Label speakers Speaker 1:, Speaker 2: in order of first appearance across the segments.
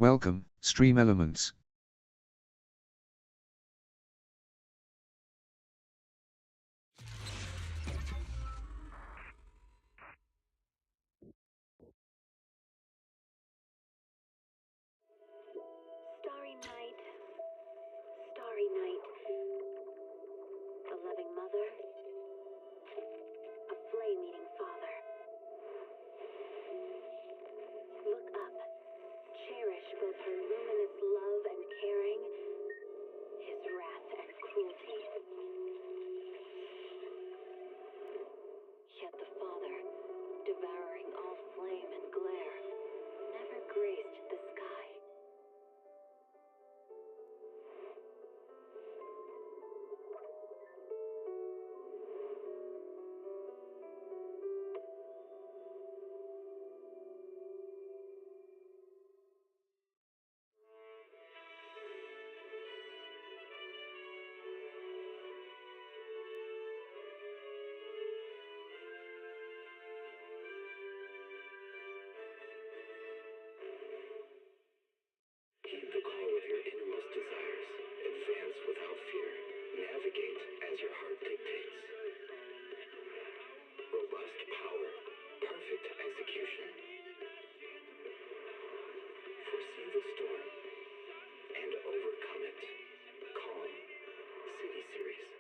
Speaker 1: Welcome, stream elements.
Speaker 2: Starry night, starry night. A loving mother, a flame-eating father. Look up, cherish both her luminous love and caring, his wrath and cruelty. Yet the father, devouring all flame and glare, never graced the sky.
Speaker 3: Heed the call of your innermost desires. Advance without fear. Navigate as your heart dictates. Robust power. Perfect execution. Foresee the storm and overcome it. Calm. City Series.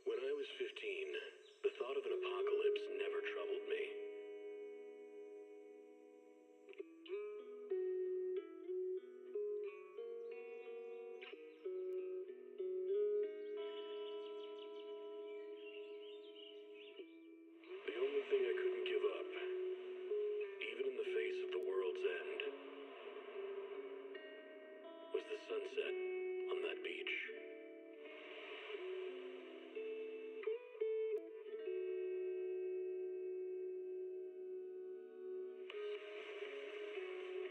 Speaker 3: When I was 15, the thought of an apocalypse never troubled me. The only thing I couldn't give up, even in the face of the world's end, was the sunset on that beach.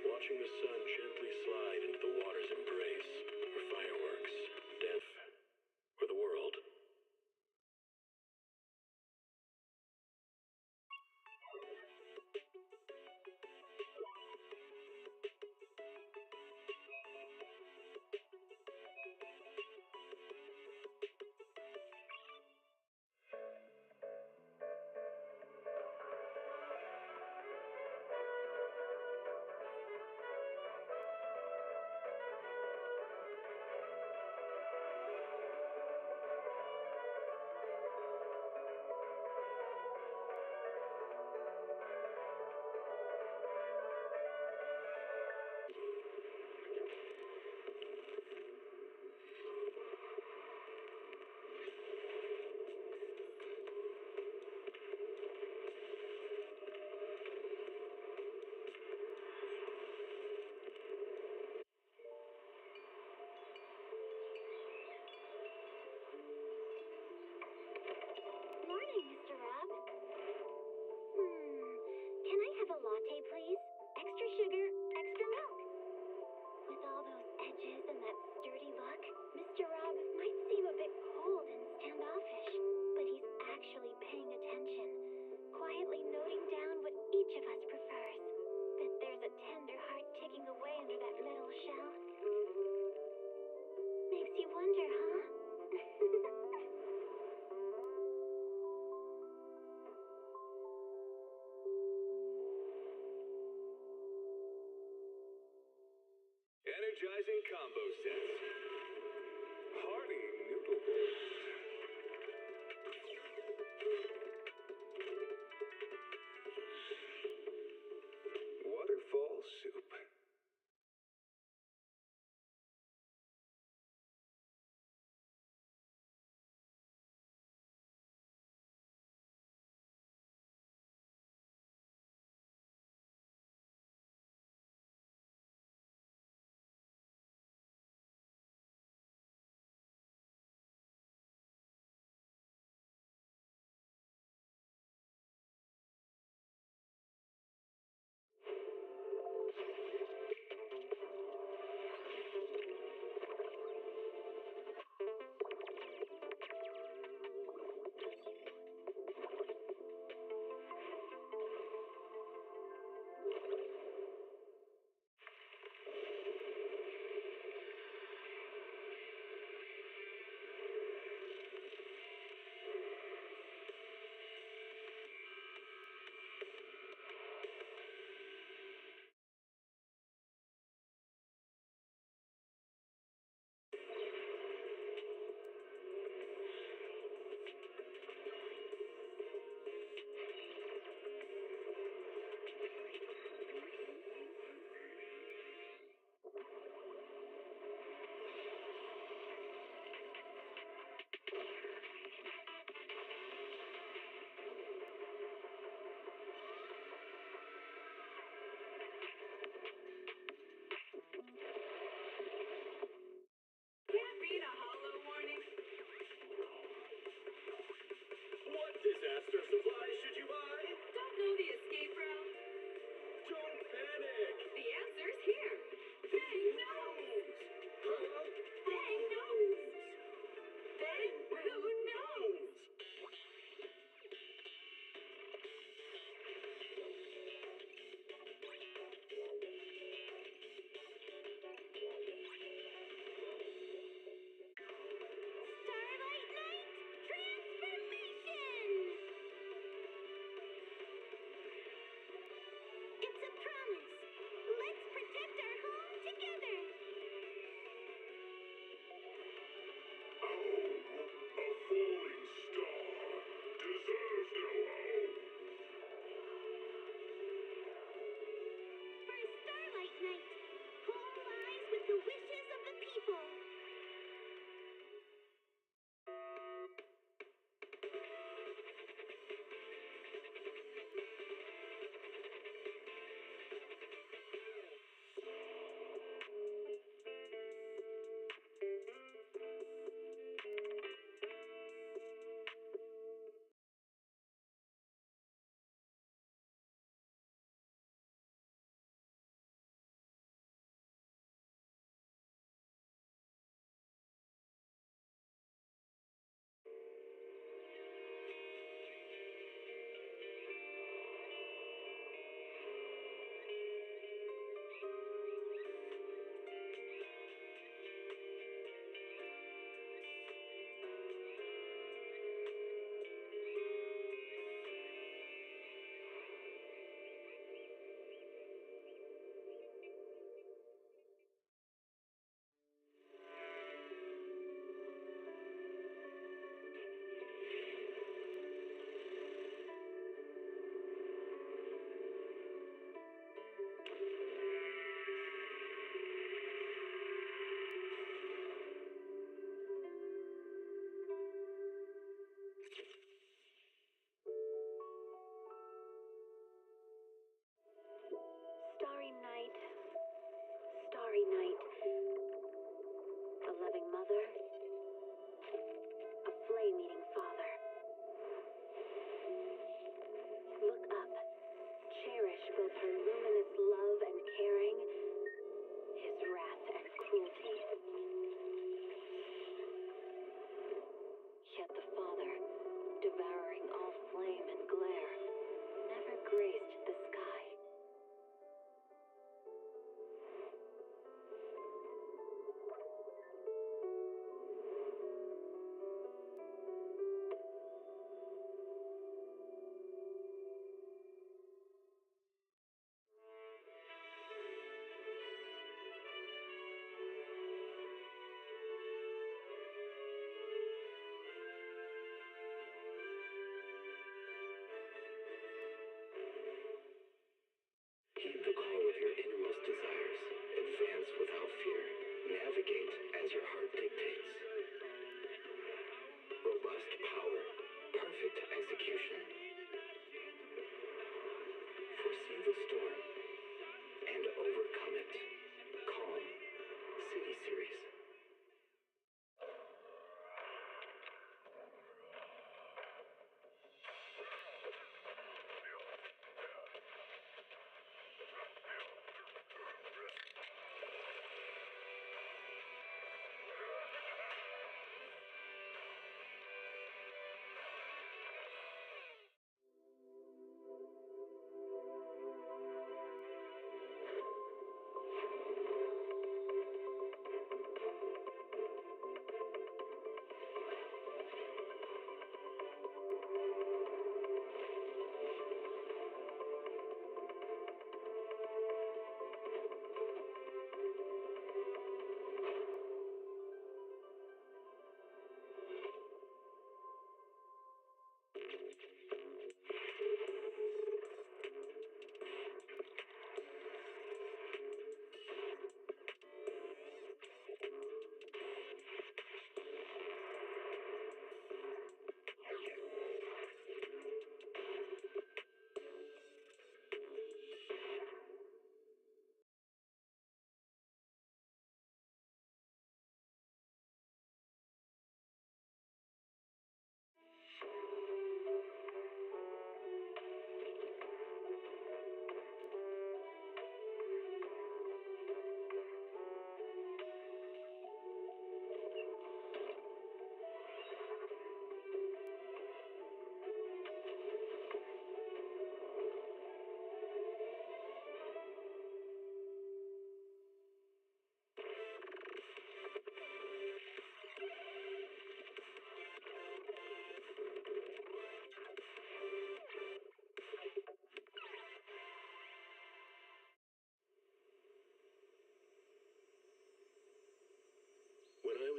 Speaker 3: Watching the sun gently slide into the water's embrace, or fireworks, death, or the world. energizing combo sets. Hearty noodle bowls. Waterfall soup.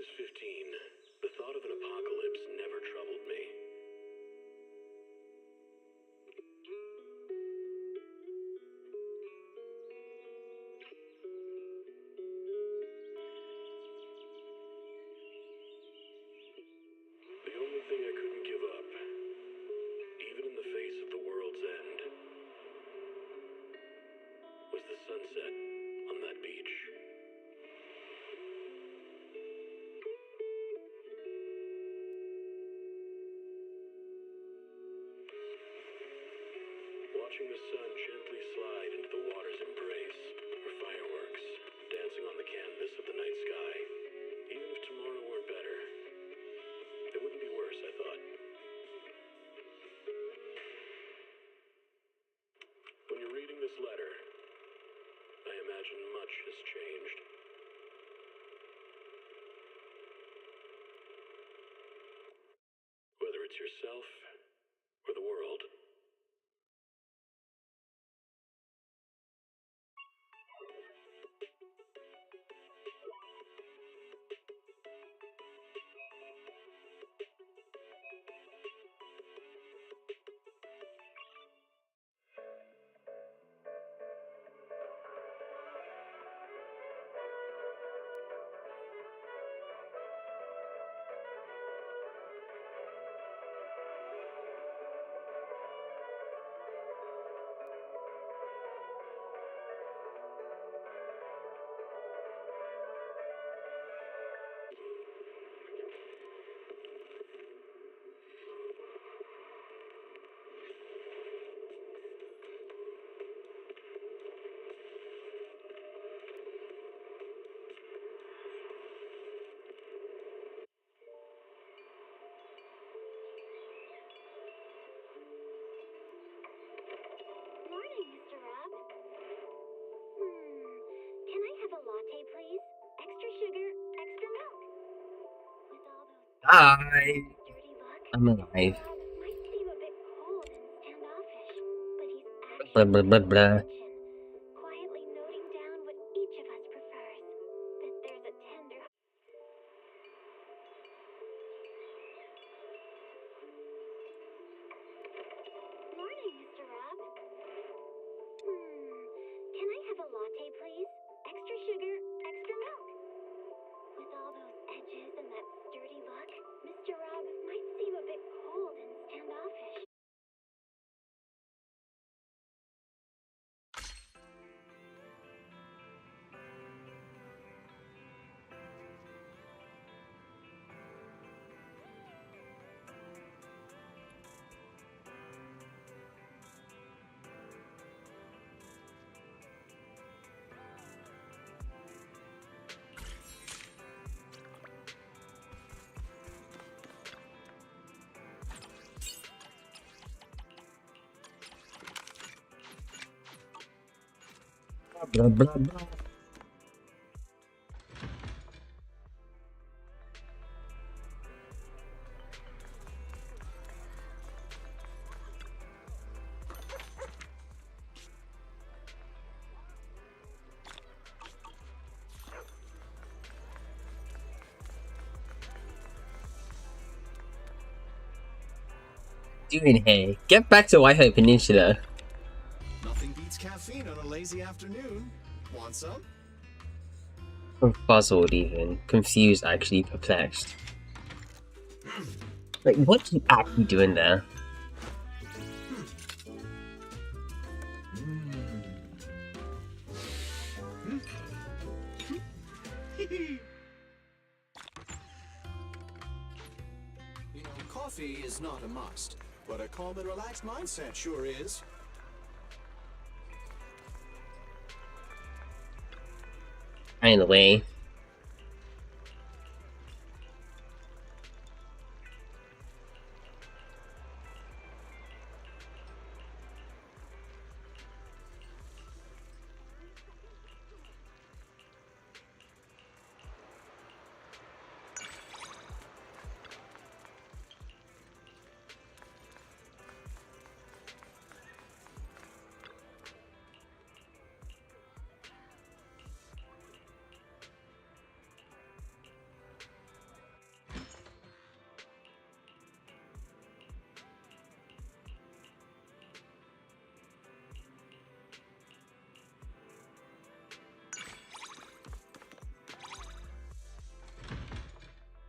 Speaker 3: was 15, the thought of an apocalypse never troubled me. The only thing I couldn't give up, even in the face of the world's end, was the sunset on that beach. Watching the sun gently slide into the water's embrace, or fireworks dancing on the canvas of the night sky. Even if tomorrow weren't better, it wouldn't be worse, I thought. When you're reading this letter, I imagine much has changed. Whether it's yourself or the world.
Speaker 2: Morning, Mr. Rob. Can I have a latte, please? Extra sugar, extra milk. With all those
Speaker 4: Hi,
Speaker 2: dirty look,
Speaker 4: I'm alive.
Speaker 2: Rob might seem a bit cold and standoffish, but he's
Speaker 4: Blah
Speaker 2: actually
Speaker 4: blah blah
Speaker 2: in the
Speaker 4: blah.
Speaker 2: kitchen, quietly noting down what each of us prefers. That there's a tender. Morning, Mr. Rob. Can I have a latte, please? Extra sugar, extra milk. With all those edges and that sturdy look, Mr. Rob might seem a bit cold and standoffish.
Speaker 4: Blah blah blah. Doing here? Get back to Whitehead Peninsula.
Speaker 5: Nothing beats caffeine on a lazy afternoon. Want some?
Speaker 4: I'm puzzled even. Confused, actually perplexed. Like, what are you actually doing there?
Speaker 5: You know, coffee is not a must, but a calm and relaxed mindset sure is.
Speaker 4: Anyway.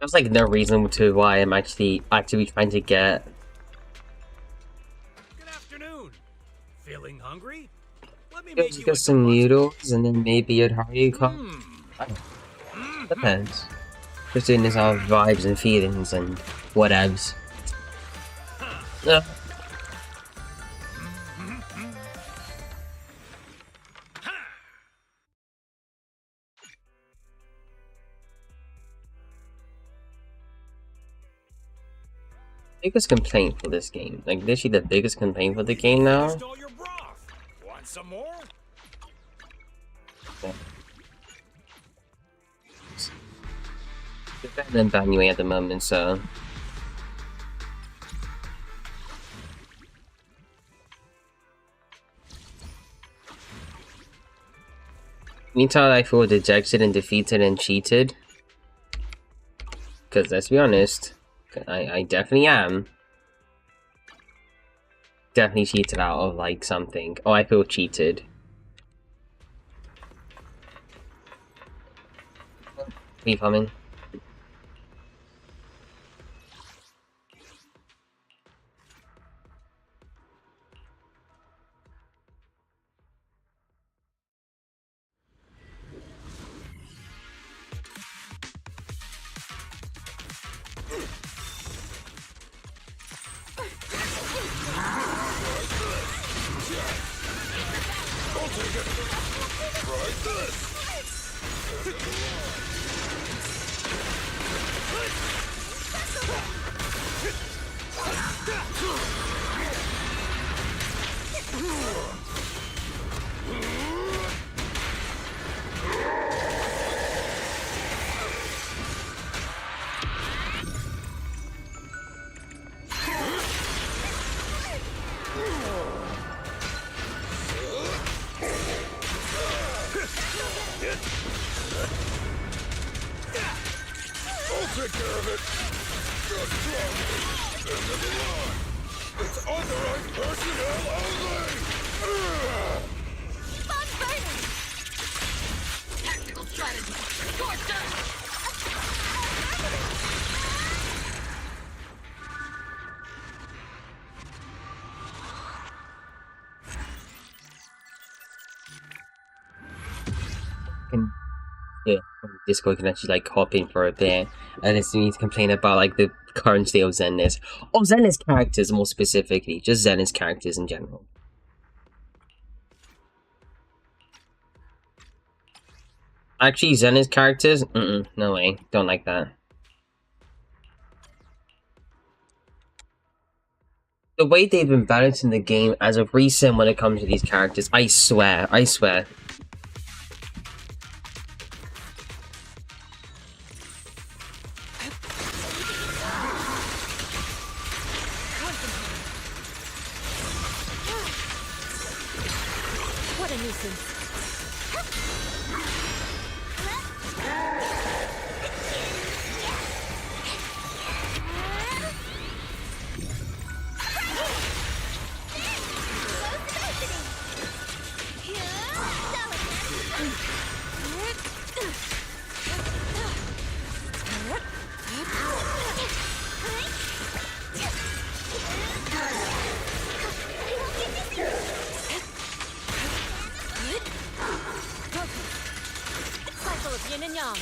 Speaker 4: There's like no reason to why I'm actually actively trying to get.
Speaker 6: Good afternoon. Feeling hungry? Let me
Speaker 4: You'll
Speaker 6: make
Speaker 4: just
Speaker 6: you
Speaker 4: get
Speaker 6: a
Speaker 4: some
Speaker 6: deluxe-
Speaker 4: noodles and then maybe a Haruka. I don't know. Depends. Just doing this out of vibes and feelings and whatevs. Biggest complaint for this game, like literally the biggest complaint for the game now.
Speaker 6: Finished all your broth. Want some more?
Speaker 4: It's better than Banue at the moment, so. Meantime, I feel dejected and defeated and cheated. Because let's be honest, I definitely am. Definitely cheated out of like something. Oh, I feel cheated. Me coming. Yeah, Discord can actually like hop in for a bit and it's need to complain about like the current state of Zenless. Oh, Zenless characters more specifically, just Zenless characters in general. Actually, Zenless characters? No way. Don't like that. The way they've been balancing the game as of recent when it comes to these characters, I swear.
Speaker 2: What a nuisance. Cycle of yin and yang.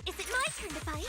Speaker 2: Is it my turn to fight?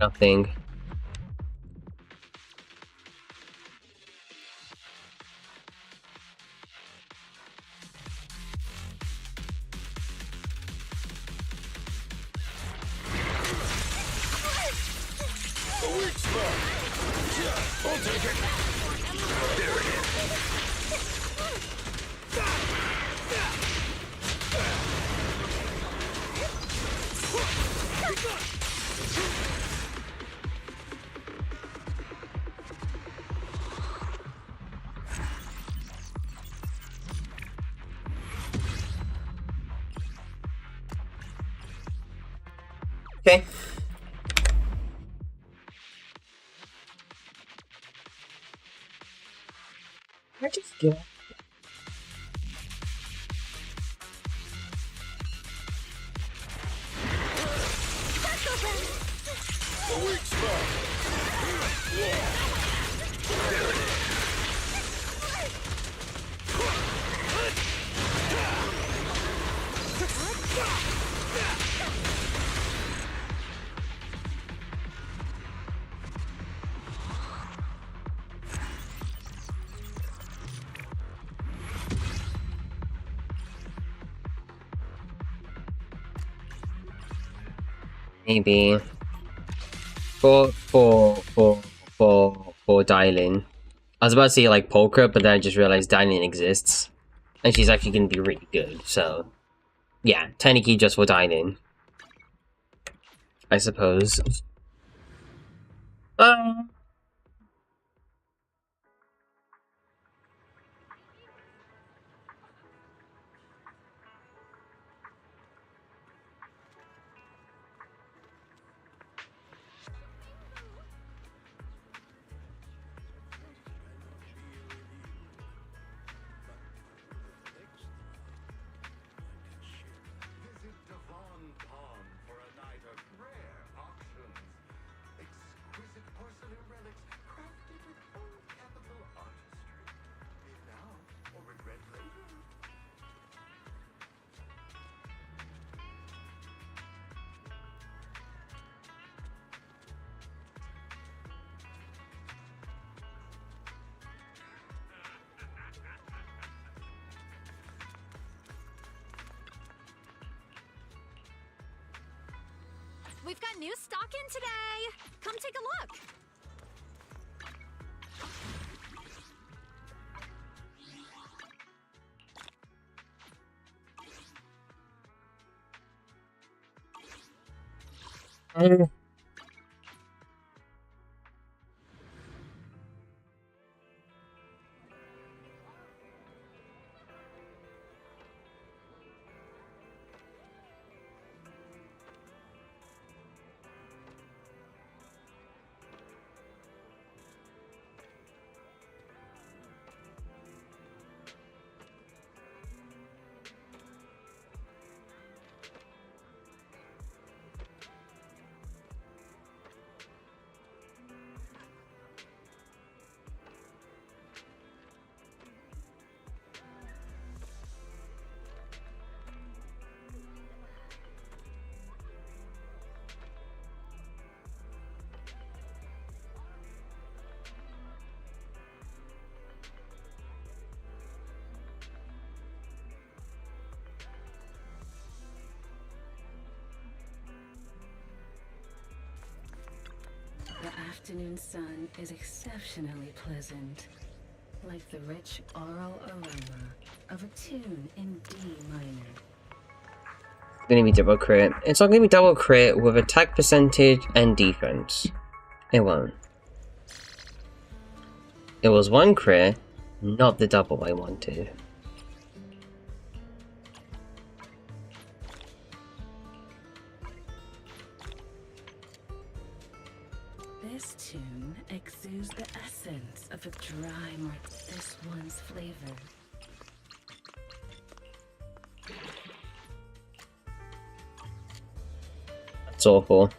Speaker 4: Nothing.
Speaker 7: A weak spot. Yeah, I'll take it. There it is.
Speaker 4: Okay. I just get.
Speaker 7: A weak spot. There it is.
Speaker 4: Maybe for Dailin. I was about to say like poker, but then I just realized Dailin exists, and she's actually gonna be really good. So yeah, technically just for Dailin, I suppose.
Speaker 7: Visit Devon Pond for a night of rare auctions. Exquisite porcelain relics crafted with full capital artistry. Live now or regret later.
Speaker 2: We've got new stock in today. Come take a look.
Speaker 8: The afternoon sun is exceptionally pleasant, like the rich oral aroma of a tune in D minor.
Speaker 4: Gonna be double crit. It's not gonna be double crit with attack percentage and defense. It won't. It was one crit, not the double I wanted.
Speaker 8: This tune exudes the essence of a dry this one's flavor.
Speaker 4: That's awful.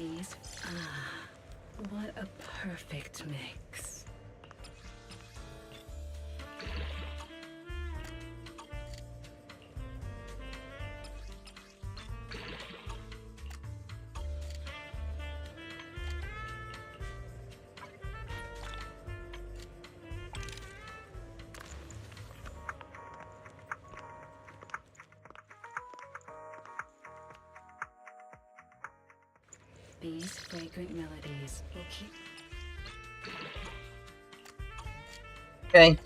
Speaker 8: These, what a perfect mix. These fragrant melodies will keep.
Speaker 4: Okay.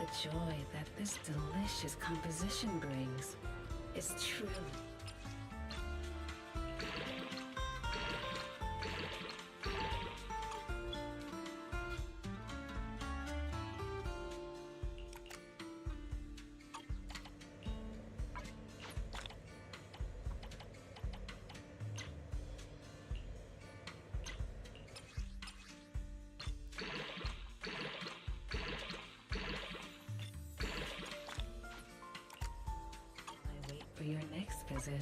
Speaker 8: The joy that this delicious composition brings is truly. I wait for your next visit.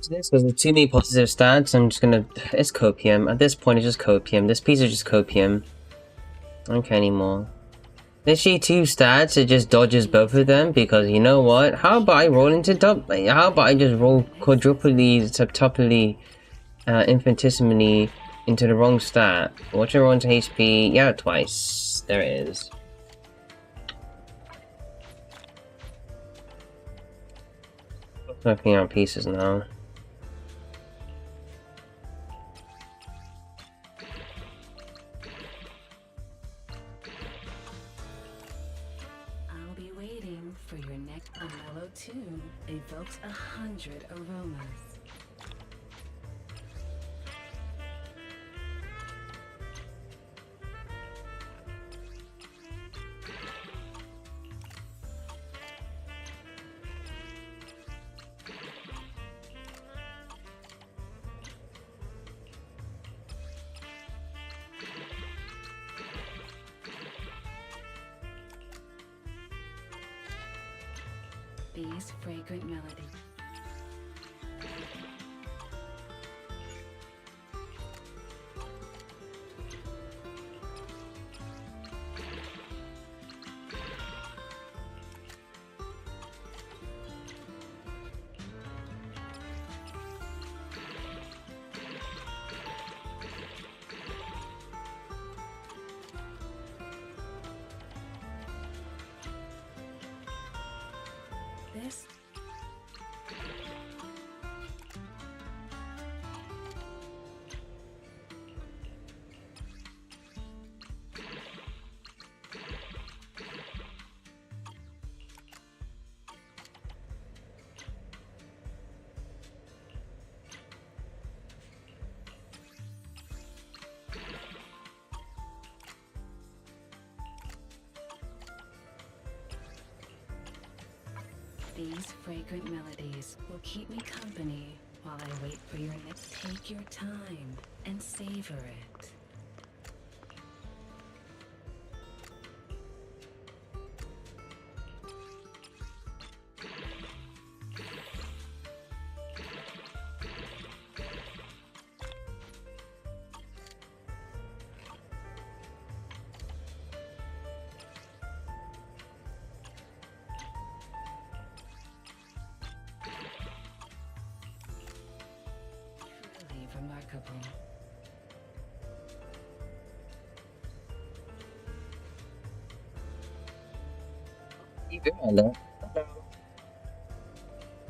Speaker 4: So this was too many positive stats. I'm just gonna. It's copium. At this point, it's just copium. This piece is just copium. I don't care anymore. Literally 2 stats, it just dodges both of them because you know what? How about I roll into how about I just roll quadruply, septuply, infinitesimally into the wrong stat? Watch it roll into HP. Yeah, twice. There it is. Looking out pieces now.
Speaker 8: I'll be waiting for your next. A mellow tune evokes 100 aromas. These fragrant melodies. This These fragrant melodies will keep me company while I wait for your next. Take your time and savor it. Truly remarkable.
Speaker 4: Hello.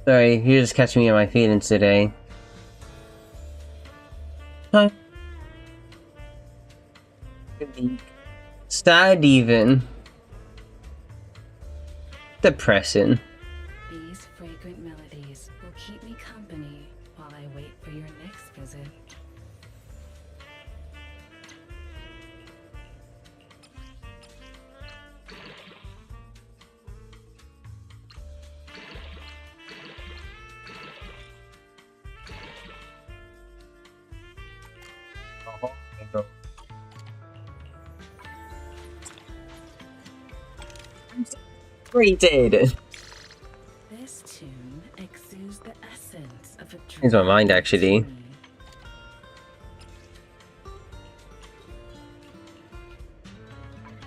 Speaker 4: Sorry, you're just catching me in my feelings today. Huh? Sad even. Depressing.
Speaker 8: These fragrant melodies will keep me company while I wait for your next visit.
Speaker 4: Rated.
Speaker 8: This tune exudes the essence of a
Speaker 4: Changed my mind, actually.
Speaker 8: dream.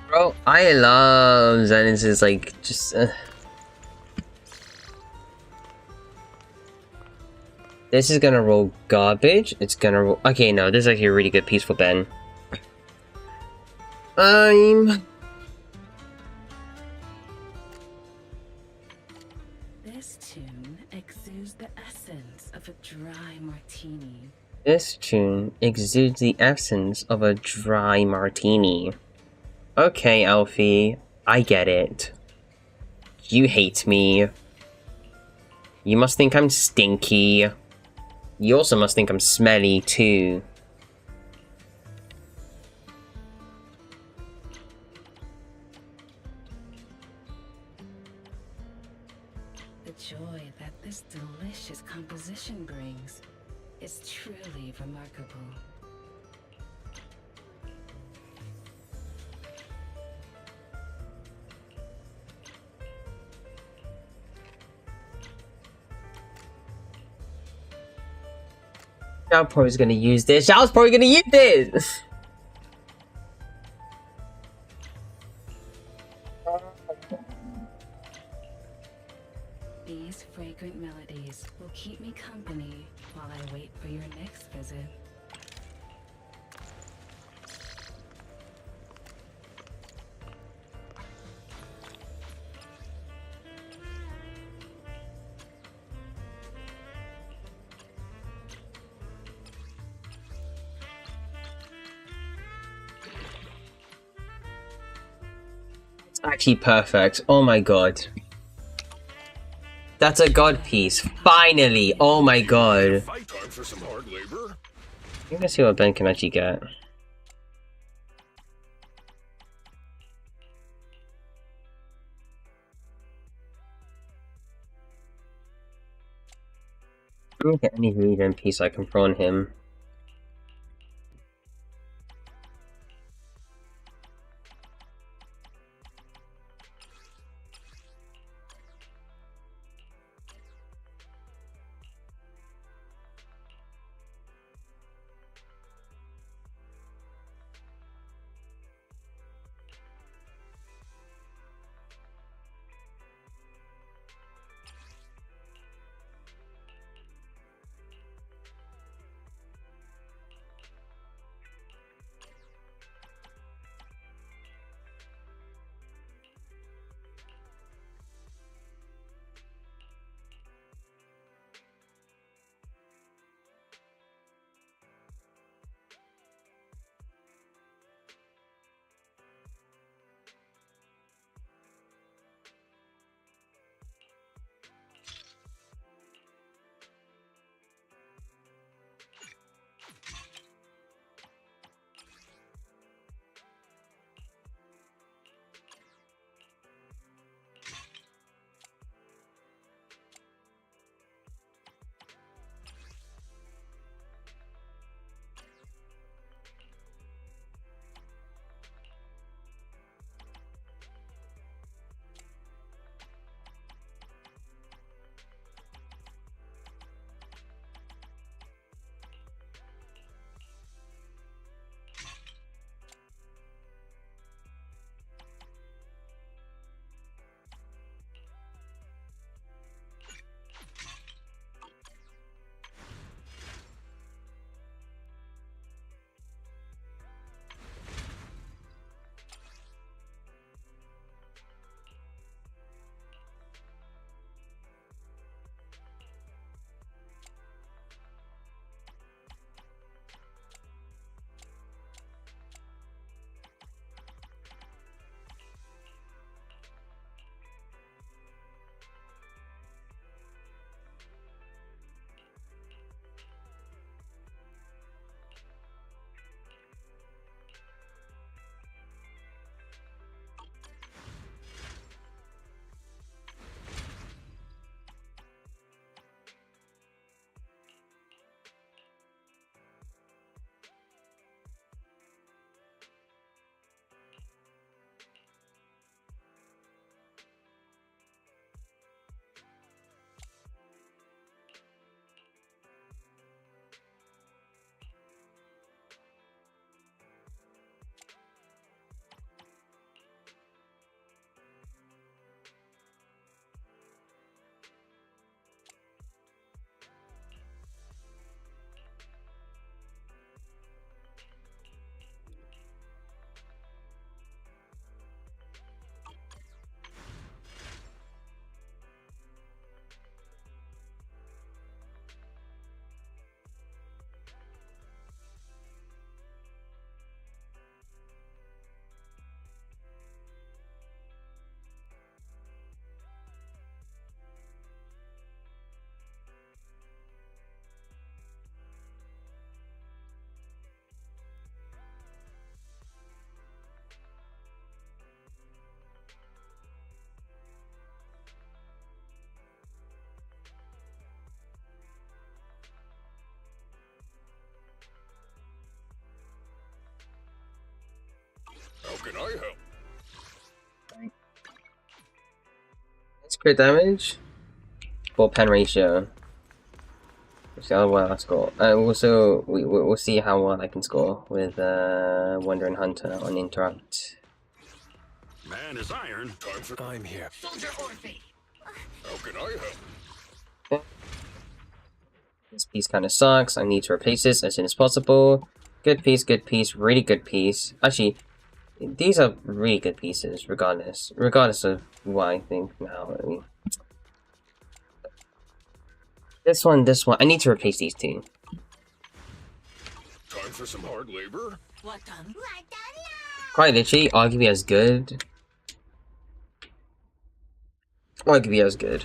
Speaker 4: Bro, I love Zenless is like just. This is gonna roll garbage. It's gonna roll. Okay, no, this is actually a really good peaceful Ben.
Speaker 8: This tune exudes the essence of a dry martini.
Speaker 4: This tune exudes the essence of a dry martini. Okay, Alfie, I get it. You hate me. You must think I'm stinky. You also must think I'm smelly, too.
Speaker 8: The joy that this delicious composition brings is truly remarkable.
Speaker 4: Xiao's probably gonna use this. Xiao's probably gonna use this!
Speaker 8: These fragrant melodies will keep me company while I wait for your next visit.
Speaker 4: It's actually perfect. Oh my god. That's a god piece. Finally! Oh my god.
Speaker 7: Fight time for some hard labor.
Speaker 4: I'm gonna see what Ben can actually get. I don't get any read piece I can throw on him.
Speaker 7: How can I help?
Speaker 4: That's crit damage. Full pen ratio. We'll see how well I score. Also, we'll see how well I can score with Wandering Hunter on Interrupt.
Speaker 3: Man is iron.
Speaker 5: I'm here.
Speaker 7: How can I help?
Speaker 4: This piece kind of sucks. I need to replace this as soon as possible. Good piece, really good piece. Actually, these are really good pieces, regardless of what I think now. I mean, this one. I need to replace these two.
Speaker 7: Time for some hard labor?
Speaker 4: Quite literally, arguably as good. Arguably as good.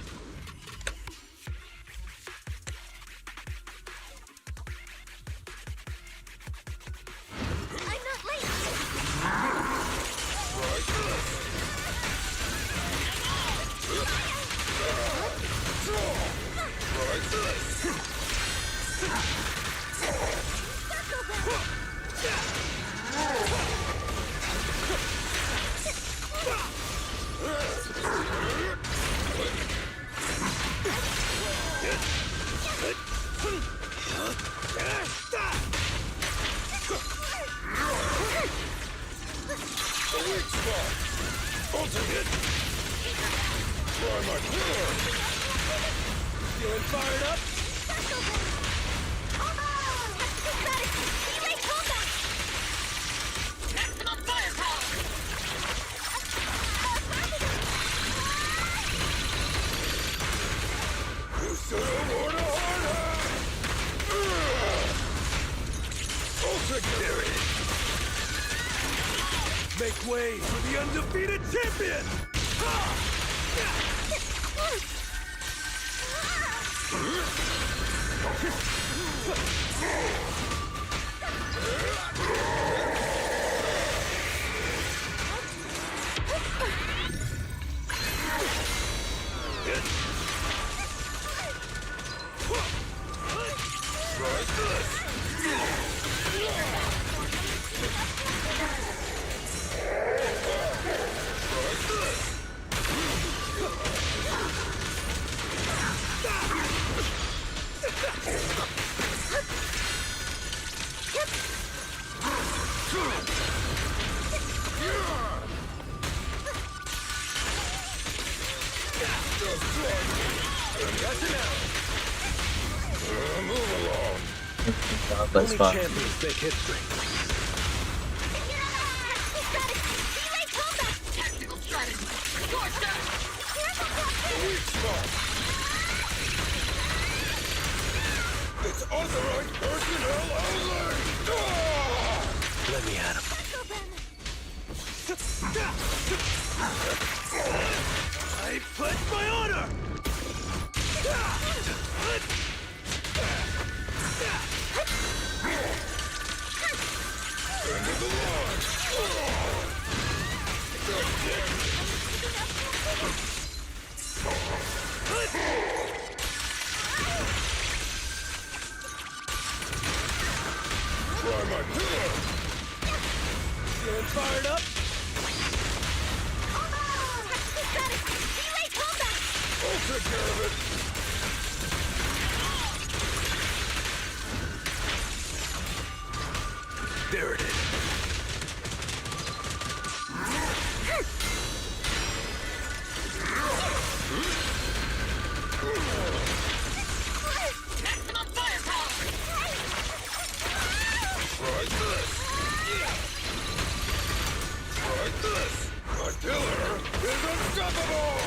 Speaker 6: Feeling fired up? Make way for the undefeated champion!
Speaker 4: Only spot.
Speaker 6: Champions make history.
Speaker 7: It's authorized personnel only!
Speaker 6: Let me at him. I pledge my honor!
Speaker 7: End of the line! Try my pillar!
Speaker 6: Feeling fired up?
Speaker 7: I'll take care of it!
Speaker 6: There it is.
Speaker 7: Try this! Try this! My pillar is unstoppable!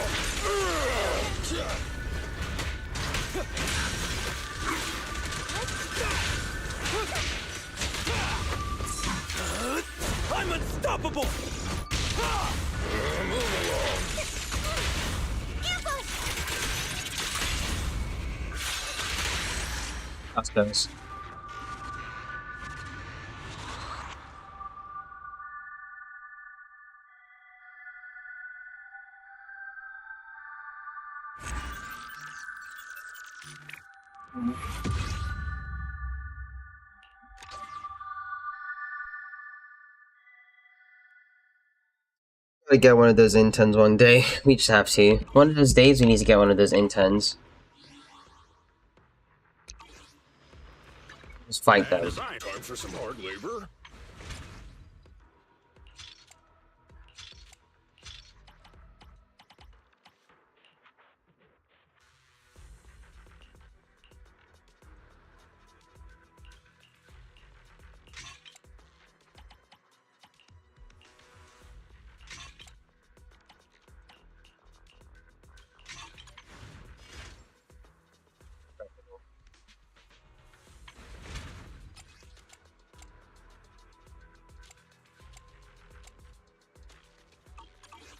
Speaker 6: I'm unstoppable!
Speaker 7: Move along!
Speaker 4: That's goes. gotta get one of those interns one day. We just have to. One of those days we need to get one of those interns. Just fight them.
Speaker 3: Design time for some hard labor.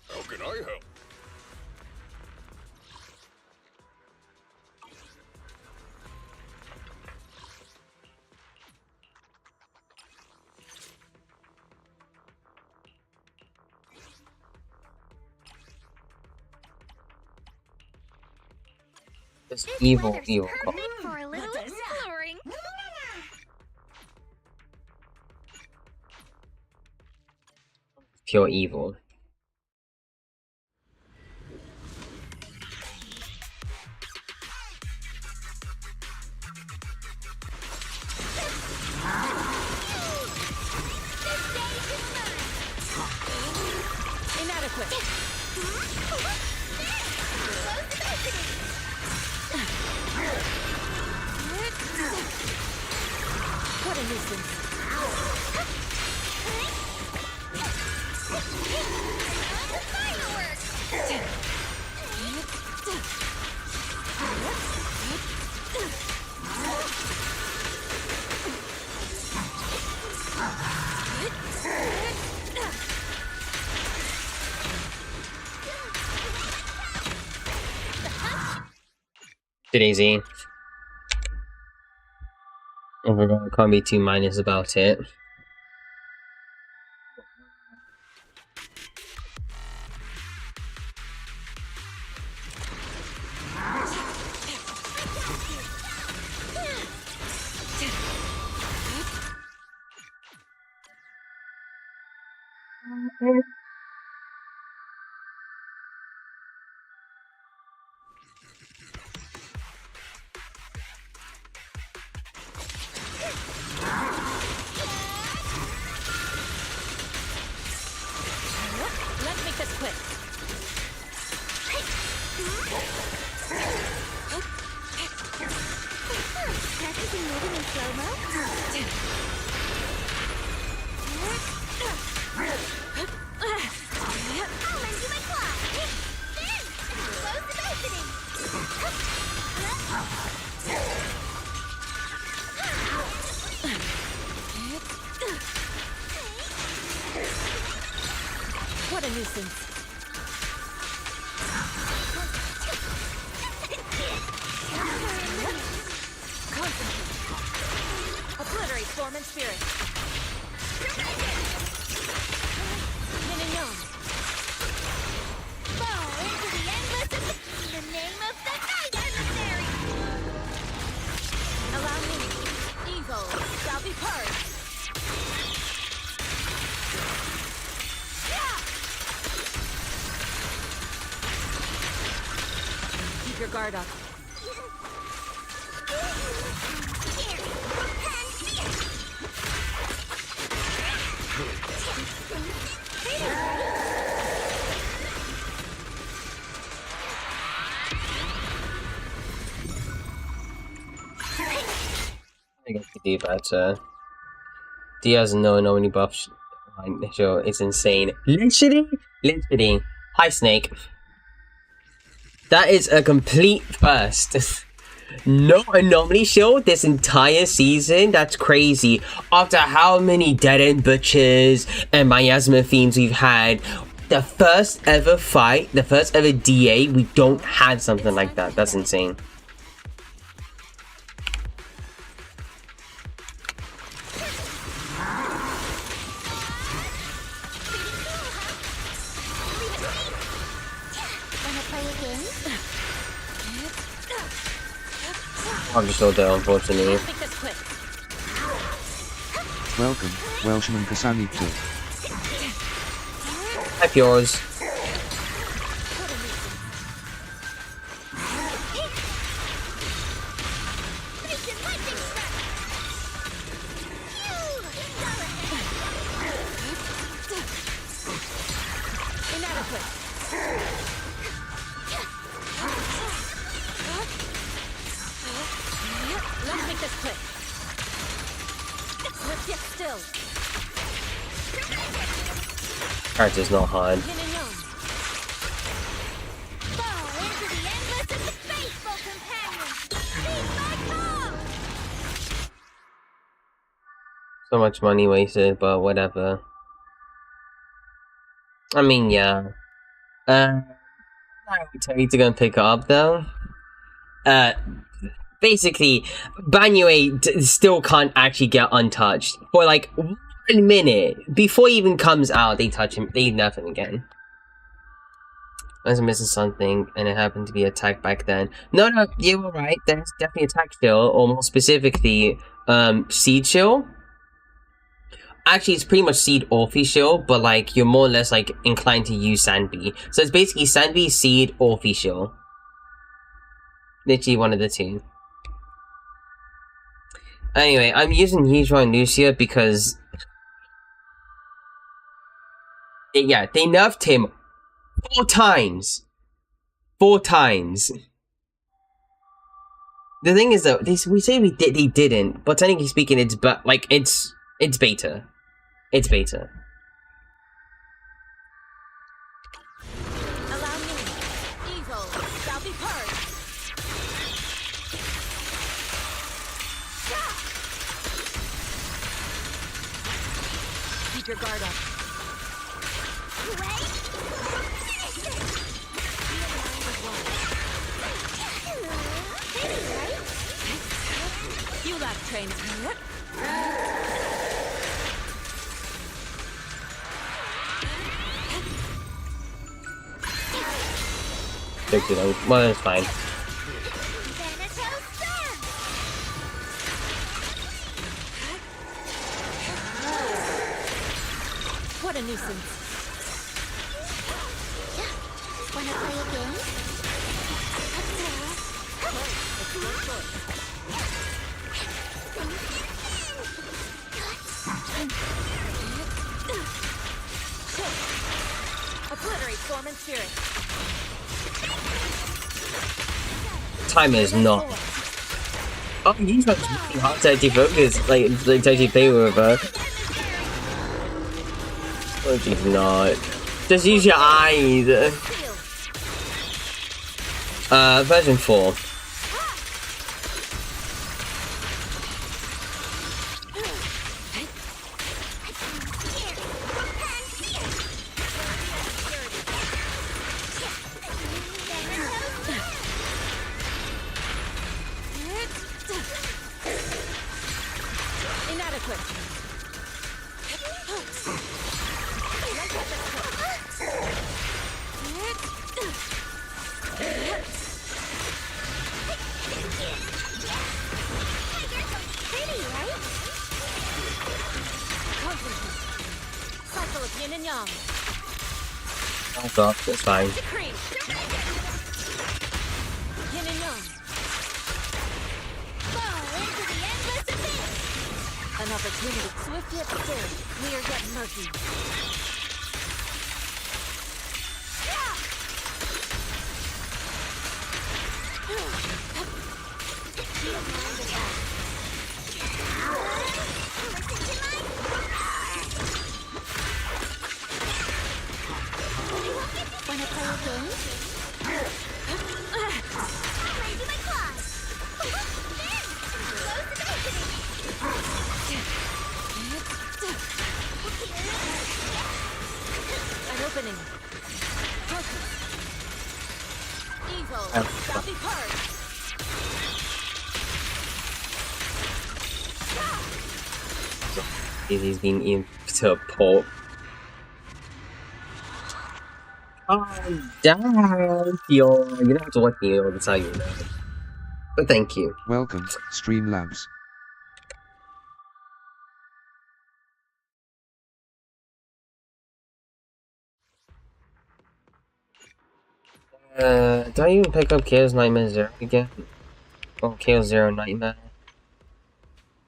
Speaker 3: How can I help?
Speaker 4: This evil
Speaker 2: weather's
Speaker 4: call.
Speaker 2: perfect for a little exploring.
Speaker 4: Pure evil.
Speaker 2: Inadequate. What a nuisance.
Speaker 4: Daisy. Overall, I can't be too minus about it.
Speaker 2: Let's make this quick. Practicing moving in slow-mo? I'll lend you my claw. There! Close the opening. What a nuisance. Concentrate. Obliterate form and spirit. Mignon. Fall into the endless in the name of the night emissary. Allow me. Evil shall be purged. Keep your guard up.
Speaker 4: I guess to do better. Diaz no many buffs. Sure, it's insane. Literally. Hi, Snake. That is a complete first. No anomaly shield this entire season. That's crazy. After how many dead end butchers and miasma fiends we've had, the first ever fight, the first ever DA, we don't have something like that. That's insane. I'm just all there, unfortunately.
Speaker 1: Welcome, Welshman Kasani too.
Speaker 4: Type yours.
Speaker 2: Let's make this quick. Let's get still.
Speaker 4: Character's not hard.
Speaker 2: Yin and yang. Fall into the endless and the faithful companion. Be my mom.
Speaker 4: So much money wasted, but whatever. I mean, yeah. I would tell you to go and pick it up, though. Basically, Banyue still can't actually get untouched. For like 1 minute, before he even comes out, they touch him, they nerf him again. I was missing something, and it happened to be attack back then. No, you were right, there's definitely attack shield, or more specifically, seed shield. Actually, it's pretty much seed Orphe shield, but like, you're more or less like inclined to use Sandbee. So it's basically Sandbee, seed, Orphe shield. Literally one of the two. Anyway, I'm using Yuzhua and Lucia because... yeah, they nerfed him 4 times. 4 times. The thing is though, we say they didn't, but technically speaking, it's beta. It's beta.
Speaker 2: Allow me. Evil shall be purged. Keep your guard up. You left train.
Speaker 4: Well, that's fine.
Speaker 2: What a nuisance. Wanna play a game? Obliterate form and spirit.
Speaker 4: Time is not. Oh, you tried really hard to actually focus, like to actually play with her. Oh, she's not. Just use your eyes. Version 4. Oh, that's fine.
Speaker 2: Yin and yang. Fall into the endless abyss. An opportunity, swift yet still, clear yet murky. Wanna play a game? Raising my claws. An opening. Evil shall be purged.
Speaker 4: He's been into a port. Oh, damn! You don't have to watch me all the time, you know. But thank you.
Speaker 1: Welcome, Streamlabs.
Speaker 4: Do I even pick up Chaos Nightmare 0 again? Or Chaos 0 Nightmare?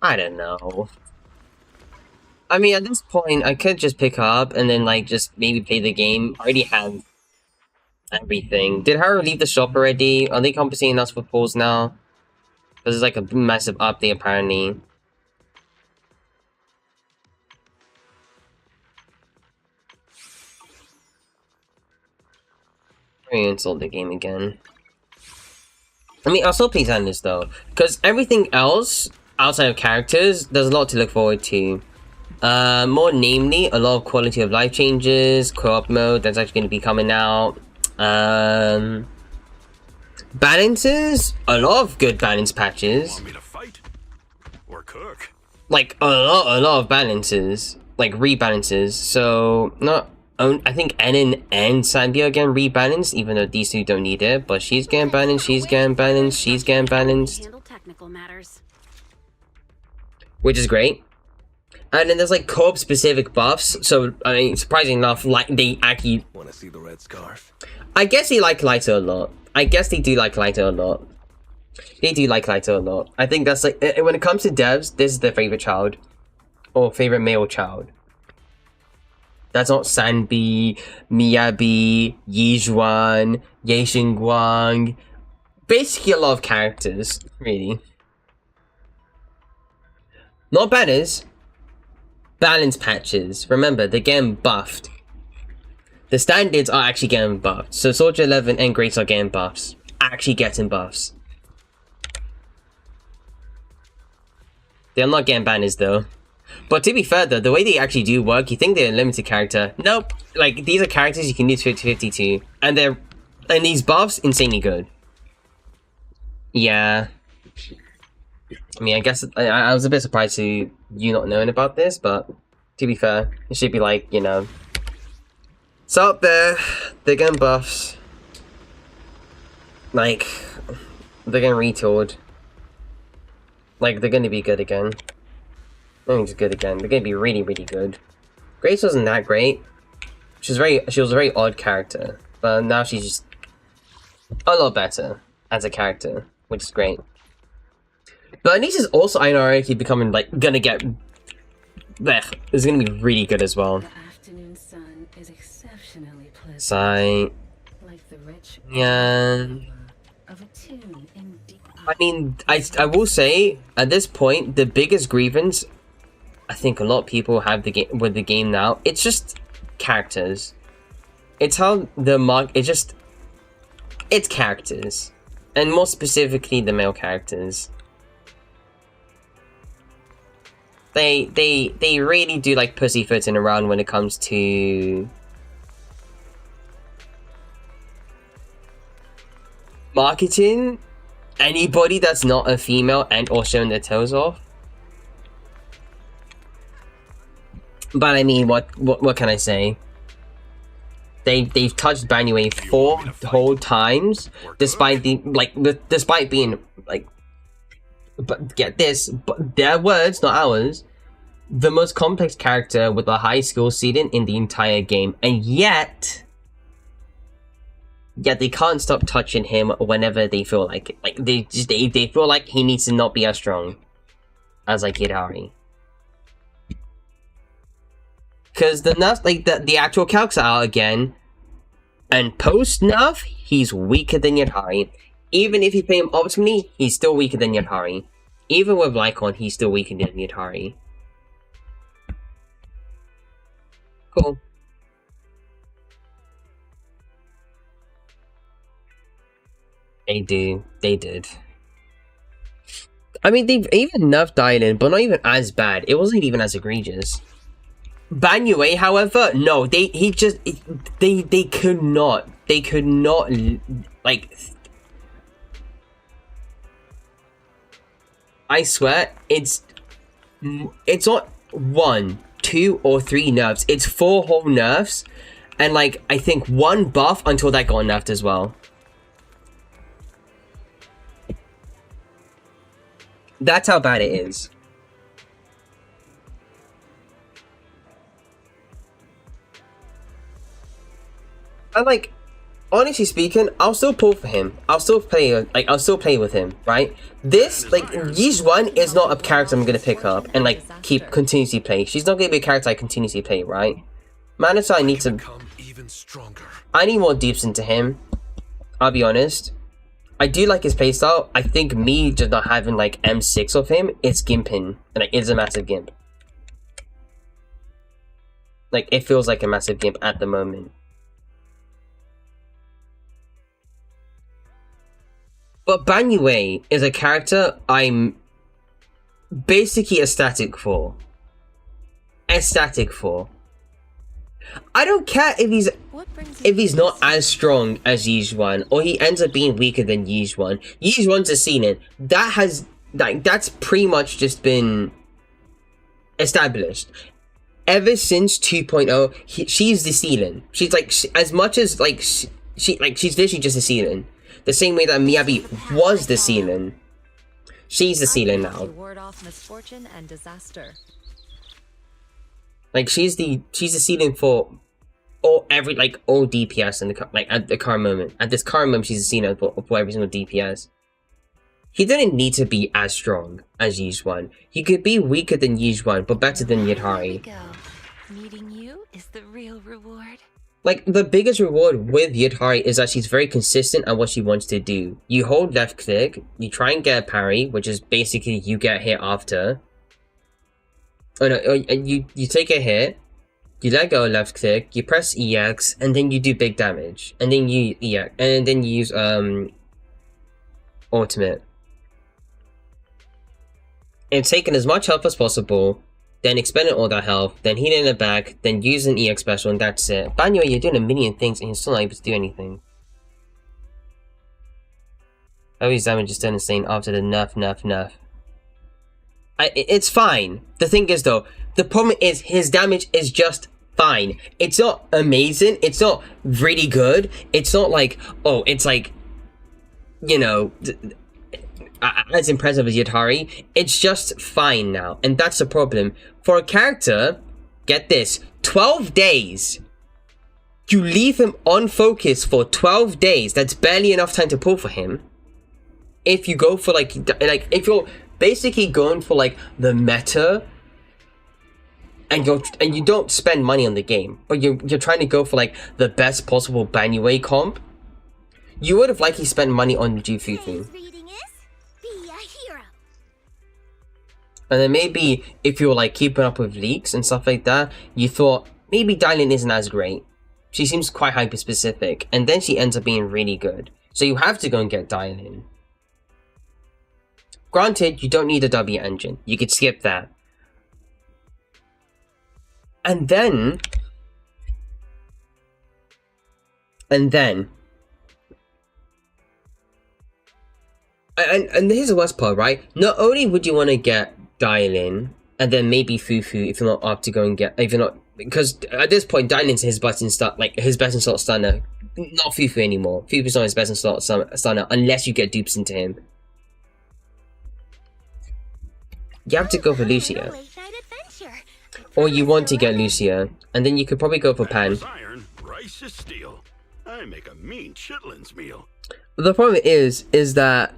Speaker 4: I don't know. I mean, at this point, I could just pick her up and then, like, just maybe play the game. I already have everything. Did Haru leave the shop already? Are they compensating us for pulls now? This is like a massive update, apparently. Reinstall the game again. I mean, I'll still play Zenless though, because everything else outside of characters, there's a lot to look forward to. More namely, a lot of quality of life changes, co-op mode that's actually going to be coming out. Balances, a lot of good balance patches.
Speaker 3: Want me to fight? Or cook?
Speaker 4: Like a lot of balances, like rebalances. So not. I think Enin and Sanbia are getting rebalanced, even though these two don't need it. But she's getting balanced, she's getting balanced, she's getting balanced.
Speaker 2: Handle technical matters.
Speaker 4: Which is great. And then there's like co-op specific buffs. So, I mean, surprisingly enough, like they actually...
Speaker 5: Wanna see the red scarf?
Speaker 4: I guess they like Lighter a lot. I guess they do like Lighter a lot. They do like Lighter a lot. I think that's like... When it comes to devs, this is their favorite child. Or favorite male child. That's not Sanbi, Miyabi, Yijuan, Ye Xingguang. Basically a lot of characters, really. Not banners. Balance patches. Remember, they're getting buffed. The standards are actually getting buffed. So Soldier 11 and Grace are getting buffs. Actually getting buffs. They're not getting banners though. But to be fair though, the way they actually do work, you think they're a limited character. Nope. Like, these are characters you can use 50-50 to. And these buffs, insanely good. Yeah. I mean, I guess I was a bit surprised to you not knowing about this, but to be fair, it should be like, you know, it's out there, they're getting buffs. Like, they're getting retooled. Like, they're gonna be good again. I think it's good again. They're gonna be really, really good. Grace wasn't that great. She was a very odd character, but now she's just a lot better as a character, which is great. But Anisha's also ironically becoming like gonna get blech. It's gonna be really good as well.
Speaker 8: The afternoon sun is exceptionally pleasant.
Speaker 4: Sigh.
Speaker 8: Like the rich
Speaker 4: Yeah.
Speaker 8: of a tune in deep.
Speaker 4: I mean, I will say at this point the biggest grievance I think a lot of people have with the game now. It's just characters. It's how it's characters, and more specifically the male characters. They really do like pussyfooting around when it comes to marketing anybody that's not a female and or showing their toes off. But I mean, what can I say? They've touched Banyue 4 whole times, despite despite being like, but get this, but their words, not ours, the most complex character with a high skill ceiling in the entire game, and yet they can't stop touching him whenever they feel like it. Like they feel like he needs to not be as strong as like Hidari. Cause the nerf, like the actual calcs are out again, and post nerf, he's weaker than Yadhari. Even if you play him optimally, he's still weaker than Yadhari. Even with Lycon, he's still weaker than Yadhari. Cool. They did. I mean, they've even nerfed Dailin, but not even as bad. It wasn't even as egregious. Banyue, however, no, they could not, like, I swear, it's not 1, 2, or 3 nerfs, it's 4 whole nerfs, and like, I think 1 buff until that got nerfed as well. That's how bad it is. And like, honestly speaking, I'll still pull for him. I'll still play with him, right? This, like, Yizhuan is not a character I'm gonna pick up and, like, keep continuously play. She's not gonna be a character I continuously play, right? Manito, I need to... I need more deeps into him. I'll be honest. I do like his playstyle. I think me just not having, like, M6 of him, it's gimping. And, like, it's a massive gimp. Like, it feels like a massive gimp at the moment. But Banyue is a character I'm basically ecstatic for. Ecstatic for. I don't care if he's not as strong as Yizhuan, or he ends up being weaker than Yizhuan. Yizhuan's a ceiling. That's pretty much just been established. Ever since 2.0, she's the ceiling. She's like, as much as like she's literally just a ceiling. The same way that Miyabi was the ceiling. She's the ceiling now.
Speaker 9: Ward off misfortune and disaster.
Speaker 4: Like she's the ceiling for all DPS in the at the current moment. At this current moment, she's the ceiling for every single DPS. He didn't need to be as strong as Yizhuan. He could be weaker than Yizhuan, but better than Yidhari.
Speaker 9: Meeting you is the real reward.
Speaker 4: Like, the biggest reward with Yidhari is that she's very consistent at what she wants to do. You hold left click, you try and get a parry, which is basically you get hit after. Oh no, you take a hit, you let go left click, you press EX, and then you do big damage. And then you EX, and then you use ultimate. And taking as much health as possible, then expending all that health, then healing it back, then using EX special, and that's it. Banyue, you're doing a million things and you're still not able to do anything. His damage is still insane after the nerf. It's fine. The thing is though, the problem is his damage is just fine. It's not amazing, it's not really good, it's not like, oh, it's like, you know, as impressive as Yidhari. It's just fine now, and that's the problem. For a character, get this, 12 days. You leave him on focus for 12 days. That's barely enough time to pull for him. If you go for like if you're basically going for like the meta, and you don't spend money on the game, but you're trying to go for like the best possible Banyue comp, you would have likely spent money on Jufufu. And then maybe if you're like keeping up with leaks and stuff like that, you thought maybe Dailin isn't as great. She seems quite hyper specific, and then she ends up being really good. So you have to go and get Dailin. Granted, you don't need a W engine. You could skip that. And then here's the worst part, right? Not only would you want to get Dailin, and then maybe Fufu if you're not up to go and get, if you're not, because at this point Dailin's his best in slot, like his best in slot stunner, not Fufu anymore. Fufu's not his best in slot stunner unless you get dupes into him. You have to go for Lucia, or you want to get Lucia, and then you could probably go for Pan.
Speaker 3: Iron, rice is steel. I make a mean chitlins meal.
Speaker 4: The problem is that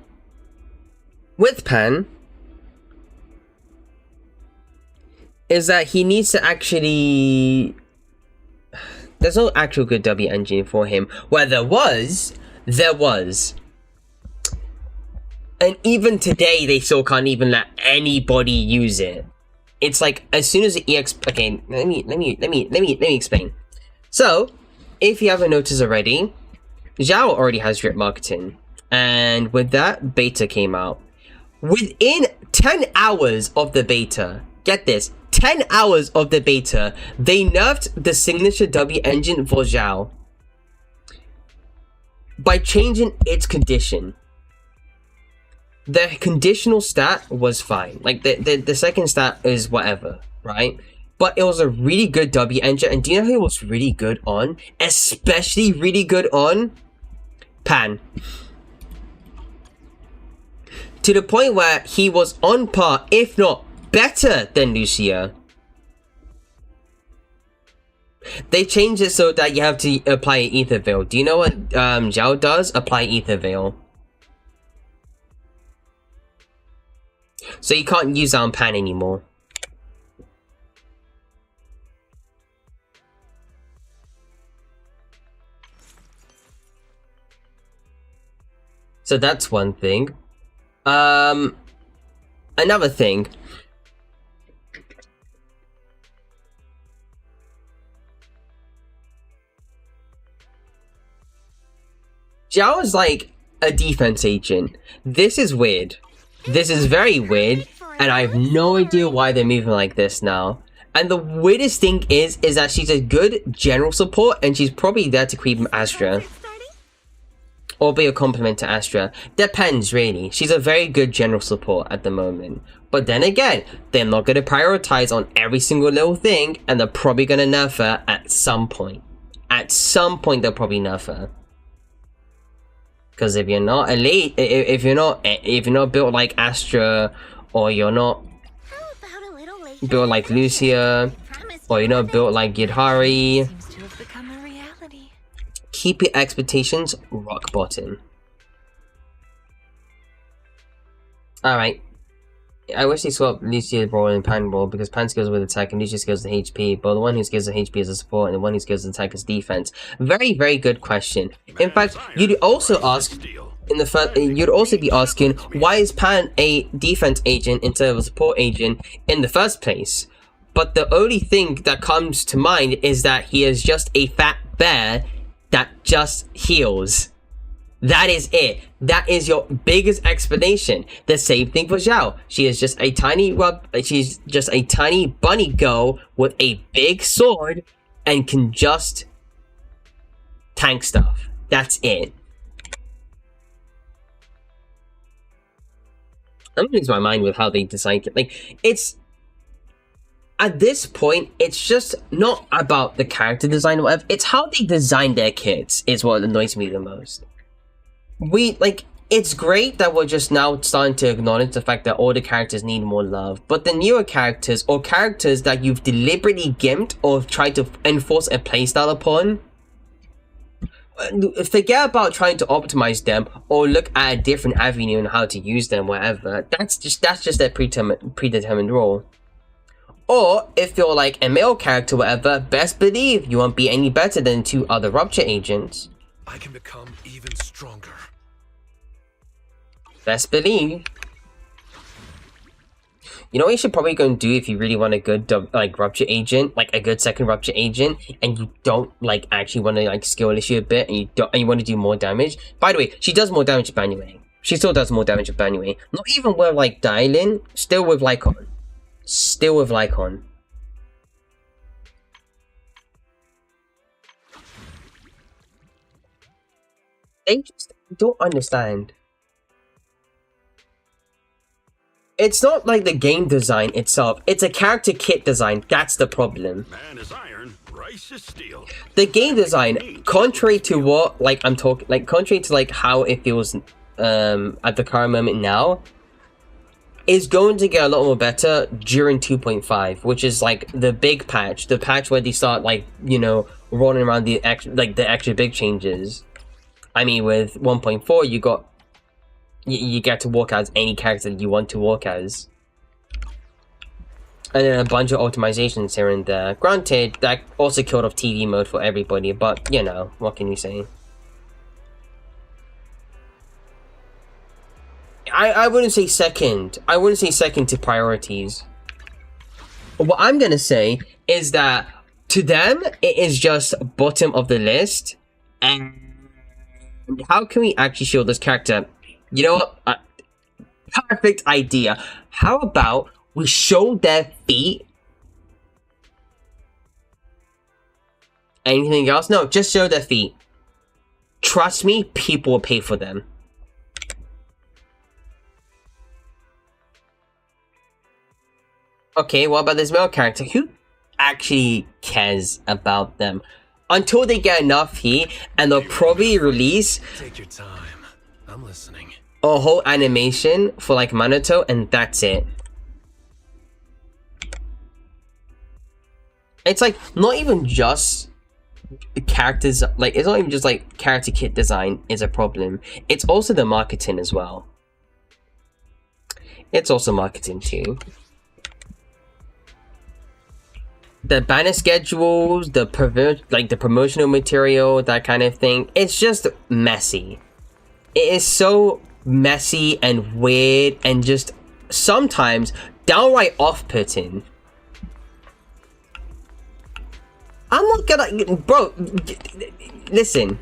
Speaker 4: with Pan, is that he needs to actually... There's no actual good W engine for him. Where there was. And even today, they still can't even let anybody use it. It's like, as soon as the EX... Okay, let me explain. So, if you haven't noticed already, Zhao already has drip marketing. And with that, beta came out. Within 10 hours of the beta, get this, 10 hours of the beta, they nerfed the signature W engine for Zhao by changing its condition. The conditional stat was fine. Like, the second stat is whatever, right? But it was a really good W engine, and do you know who it was really good on? Especially really good on? Pan. To the point where he was on par, if not better than Lucia. They changed it so that you have to apply an ether veil. Do you know what Zhao does? Apply ether veil. So you can't use that on Pan anymore. So that's one thing. Another thing. Zhao is like a defense agent. This is weird. This is very weird, and I have no idea why they're moving like this now. And the weirdest thing is that she's a good general support, and she's probably there to creep Astra. Or be a compliment to Astra. Depends, really. She's a very good general support at the moment. But then again, they're not going to prioritize on every single little thing, and they're probably going to nerf her at some point. At some point, they'll probably nerf her. Because if you're not elite, if you're not built like Astra, or you're not built like Lucia, or you're not built like Yidhari,
Speaker 9: Seems to have become a reality.
Speaker 4: keep your expectations rock bottom. Alright. I wish they swapped Lucia's role and Pan role, because Pan skills with attack and Lucia skills the HP, but the one who skills the HP is a support and the one who skills the attack is defense. Very, very good question. In fact, you'd also ask in the first, you'd also be asking, why is Pan a defense agent instead of a support agent in the first place? But the only thing that comes to mind is that he is just a fat bear that just heals. That is it. That is your biggest explanation. The same thing for Zhao. She is just a tiny she's just a tiny bunny girl with a big sword and can just tank stuff. That's it. I'm losing my mind with how they designed it. Like, it's at this point, it's just not about the character design or whatever. It's how they design their kids is what annoys me the most. It's great that we're just now starting to acknowledge the fact that all the characters need more love, but the newer characters, or characters that you've deliberately gimped or tried to enforce a playstyle upon, forget about trying to optimize them or look at a different avenue on how to use them, whatever. That's just their predetermined role. Or if you're like a male character, whatever, best believe you won't be any better than 2 other Rupture agents.
Speaker 7: I can become even stronger.
Speaker 4: Best believe. You know what you should probably go and do if you really want a good Rupture agent, like a good second Rupture agent, and you don't like actually want to like skill issue a bit, and you want to do more damage. By the way, she does more damage with Banue. She still does more damage with Banue. Not even with like Dailin, still with Lycon. Still with Lycon. They just don't understand. It's not like the game design itself, it's a character kit design, that's the problem.
Speaker 3: Man is iron, rice is steel.
Speaker 4: The game design, contrary to what, contrary to like how it feels at the current moment now, is going to get a lot more better during 2.5, which is like the big patch, the patch where they start like, you know, rolling around the extra big changes. I mean, with 1.4, you get to walk as any character that you want to walk as. And then a bunch of optimizations here and there. Granted, that also killed off TV mode for everybody, but, you know, what can you say? I wouldn't say second. I wouldn't say second to priorities. What I'm gonna say is that, to them, it is just bottom of the list. And how can we actually show this character? You know what? Perfect idea. How about we show their feet? Anything else? No, just show their feet. Trust me, people will pay for them. Okay, what about this male character? Who actually cares about them? Until they get enough heat, and they'll probably release
Speaker 7: Take your time. I'm listening.
Speaker 4: a whole animation for like Manato, and that's it. It's like not even just characters, like it's not even just like character kit design is a problem. It's also the marketing as well. It's also marketing too. The banner schedules, the promotional material, that kind of thing. It's just messy. It is so messy and weird and just sometimes downright off-putting. I'm not gonna, bro. Listen.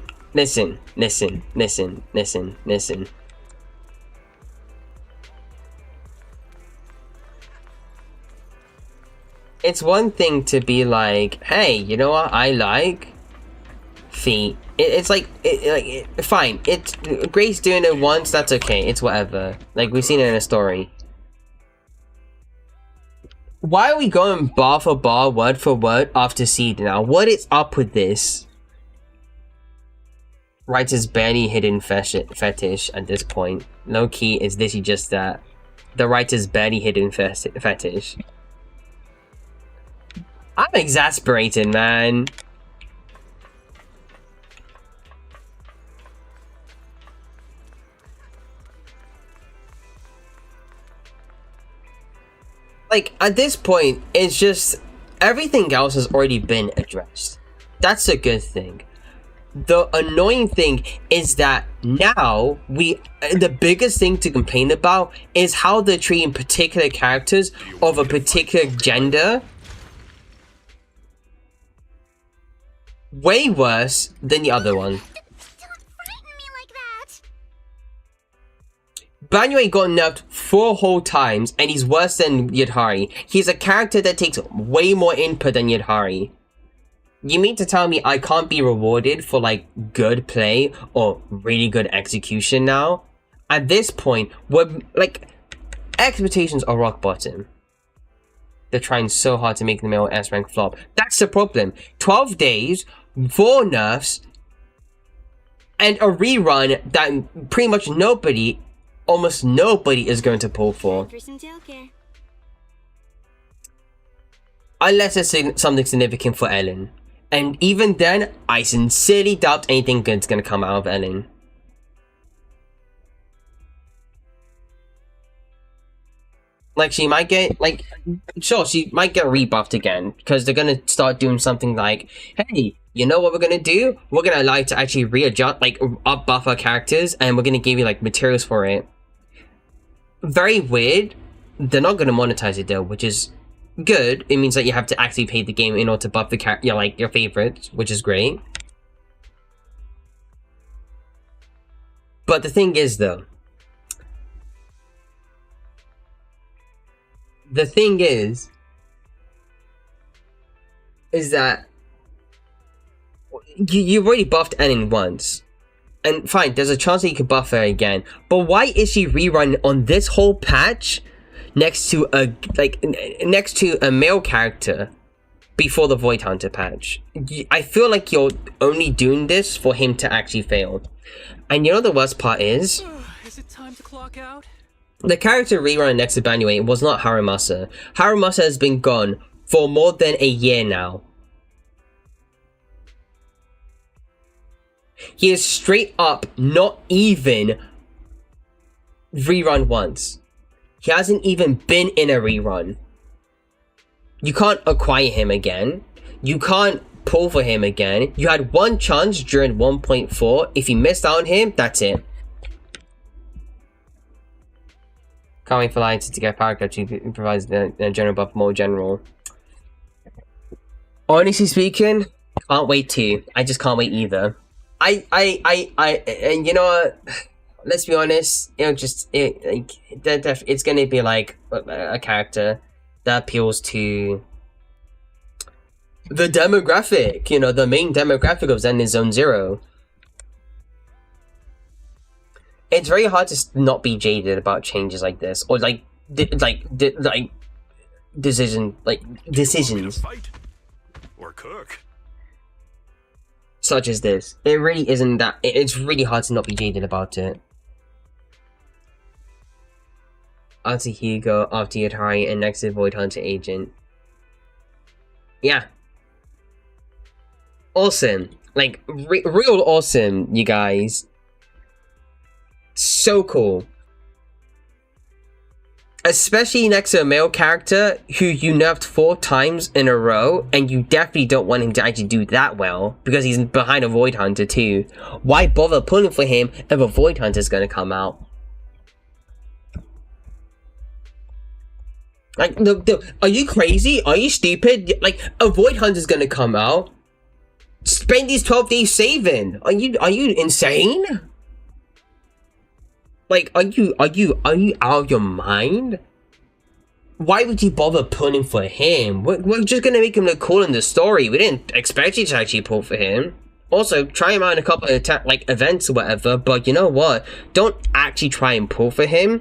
Speaker 4: It's one thing to be like, hey, you know what I like? Feet. It's like, fine. It's Grace doing it once, that's okay. It's whatever. Like, we've seen it in a story. Why are we going bar for bar, word for word after Seed now? What is up with this? Writer's barely hidden fetish at this point. Low key, is this just that? The writer's barely hidden fetish. I'm exasperated, man. Like, at this point, it's just everything else has already been addressed. That's a good thing. The annoying thing is that now the biggest thing to complain about is how they're treating particular characters of a particular gender way worse than the other one.
Speaker 2: Don't frighten me like that.
Speaker 4: Banyue got nerfed 4 whole times and he's worse than Yudhari. He's a character that takes way more input than Yudhari. You mean to tell me I can't be rewarded for like good play or really good execution now? At this point, we're like, expectations are rock bottom. They're trying so hard to make the male S rank flop. That's the problem. 12 days, 4 nerfs, and a rerun that pretty much almost nobody is going to pull for. Unless it's something significant for Ellen. And even then, I sincerely doubt anything good's gonna come out of Ellen. Like, she might get, like, sure, she might get rebuffed again, because they're gonna start doing something like, hey, you know what we're gonna do? We're gonna like to actually readjust, like, up buff our characters, and we're gonna give you, like, materials for it. Very weird. They're not gonna monetize it though, which is good. It means that you have to actually pay the game in order to buff the your favorites, which is great. But the thing is though, is that you've already buffed Ellen once. And fine, there's a chance that you could buff her again. But why is she rerun on this whole patch next to a male character before the Void Hunter patch? I feel like you're only doing this for him to actually fail. And you know the worst part is?
Speaker 6: Is it time to clock out?
Speaker 4: The character rerun next to Banyue was not Haramasa. Haramasa has been gone for more than a year now. He is straight up not even rerun once. He hasn't even been in a rerun. You can't acquire him again. You can't pull for him again. You had one chance during 1.4. If you missed out on him, that's it. Can't wait for Lions to get power cut to improvise the general buff more general. Honestly speaking, can't wait to. I just can't wait either. And you know what? Let's be honest. It's gonna be like a character that appeals to the demographic. You know, the main demographic of Zen is Zone Zero. It's very hard to not be jaded about changes like this, or decisions.
Speaker 3: Fight or cook.
Speaker 4: Such as this. It really isn't that. It's really hard to not be jaded about it. After Hugo, after Yudhari, and next to Void Hunter Agent. Yeah, awesome. Like, real awesome, you guys. So cool. Especially next to a male character who you nerfed 4 times in a row, and you definitely don't want him to actually do that well, because he's behind a Void Hunter too. Why bother pulling for him if a Void Hunter's gonna come out? Like, are you crazy? Are you stupid? Like, a Void Hunter's gonna come out. Spend these 12 days saving. Are you insane? Like, are you out of your mind? Why would you bother pulling for him? We're just gonna make him look cool in the story. We didn't expect you to actually pull for him. Also, try him out in a couple of events or whatever, but you know what? Don't actually try and pull for him,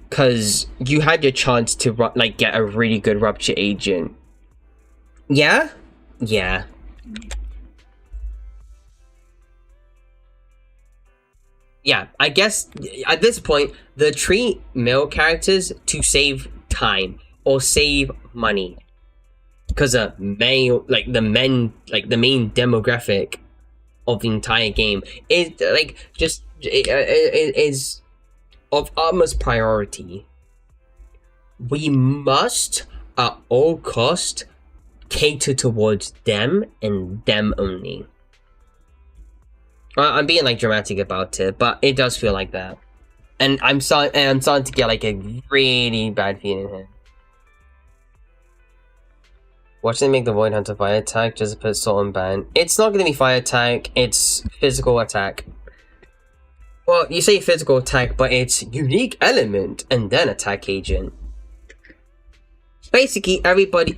Speaker 4: cause you had your chance to get a really good Rupture agent. Yeah? Yeah. Yeah, I guess at this point, the treat male characters to save time or save money, because the main demographic of the entire game is is of utmost priority. We must at all cost cater towards them and them only. I'm being dramatic about it, but it does feel like that, and I'm starting to get a really bad feeling here. Watch them make the Void Hunter fire attack just to put Salt on ban. It's not gonna be fire attack. It's physical attack. Well, you say physical attack, but it's unique element and then attack agent. Basically, everybody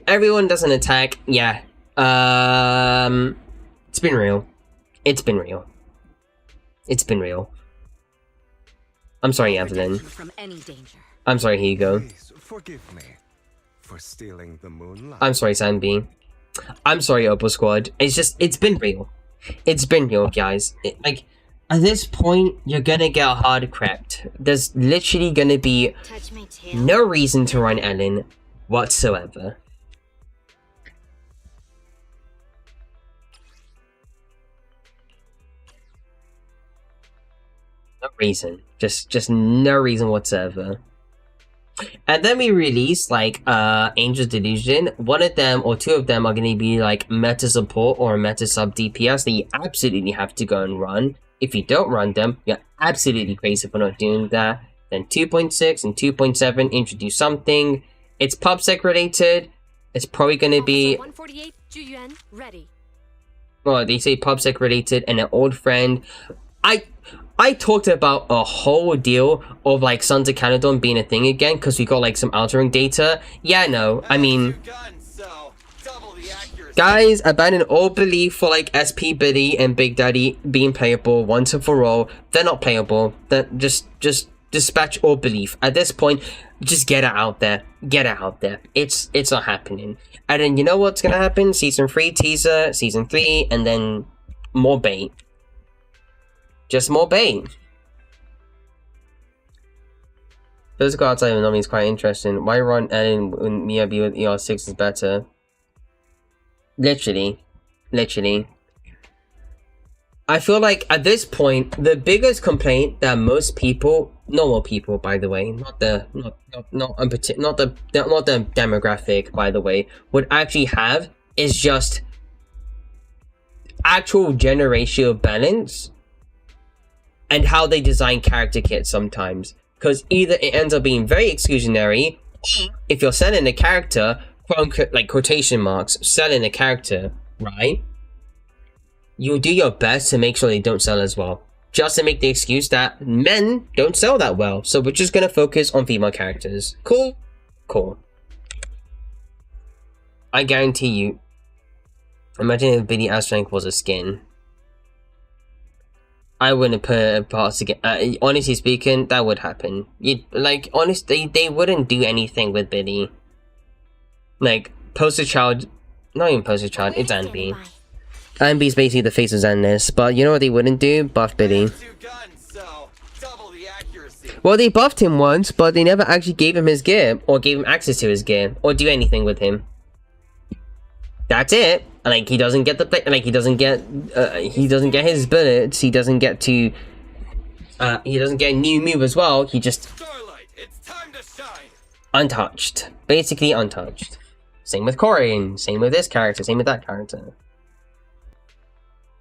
Speaker 4: everyone does an attack. Yeah. It's been real. It's been real. It's been real. I'm sorry, Evelyn.
Speaker 9: From any danger.
Speaker 4: I'm sorry, Hugo.
Speaker 7: Please forgive me for stealing the moonlight.
Speaker 4: I'm sorry, Sanby. I'm sorry, Opal Squad. It's been real. It's been real, guys. At this point, you're gonna get hard crept. There's literally gonna be no reason to run Ellen whatsoever. No reason. Just no reason whatsoever. And then we release Angel's Delusion. One of them or two of them are gonna be meta support or meta sub DPS that you absolutely have to go and run. If you don't run them, you're absolutely crazy for not doing that. Then 2.6 and 2.7 introduce something. It's PubSec related. It's probably gonna be
Speaker 9: 148 Juyuan ready.
Speaker 4: Well, they say PubSec related and an old friend. I talked about a whole deal of Sons of Canadon being a thing again because we got some altering data. Yeah, no, I mean, guys, abandon all belief for SP Biddy and Big Daddy being playable once and for all. They're not playable. That just dispatch all belief at this point. Just get it out there. Get it out there. It's not happening. And then you know what's gonna happen? Season 3 teaser, Season 3, and then more bait. Just more bait. Physical outside of Nomi is quite interesting. Why run Ellen when Miyabi with ER6 is better? Literally. I feel at this point, the biggest complaint that most people, normal people by the way, not the demographic by the way, would actually have is just actual generational balance. And how they design character kits sometimes. Because either it ends up being very exclusionary, or if you're selling a character, quotation marks, selling a character, right? You'll do your best to make sure they don't sell as well. Just to make the excuse that men don't sell that well. So we're just gonna focus on female characters. Cool? Cool. I guarantee you. Imagine if Billy Astrank was a skin. I wouldn't put it past again. Honestly speaking, that would happen. Honestly, they wouldn't do anything with Biddy. Poster Child, not even Poster Child, it's Anby. Anby's basically the face of Zenless, but you know what they wouldn't do? Buff Biddy. Well, they buffed him once, but they never actually gave him his gear, or gave him access to his gear, or do anything with him. That's it. Like he doesn't get he doesn't get his bullets. He doesn't get to he doesn't get a new move as well. He just
Speaker 7: Starlight, it's time to shine.
Speaker 4: untouched, basically untouched. Same with Corin. Same with this character. Same with that character.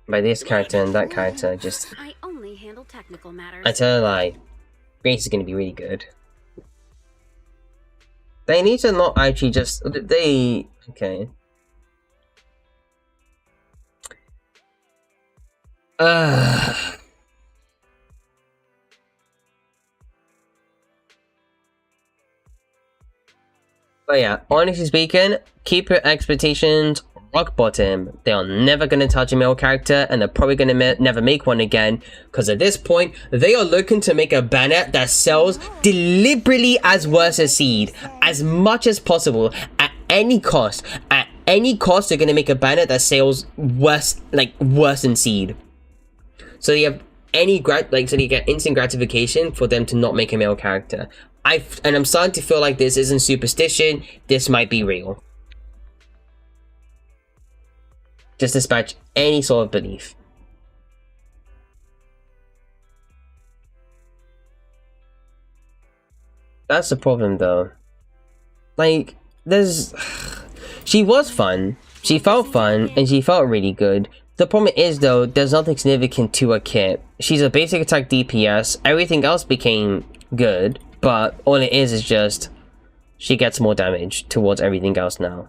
Speaker 4: By this character and that character, just
Speaker 9: I only handle technical matters.
Speaker 4: I tell you, like, Grace is gonna be really good. They need to not actually just okay. But yeah, honestly speaking, keep your expectations rock bottom. They are never going to touch a male character, and they're probably going to never make one again, because at this point, they are looking to make a banner that sells deliberately as worse as Seed, as much as possible, at any cost. At any cost, they're going to make a banner that sells worse, like worse than Seed. So you have so you get instant gratification for them to not make a male character. And I'm starting to feel like this isn't superstition. This might be real. Just dispatch any sort of belief. That's the problem, though. Like, she was fun. She felt fun, and she felt really good. The problem is, though, there's nothing significant to her kit. She's a basic attack DPS. Everything else became good, but all it is just she gets more damage towards everything else now.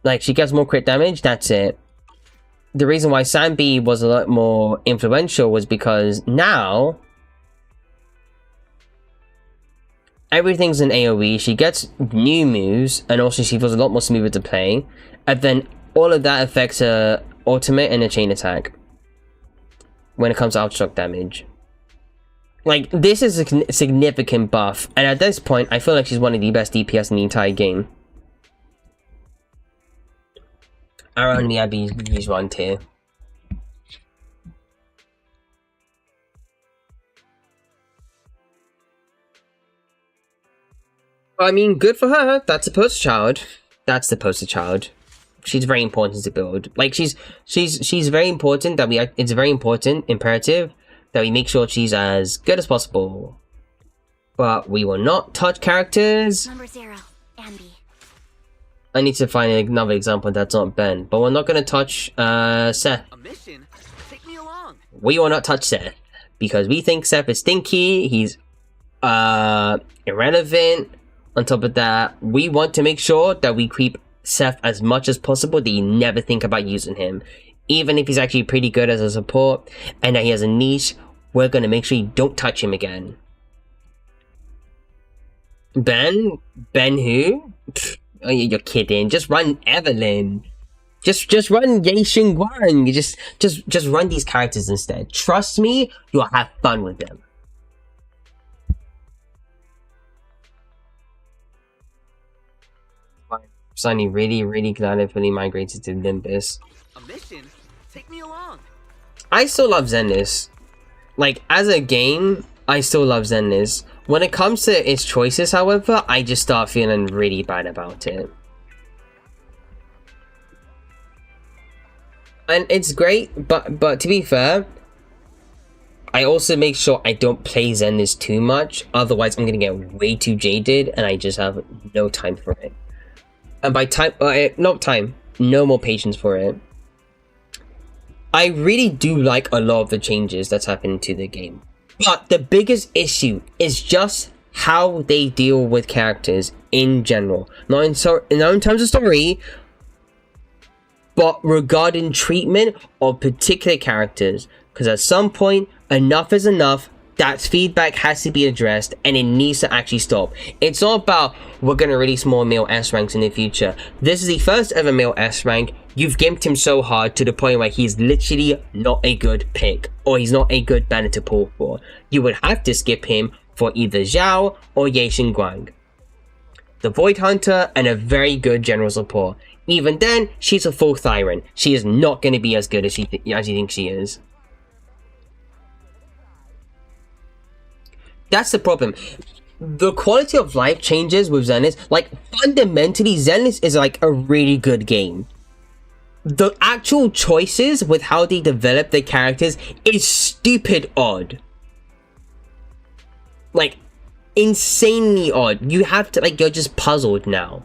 Speaker 4: Like, she gets more crit damage, that's it. The reason why Sanbi was a lot more influential was because now everything's in AoE, she gets new moves, and also she feels a lot more smoother to play, and then all of that affects her ultimate and her chain attack when it comes to outshock damage. Like, this is a significant buff, and at this point, I feel like she's one of the best DPS in the entire game. Around the Abby's one tier. I mean, good for her. That's a poster child. That's the poster child. She's very important to build. Like, she's very important that it's very important, imperative, that we make sure she's as good as possible. But we will not touch characters.
Speaker 2: Number 0, Ambi.
Speaker 4: I need to find another example that's not Ben. But we're not going to touch Seth.
Speaker 7: A mission? Take me along.
Speaker 4: We will not touch Seth. Because we think Seth is stinky. He's irrelevant. On top of that, we want to make sure that we creep Seth as much as possible, that you never think about using him. Even if he's actually pretty good as a support, and that he has a niche, we're going to make sure you don't touch him again. Ben? Ben who? Pfft, oh, you're kidding. Just run Evelyn. Just run Ye Xingguang. Just run these characters instead. Trust me, you'll have fun with them. I'm really glad I fully migrated to Nimbus.
Speaker 7: A mission? Take me along.
Speaker 4: I still love Zenless. Like, as a game, I still love Zenless. When it comes to its choices, however, I just start feeling really bad about it. And it's great, but to be fair, I also make sure I don't play Zenless too much. Otherwise, I'm gonna get way too jaded, and I just have no time for it. And by time, no more patience for it. I really do like a lot of the changes that's happened to the game. But the biggest issue is just how they deal with characters in general. Not in terms of story, but regarding treatment of particular characters. Because at some point, enough is enough. That feedback has to be addressed, and it needs to actually stop. It's not about, we're going to release more male S ranks in the future. This is the first ever male S rank. You've gimped him so hard to the point where he's literally not a good pick, or he's not a good banner to pull for. You would have to skip him for either Zhao or Ye Xingguang, the Void Hunter, and a very good general support. Even then, she's a full Thyron. She is not going to be as good as you think she is. That's the problem. the quality of life changes with Zenless. Like, fundamentally, Zenless is like a really good game. The actual choices with how they develop their characters is stupid odd. Like, insanely odd. You have to, like, you're just puzzled now.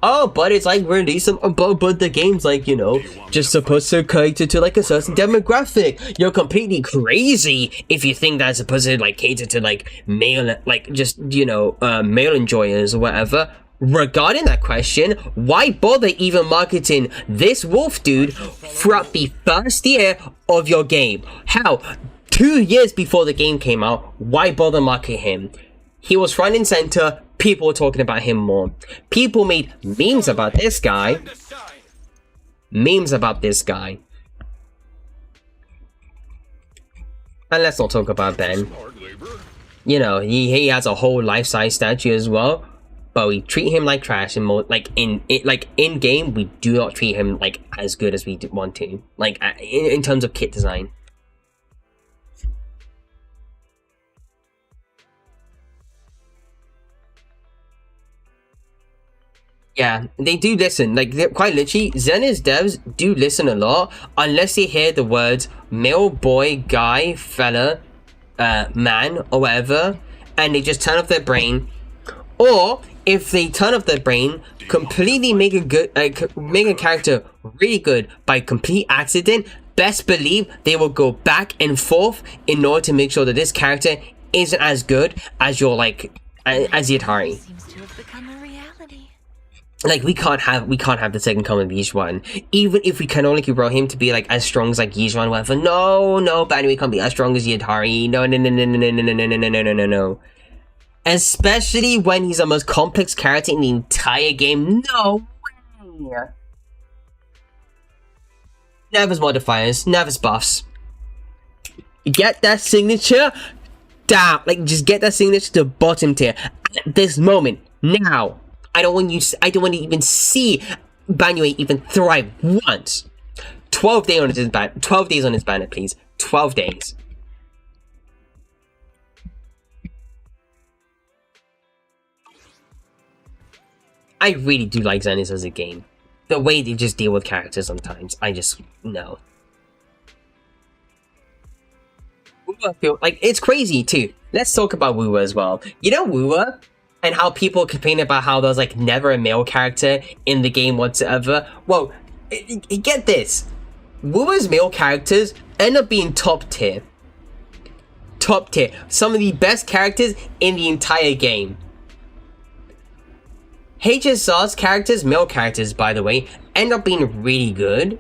Speaker 4: Oh, but it's like really some, but the game's like, you know, just supposed to cater to like a certain demographic. You're completely crazy if you think that's supposed to like cater to like male, like just, you know, male enjoyers or whatever. Regarding that question, why bother even marketing this wolf dude throughout the first year of your game? Hell, 2 years before the game came out, why bother marketing him? He was front and center. People were talking about him more. People made memes about this guy. Memes about this guy. And let's not talk about Ben. You know, he has a whole life-size statue as well. But we treat him like trash, and like in game, we do not treat him like as good as we want to. Like in terms of kit design. Yeah, they do listen. Like, quite literally, Zenless devs do listen a lot, unless they hear the words male, boy, guy, fella, man, or whatever, and they just turn off their brain. Or, if they turn off their brain, completely make a character really good by complete accident, best believe they will go back and forth in order to make sure that this character isn't as good as your, like, as Yatari.
Speaker 9: Seems to have become a reality.
Speaker 4: Like, we can't have the second coming of Yizhuan. Even if we can only grow him to be like as strong as like Yizhuan, whatever. No, Banui can't be as strong as Yatari. No. Especially when he's the most complex character in the entire game. No way. Nervous modifiers, nervous buffs. Get that signature down. Like, just get that signature to bottom tier at this moment. Now. I don't want to even see Banui even thrive once. 12 days on his banner. 12 days on his banner, please. 12 days. I really do like Zenless as a game. The way they just deal with characters sometimes, I just no. Wuwa feel like it's crazy too. Let's talk about Wuwa as well. You know Wuwa? And how people complain about how there's like never a male character in the game whatsoever. Well, get this. Wuwa's male characters end up being top tier. Top tier. Some of the best characters in the entire game. HSR's characters, male characters by the way, end up being really good.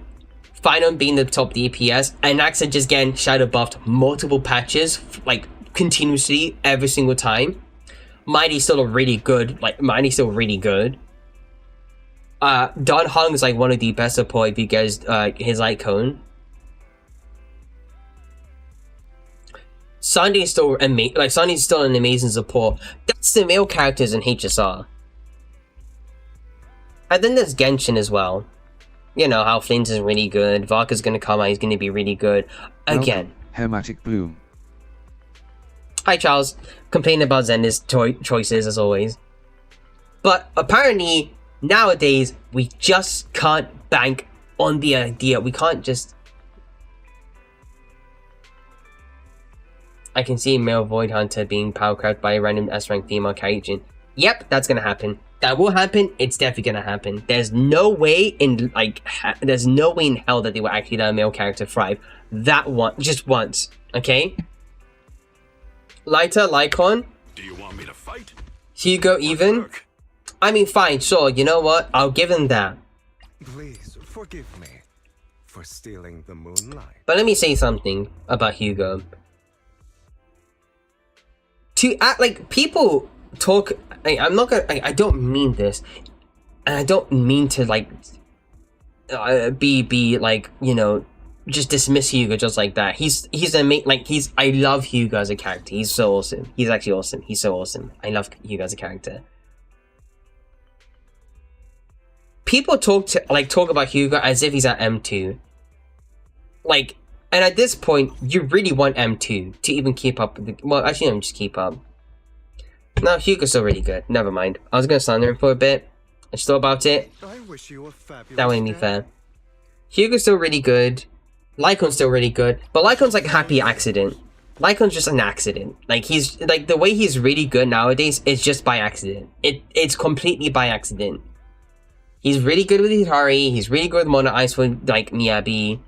Speaker 4: Final being the top DPS. And Naxa just getting shadow buffed multiple patches, like continuously every single time. Mighty's still really good. Don Hong is like one of the best support if you guys his icon. Sunday's still amazing. Like Sunday's still an amazing support. That's the male characters in HSR. And then there's Genshin as well. You know how Flint is really good. Varka's gonna come out. He's gonna be really good again.
Speaker 1: Hermatic Bloom.
Speaker 4: Hi Charles, complaining about Zenless choices as always. But apparently, nowadays, we just can't bank on the idea. We can't just... I can see male Void Hunter being power cracked by a random S-rank female character. Yep, that's gonna happen. That will happen, it's definitely gonna happen. There's no way in, there's no way in hell that they will actually let a male character thrive. That one, just once, okay? Lighter, Lycon.
Speaker 3: Do you want me to fight?
Speaker 4: Hugo, even. I mean, fine, sure. You know what? I'll give him that.
Speaker 7: Please forgive me for stealing the moonlight.
Speaker 4: But let me say something about Hugo. To act like people talk. I'm not gonna. I don't mean this, and I don't mean to like be like, you know, just dismiss Hugo just like that. He's I love Hugo as a character. He's so awesome. He's actually awesome. He's so awesome. I love Hugo as a character. People talk about Hugo as if he's at M2. Like, and at this point, you really want M2 to even keep up with the, well, actually, don't just keep up. No, Hugo's still really good. Never mind. I was gonna slander him for a bit. I just thought about it.
Speaker 7: I wish you a fabulous
Speaker 4: That wouldn't be
Speaker 7: day.
Speaker 4: fair. Hugo's still really good. Lycon's still really good. But Lycon's like a happy accident. Lycon's just an accident. Like, he's like, the way he's really good nowadays is just by accident. It's completely by accident. He's really good with Hitari, he's really good with Mono Ice with like Miyabi.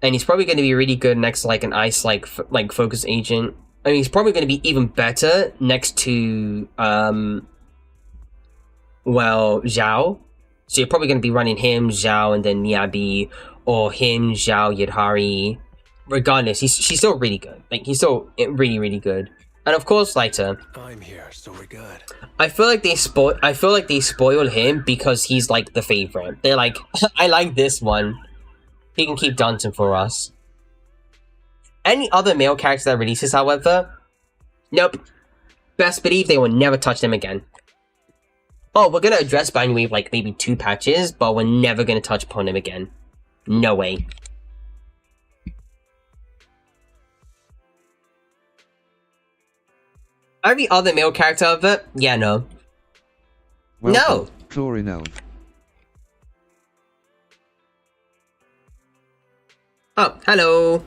Speaker 4: And he's probably gonna be really good next to like an ice like focus agent. I mean, he's probably gonna be even better next to well, Zhao. So you're probably gonna be running him, Zhao, and then Miyabi, or him, Zhao, Yidhari. Regardless, she's still really good. Like, he's still really, really good. And of course, Lighter.
Speaker 5: I'm here, so we're good.
Speaker 4: I feel like they spoil him because he's like the favorite. They're like, I like this one. He can keep dancing for us. Any other male character that releases, however, nope. Best believe they will never touch them again. Oh, we're gonna address Banwave like maybe 2 patches, but we're never gonna touch upon him again. No way. Every other male character of it? Yeah, no.
Speaker 1: Welcome,
Speaker 4: No!
Speaker 1: Chlorinel.
Speaker 4: Oh, hello!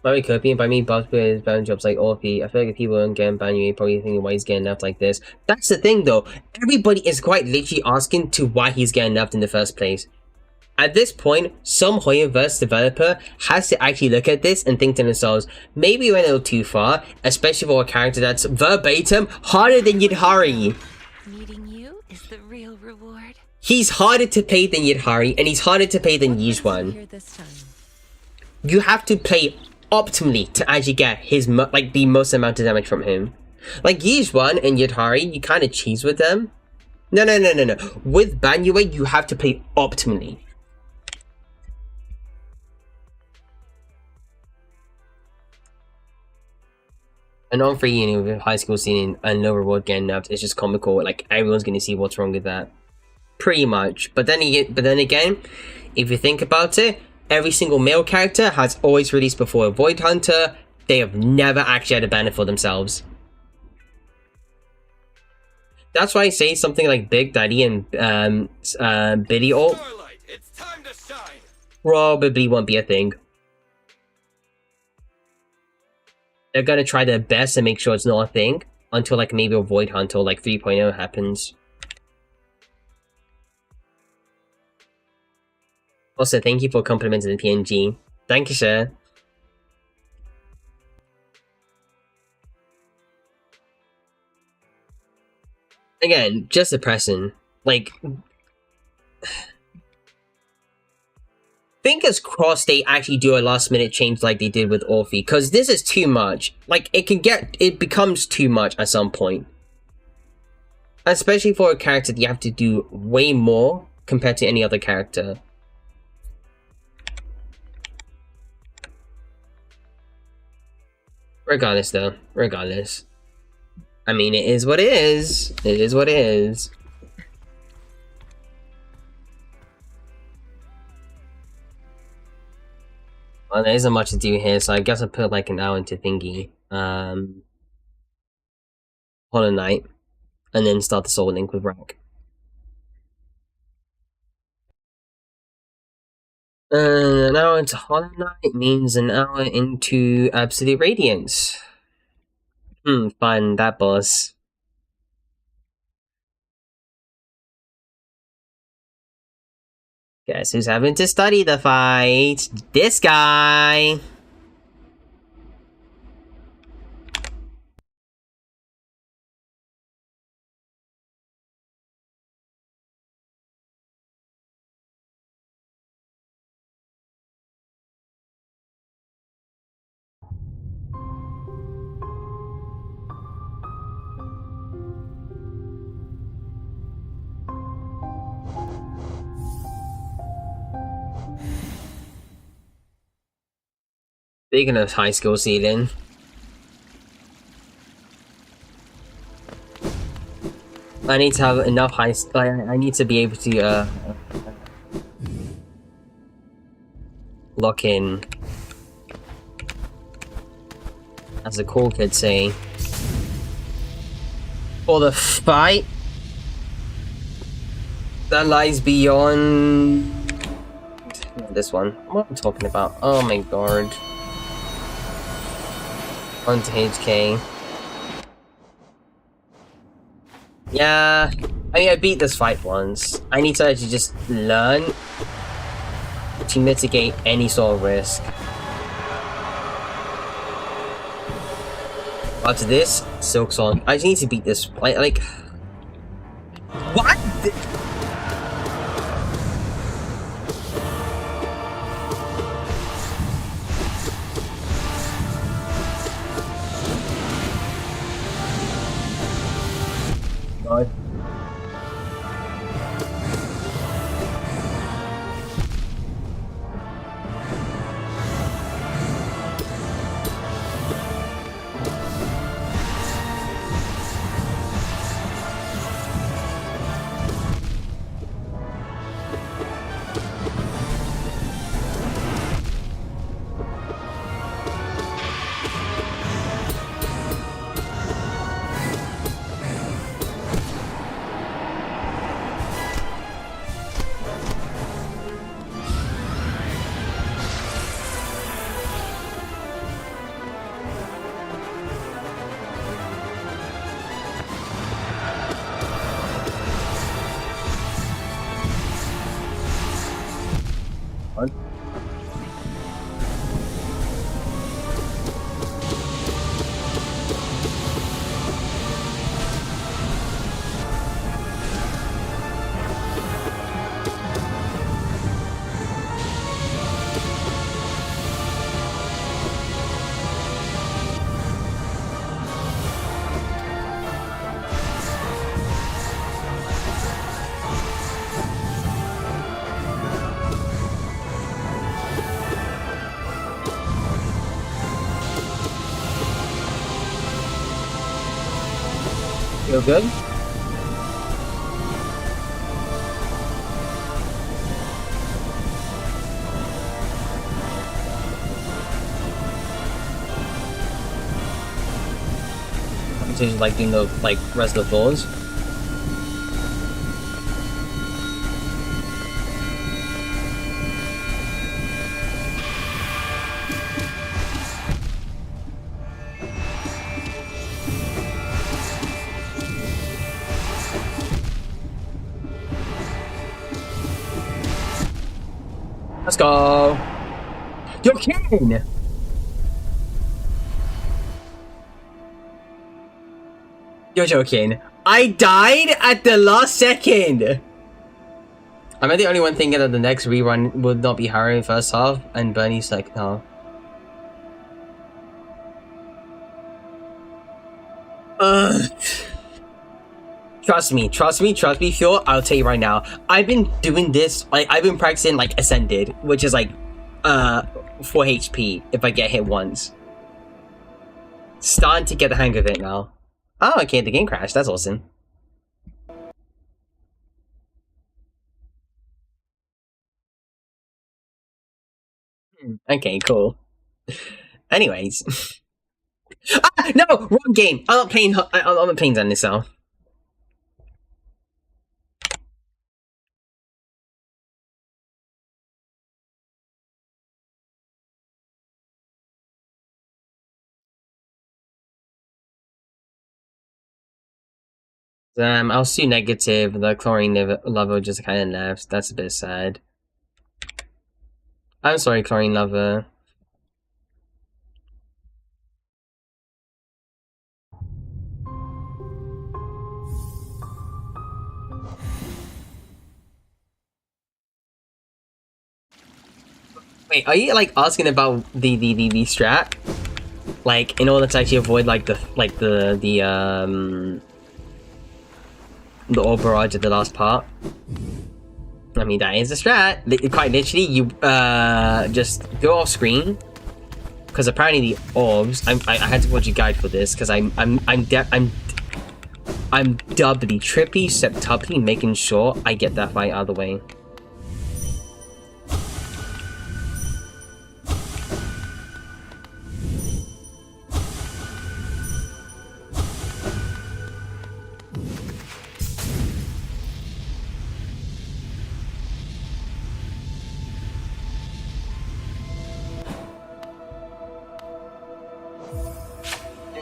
Speaker 4: Barry Kirby and by me, Bob with ban jobs like Orphe. I feel like if people aren't getting banned, you're probably thinking why he's getting nerfed like this. That's the thing though. Everybody is quite literally asking to why he's getting nerfed in the first place. At this point, some Hoyoverse developer has to actually look at this and think to themselves, maybe we went a little too far, especially for a character that's verbatim harder than Yidhari.
Speaker 9: Meeting you is the real reward.
Speaker 4: He's harder to play than Yidhari, and he's harder to play than Yizhuan.
Speaker 9: Here this time.
Speaker 4: You have to play optimally to actually get his the most amount of damage from him. Like Yizhuan and Yidhari, you kind of cheese with them. No. With Banyue, you have to play optimally. And on free unit with high school scene and no reward getting nerfed, it's just comical. Like, everyone's gonna see what's wrong with that. Pretty much. But then again, if you think about it, every single male character has always released before a Void Hunter. They have never actually had a banner for themselves. That's why I say something like Big Daddy and Biddy ult
Speaker 7: Starlight, it's time to shine.
Speaker 4: probably won't be a thing. They're gonna try their best to make sure it's not a thing until like maybe a Void Hunter like 3.0 happens. Also, thank you for complimenting the PNG. Thank you, sir. Again, just depressing. Like, fingers crossed they actually do a last minute change like they did with Orphe, because this is too much. Like, it becomes too much at some point. Especially for a character that you have to do way more compared to any other character. Regardless though, regardless. I mean, it is what it is. It is what it is. Well, there isn't much to do here, so I guess I'll put like an hour into thingy. Hollow Knight. And then start the Soul Link with Rak. An hour into Hollow Knight means an hour into Absolute Radiance. Fun, that boss. Guess who's having to study the fight? This guy! Speaking of high school ceiling, I need to have enough I need to be able to lock in as the cool kids say. For the fight that lies beyond this one. What am I talking about? Oh my god. On to HK. Yeah, I mean, I beat this fight once. I need to actually just learn to mitigate any sort of risk. After this, Silk Song. I just need to beat this. Like what? God. Feel good? Just like doing the rest of the floors. Let's go. You're kidding. You're joking. I died at the last second. Am I the only one thinking that the next rerun would not be Harry in first half? And Bernie's like, no. Trust me, Phil, I'll tell you right now. I've been doing this, I've been practicing, Ascended, which is, 4 HP if I get hit once. Starting to get the hang of it now. Oh, okay, the game crashed. That's awesome. Okay, cool. Anyways. No! Wrong game! I'm not playing Zenless now. I'll see negative. The chlorine level just kind of left. That's a bit sad. I'm sorry, chlorine lover. Wait, are you asking about the strat? In order to actually avoid the orb barrage at the last part? I mean, that is a strat. Quite literally, you just go off screen, because apparently the orbs. I had to watch a guide for this because I'm doubly, trippy, septuply making sure I get that fight out of the way.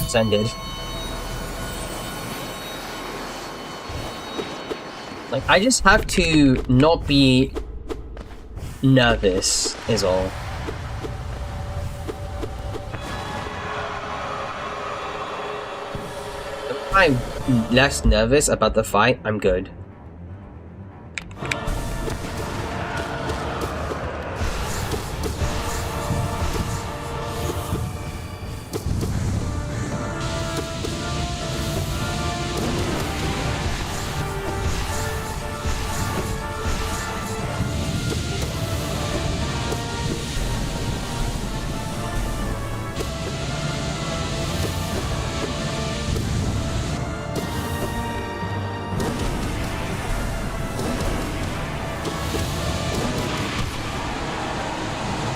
Speaker 4: just ended. Like, I just have to not be nervous, is all. If I'm less nervous about the fight, I'm good.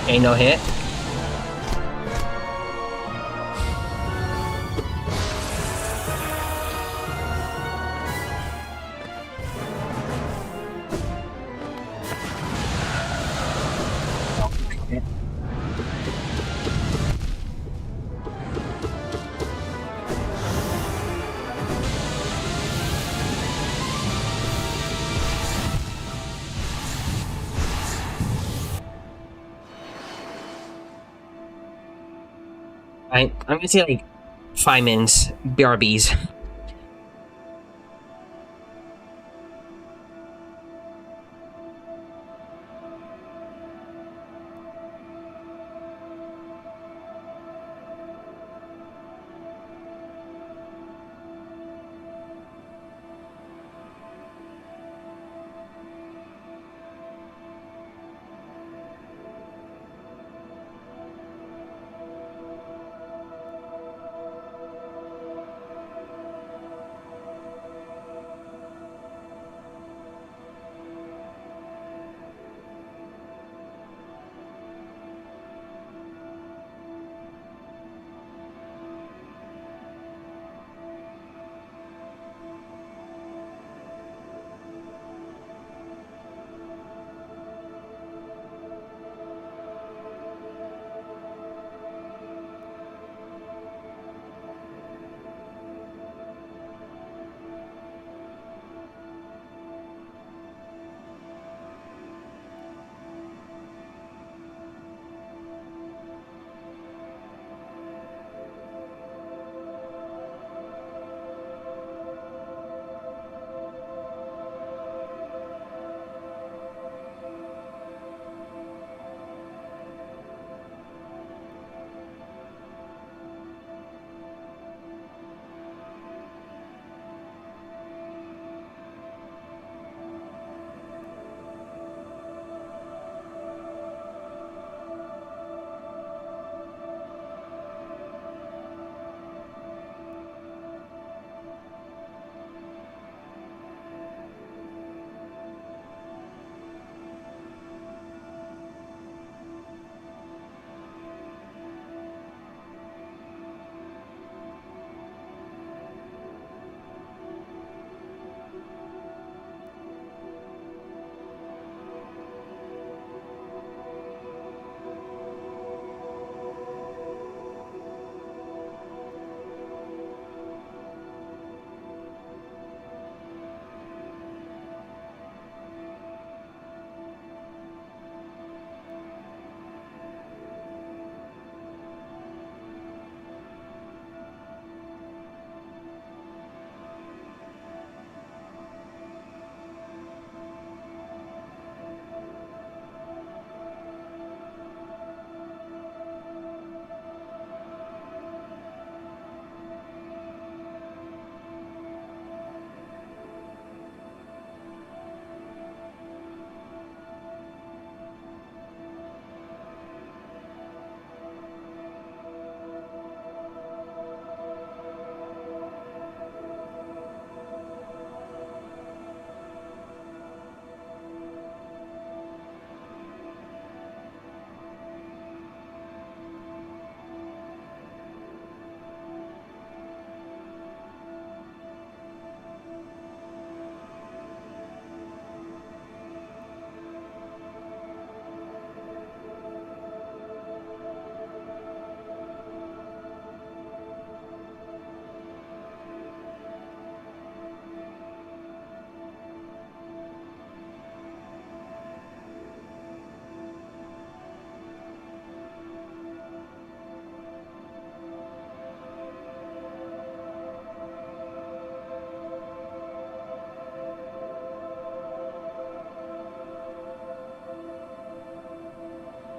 Speaker 4: Ain't no hit. I'm gonna say like 5 minutes. BRBs.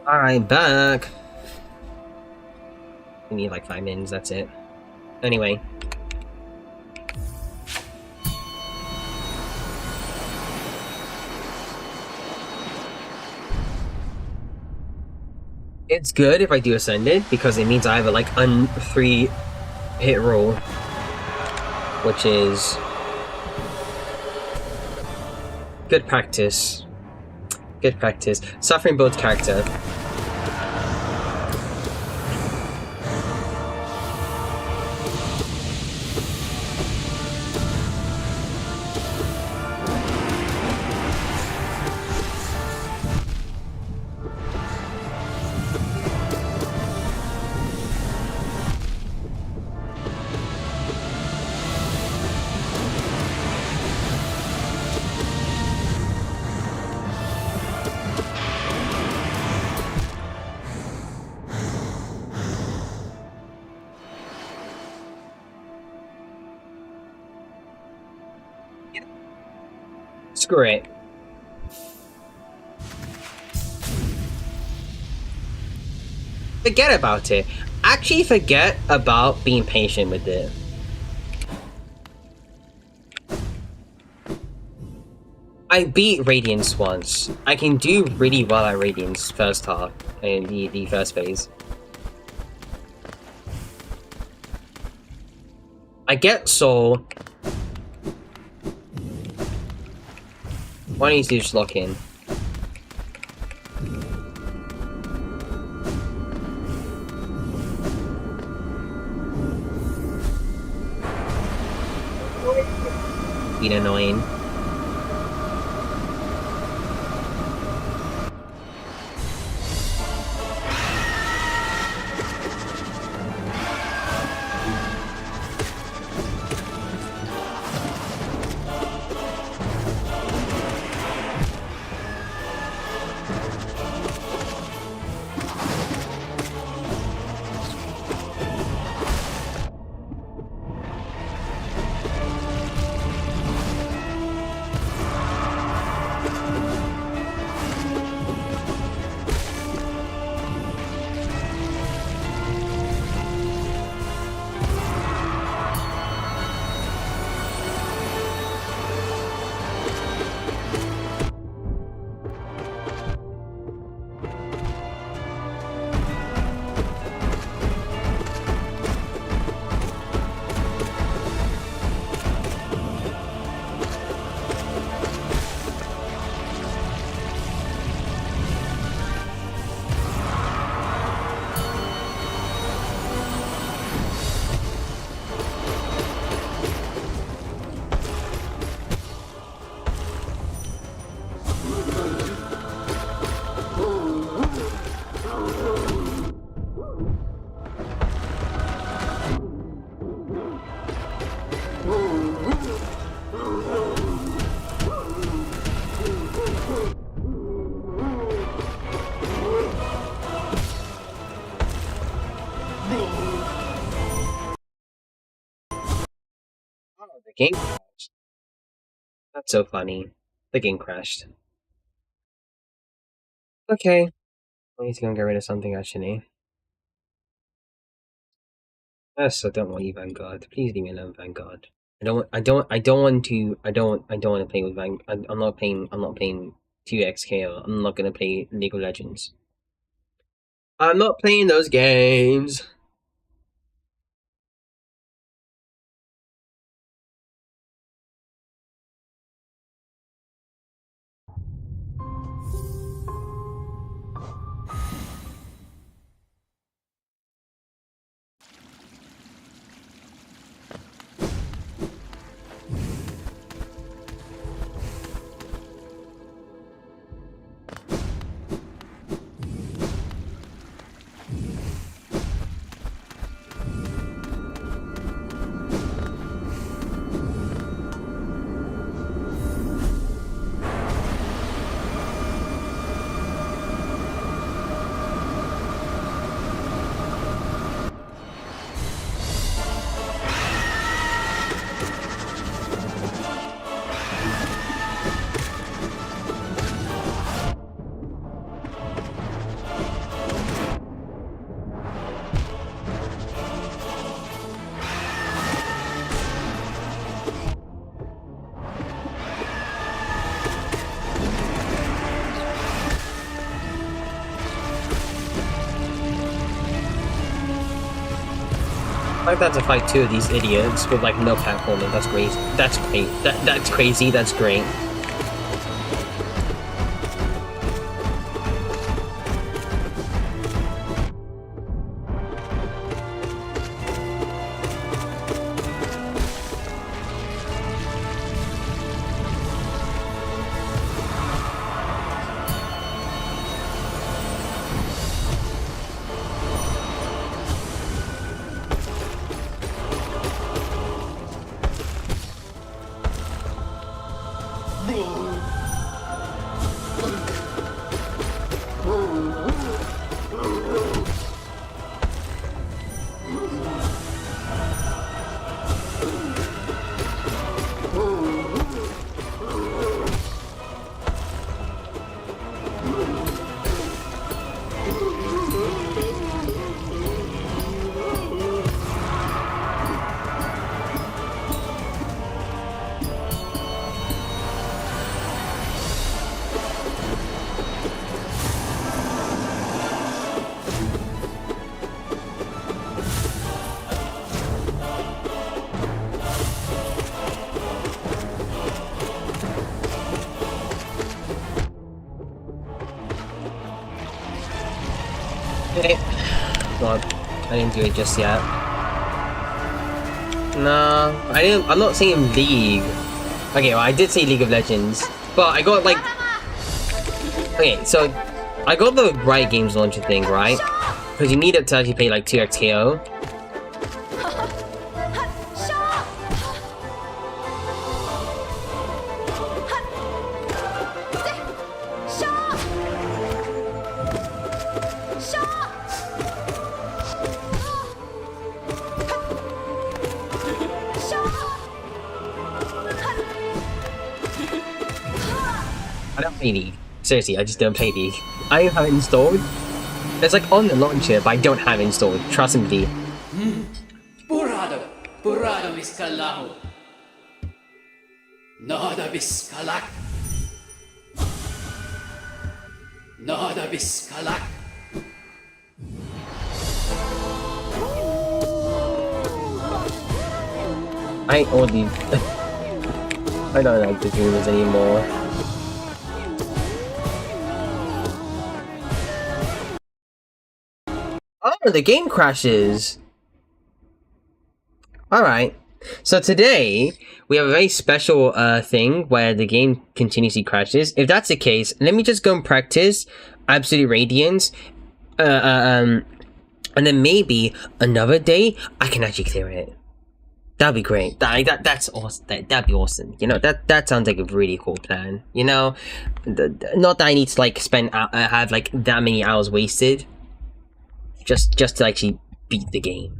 Speaker 4: I'm back. We need like 5 minutes, that's it. Anyway. It's good if I do Ascended, because it means I have a like 3 hit roll. Which is good practice. Good practice. Suffering both character. Screw it. Forget about it. Actually forget about being patient with it. I beat Radiance once. I can do really well at Radiance first half in the first phase. I get Soul. Why don't you just lock in? Being annoying. The game crashed. That's so funny. The game crashed. Okay. I need to go and get rid of something actually. Yes, I don't want you, Vanguard. Please leave me alone, Vanguard. I don't want to play with Vanguard. I'm not playing 2XK. I'm not gonna play League of Legends. I'm not playing those games. I'd like to fight two of these idiots with like no platforming. That's great. That's great. That's crazy. That's great. Okay. God, I didn't do it just yet. No, I didn't. I'm not saying League. Okay, well, I did say League of Legends, but I got like. Okay, so I got the Riot Games launcher thing, right? Because you needed to actually pay like 2x KO. I don't play League. Seriously, I just don't play League. I have it installed. It's like on the launcher, but I don't have it installed. Trust me.
Speaker 10: Burrado, burrado biscalaho. Nada biscalak. Nada biscalak.
Speaker 4: I ain't all these. I don't like the dreamers anymore. Oh, the game crashes! Alright. So today, we have a very special thing where the game continuously crashes. If that's the case, let me just go and practice Absolute Radiance. And then maybe another day, I can actually clear it. That'd be great. That's awesome. That'd be awesome. You know, that sounds like a really cool plan. You know, not that I need to like have like that many hours wasted. Just to actually beat the game.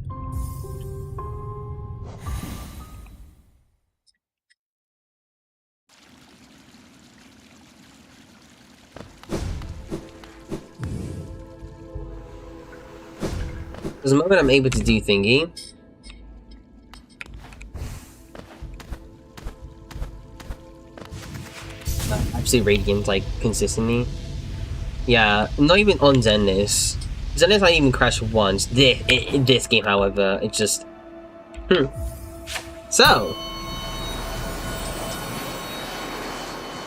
Speaker 4: There's a moment I'm able to do thingy. Absolute Radiant, like, consistently. Yeah, not even on Zenless. Zenless I even crashed once. This game, however, it's just... So...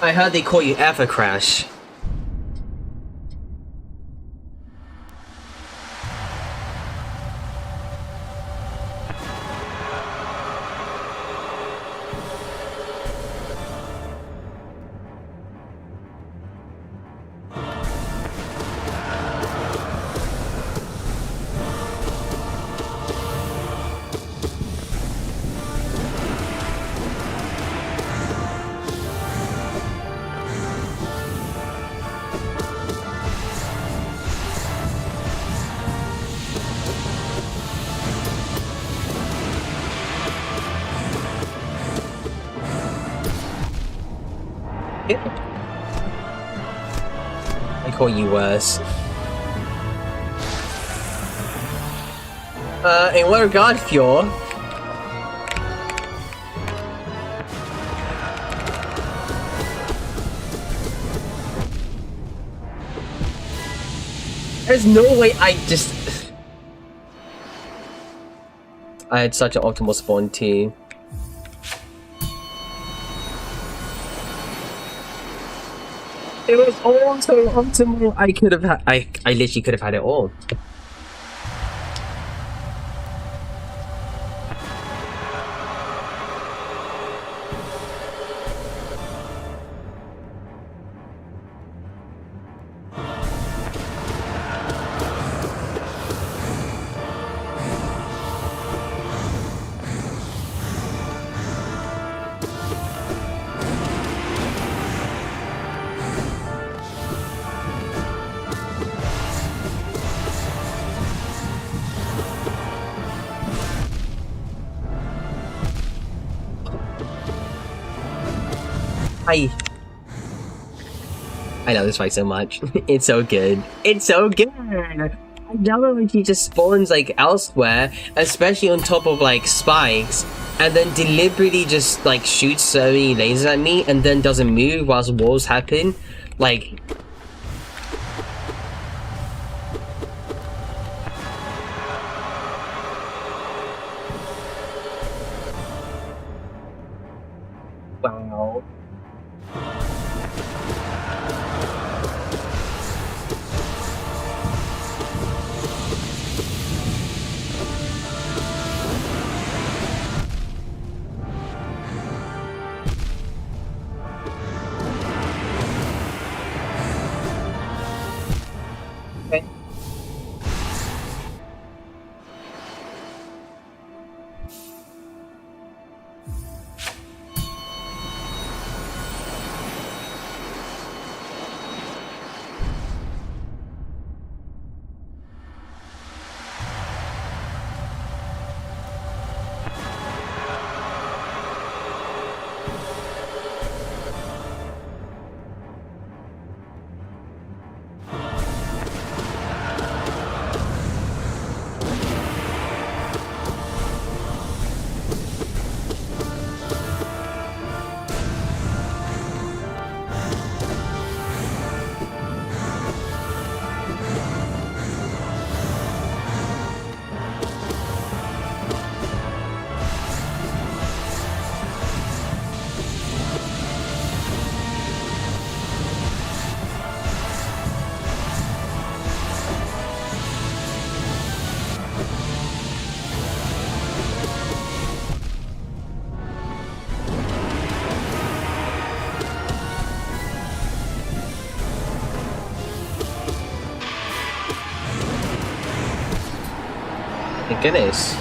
Speaker 4: I heard they call you Evercrash. I call you worse. In what regard, Fjord? There's no way I just... I had such an optimal spawn too. It was all so optimal. I could have had. I literally could have had it all. I love this fight so much. It's so good. It's so good! I love it when she just spawns like elsewhere, especially on top of like spikes, and then deliberately just like shoots so many lasers at me and then doesn't move whilst walls happen. Like, wow. Okay. My goodness.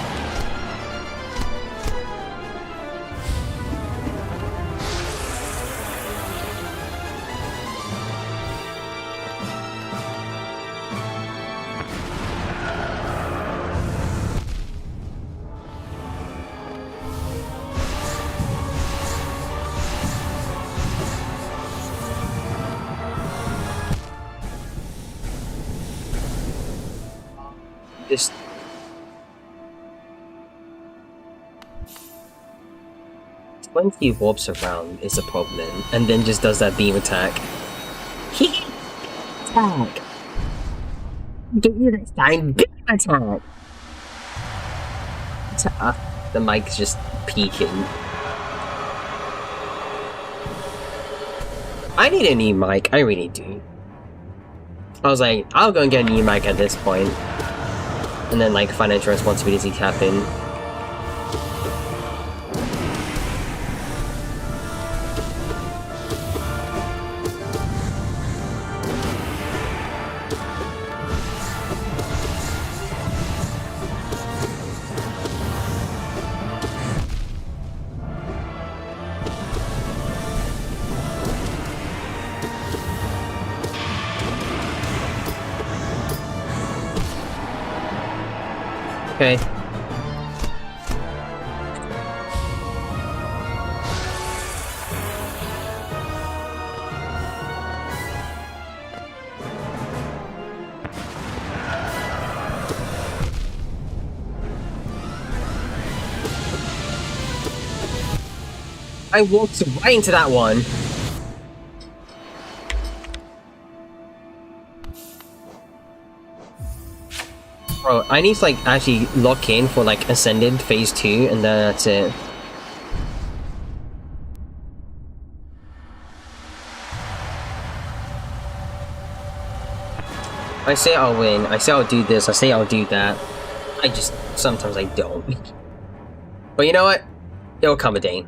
Speaker 4: This 20 warps around is a problem, and then just does that beam attack. Attack! Get you next time, beam attack! The mic's just peaking. I need a new mic, I really do. I was like, I'll go and get a new mic at this point. And then like financial responsibility happen. Okay. I walked right into that one. Bro, I need to like actually lock in for like Ascended Phase 2 and then that's it. I say I'll win, I say I'll do this, I say I'll do that. I just, sometimes I don't. But you know what? It'll come a day.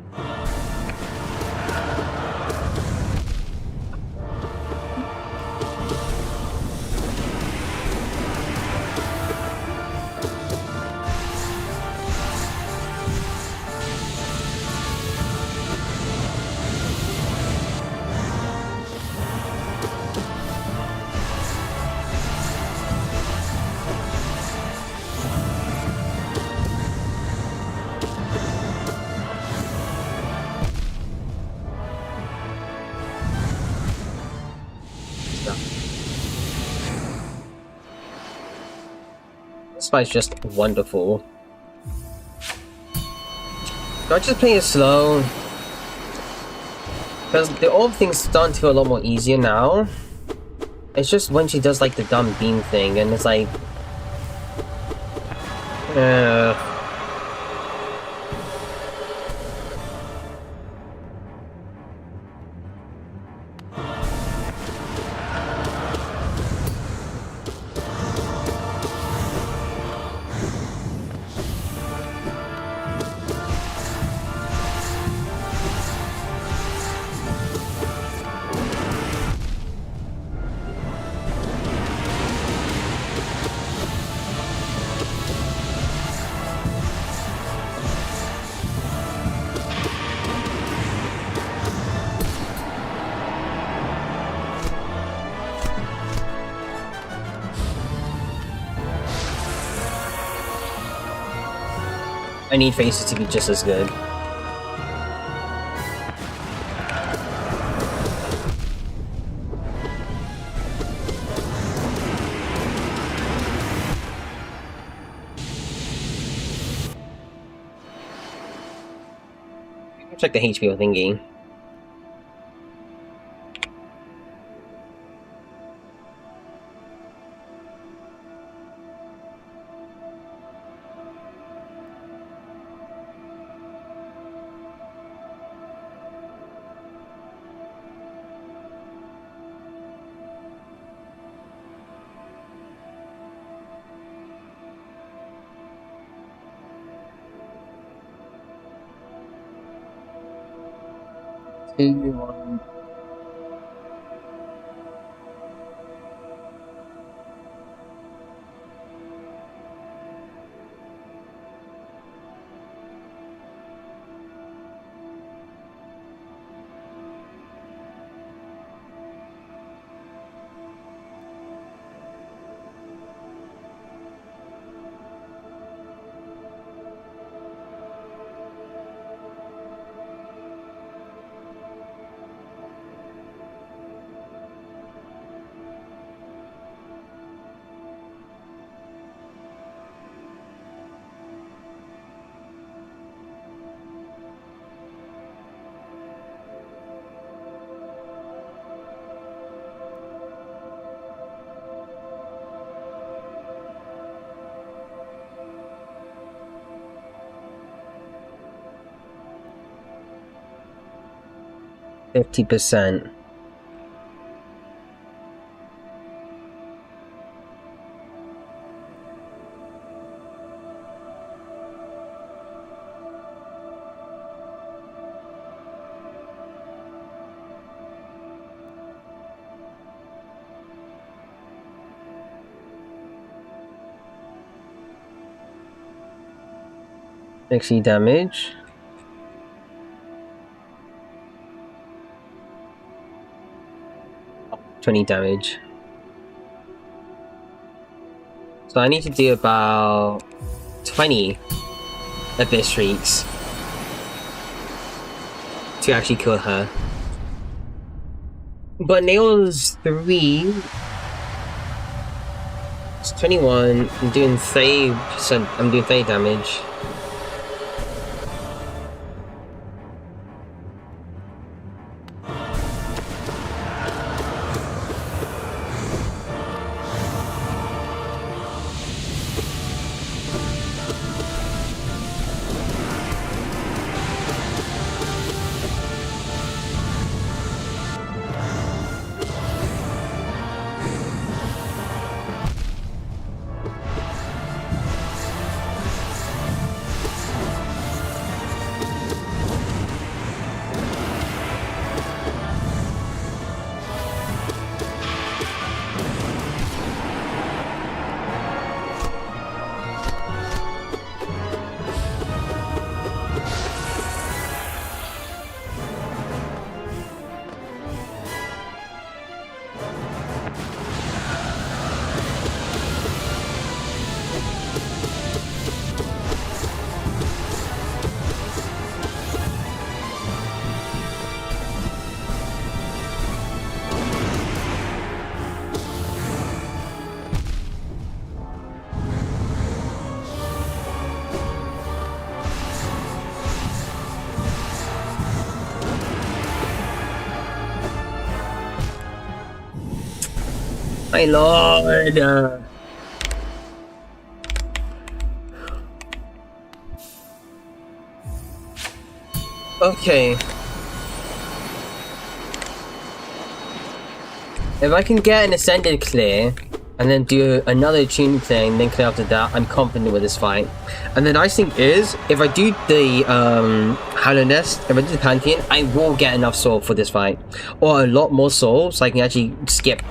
Speaker 4: This fight's just wonderful. Do I just play it slow? Because the old thing's starting to feel a lot more easier now. It's just when she does like the dumb beam thing and it's like... I need faces to be just as good. Check the HP thingy. One. %50. $60 damage. $20 damage. So I need to do about 20 Abyss Shrieks to actually kill her. But Nail's 3. It's 21. I'm doing 30%. I'm doing 30 damage. My lord! Okay. If I can get an Ascended clear, and then do another tune thing, then clear after that, I'm confident with this fight. And the nice thing is, if I do the Hollow Nest, if I do the Pantheon, I will get enough soul for this fight. Or a lot more soul, so I can actually skip.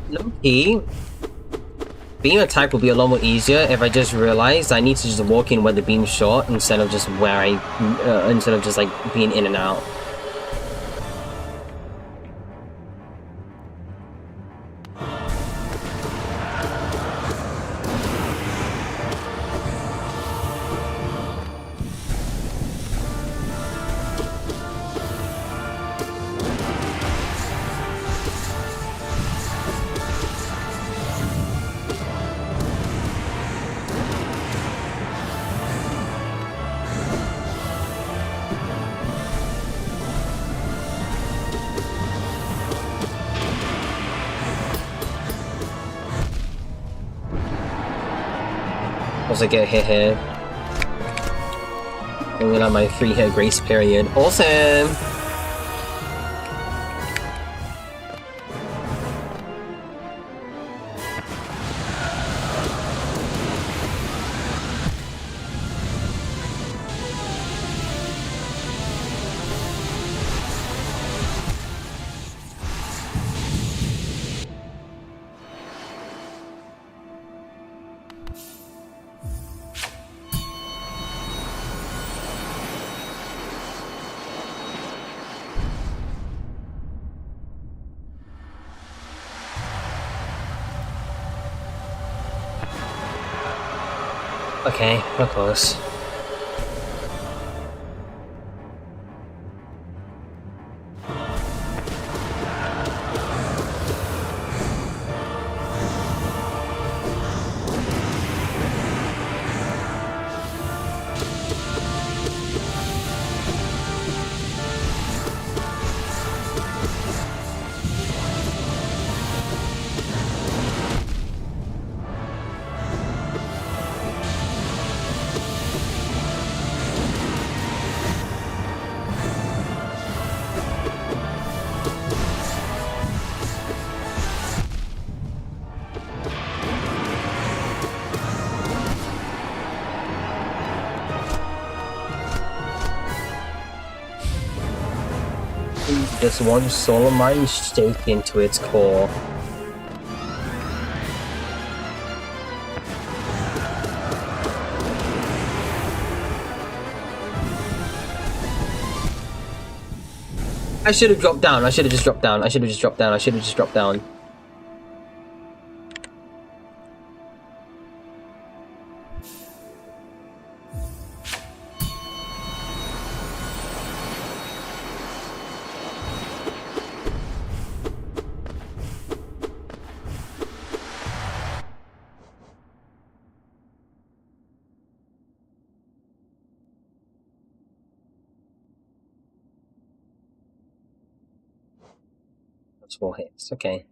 Speaker 4: Low-key, beam attack will be a lot more easier if I just realized I need to just walk in where the beam's shot instead of just where instead of just like being in and out. Also get a hit here. I'm gonna have my 3-hit grace period. Awesome! Okay, we're close. Just one soul of mine stake into its core. I should have dropped down. I should have just dropped down. I should have just dropped down. I should have just dropped down. That's 4 hits. Okay.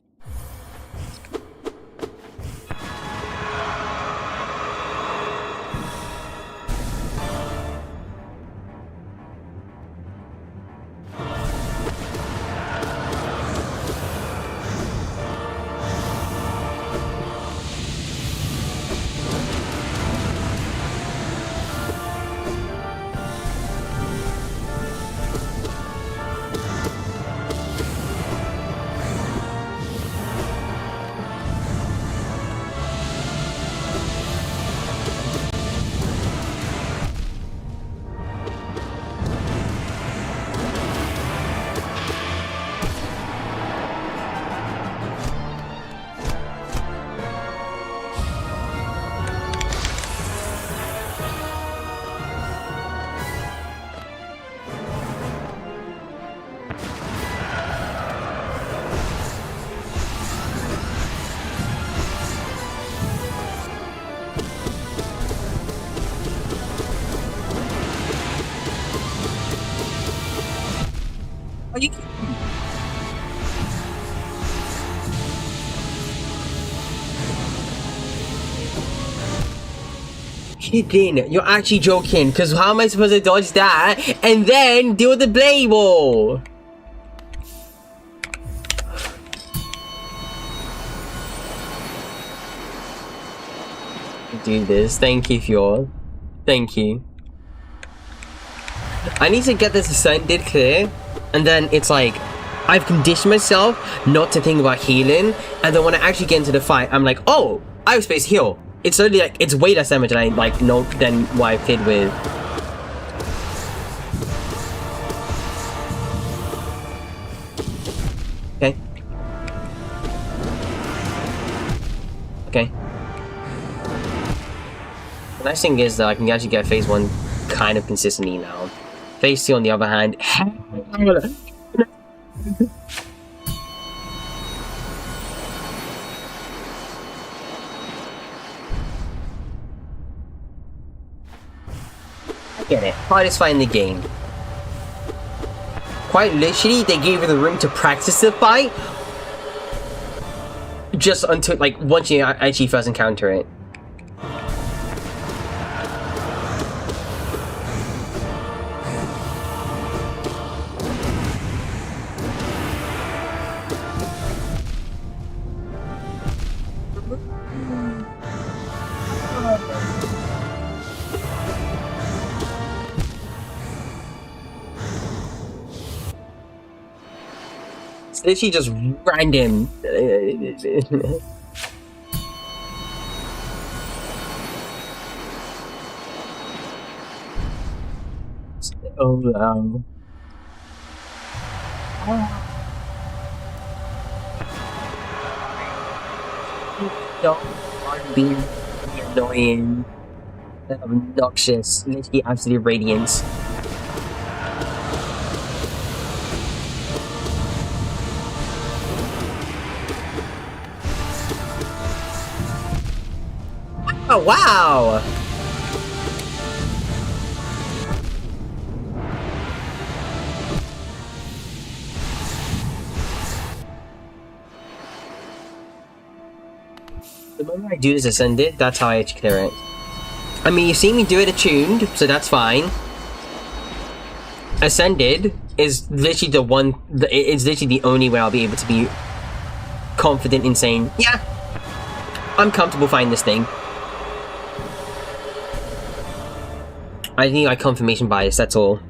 Speaker 4: Are you kidding? You're actually joking, because how am I supposed to dodge that and then deal with the blade ball? Do this. Thank you, Fjord. Thank you. I need to get this ascended clear, and then it's like I've conditioned myself not to think about healing, and then when I actually get into the fight, I'm like, oh, I have space to heal. It's literally like it's way less damage than I like know than what I played with. Okay. Okay. The nice thing is that I can actually get phase 1 kind of consistently now. Phase 2 on the other hand, I get it. Hardest fight in the game. Quite literally, they gave you the room to practice the fight just until, like, once you actually first encounter it. It's literally just random. Oh no. Don't be annoying. Obnoxious. Literally absolute radiance. Oh wow! The moment I do this ascended, that's how I actually clear it. I mean, you see me do it attuned, so that's fine. Ascended is literally the one. It's literally the only way I'll be able to be confident in saying, yeah, I'm comfortable fighting this thing. I need like confirmation bias, that's all.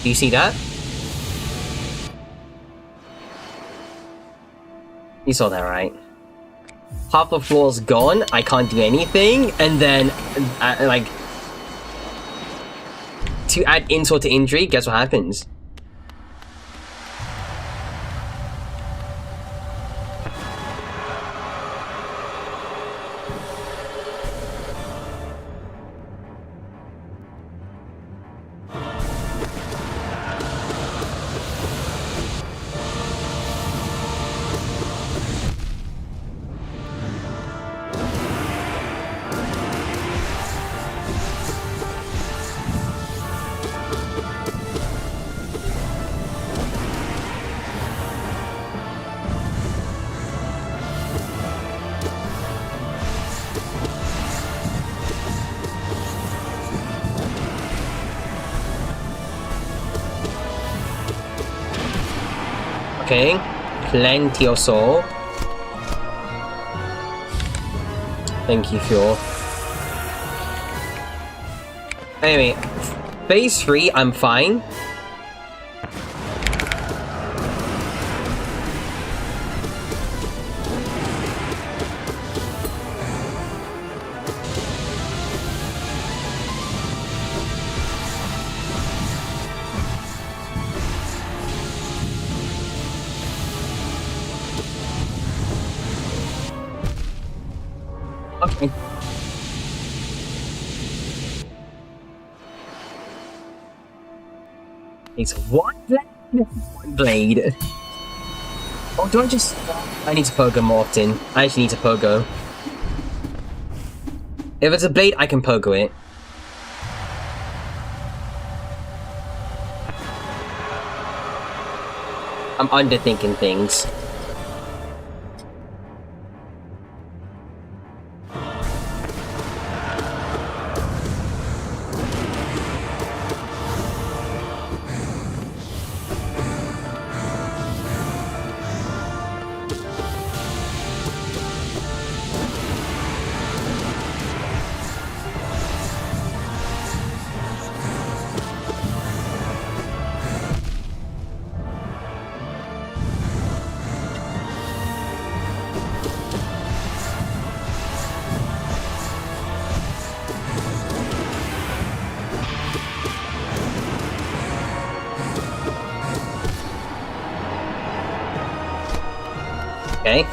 Speaker 4: Do you see that? You saw that, right? Half the floor's gone, I can't do anything, and then, like, to add insult to injury, guess what happens? Okay, plenty of soul. Thank you, Fjord. Anyway, phase 3, I'm fine. It's one blade. One blade. Oh, do I just... I need to pogo more often. I actually need to pogo. If it's a blade, I can pogo it. I'm underthinking things. Okay.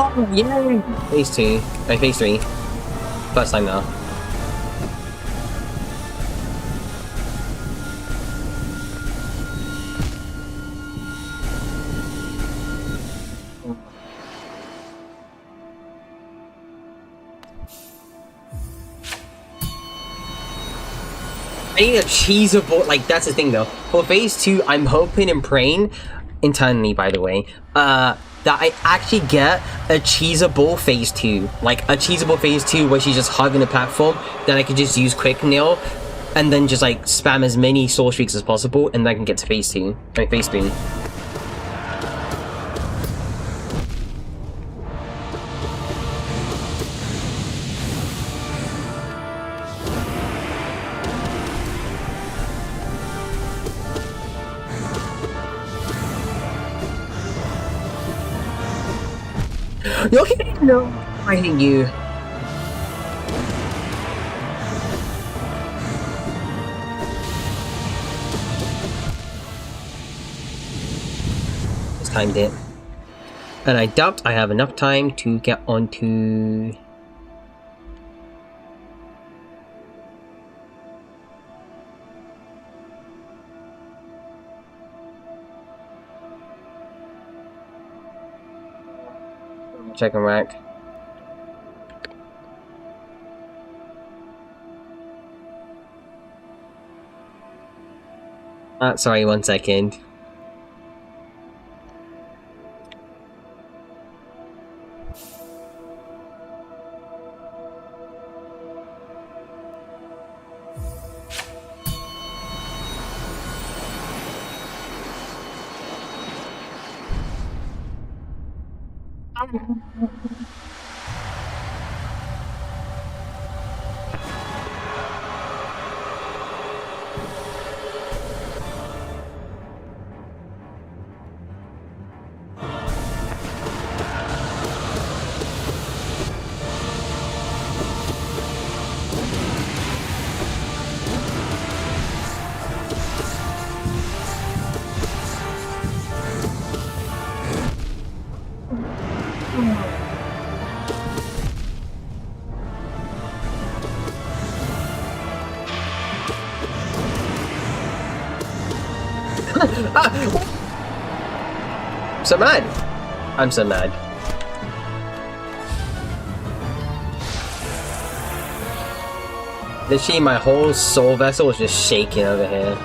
Speaker 4: Oh, yay! Phase 2. Phase 3. First time now. I need a cheesable, like, that's the thing though. For phase 2, I'm hoping and praying, internally by the way, that I actually get a cheesable phase 2. Like, a cheesable phase 2 where she's just hugging the platform, then I can just use quick nail, and then just like spam as many soul streaks as possible, and then I can get to phase 2. I mean, phase 3. Okay, no, I hate you. Just timed it. And I doubt I have enough time to get onto... Check and rack. Sorry, 1 second. I'm so mad. I'm so mad. Literally, my whole soul vessel was just shaking over here.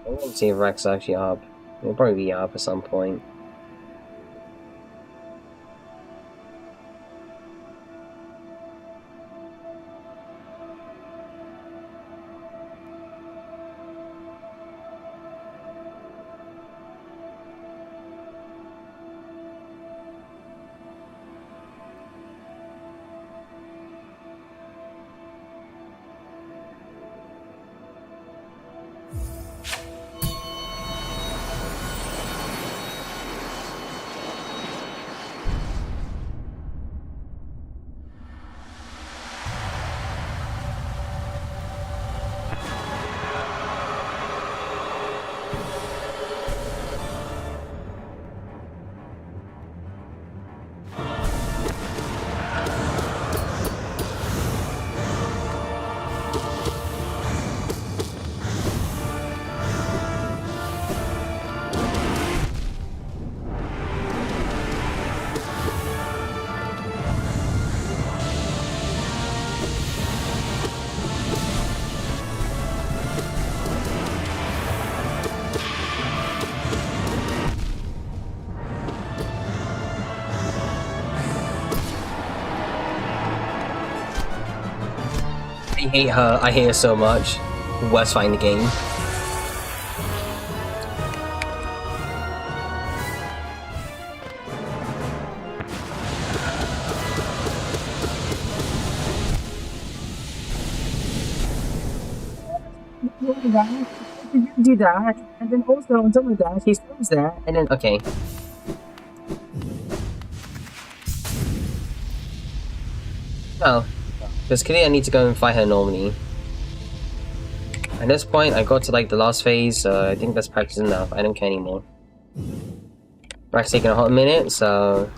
Speaker 4: I want to see if Rex actually up. It'll probably be up at some point. hate her. I hate her so much. Worst fight in the game. Do that, and then also on top of that, he stands there, and then okay. No, because clearly I need to go and fight her normally. At this point, I got to like the last phase, so I think that's practice enough. I don't care anymore. Rack's taking a hot minute, so.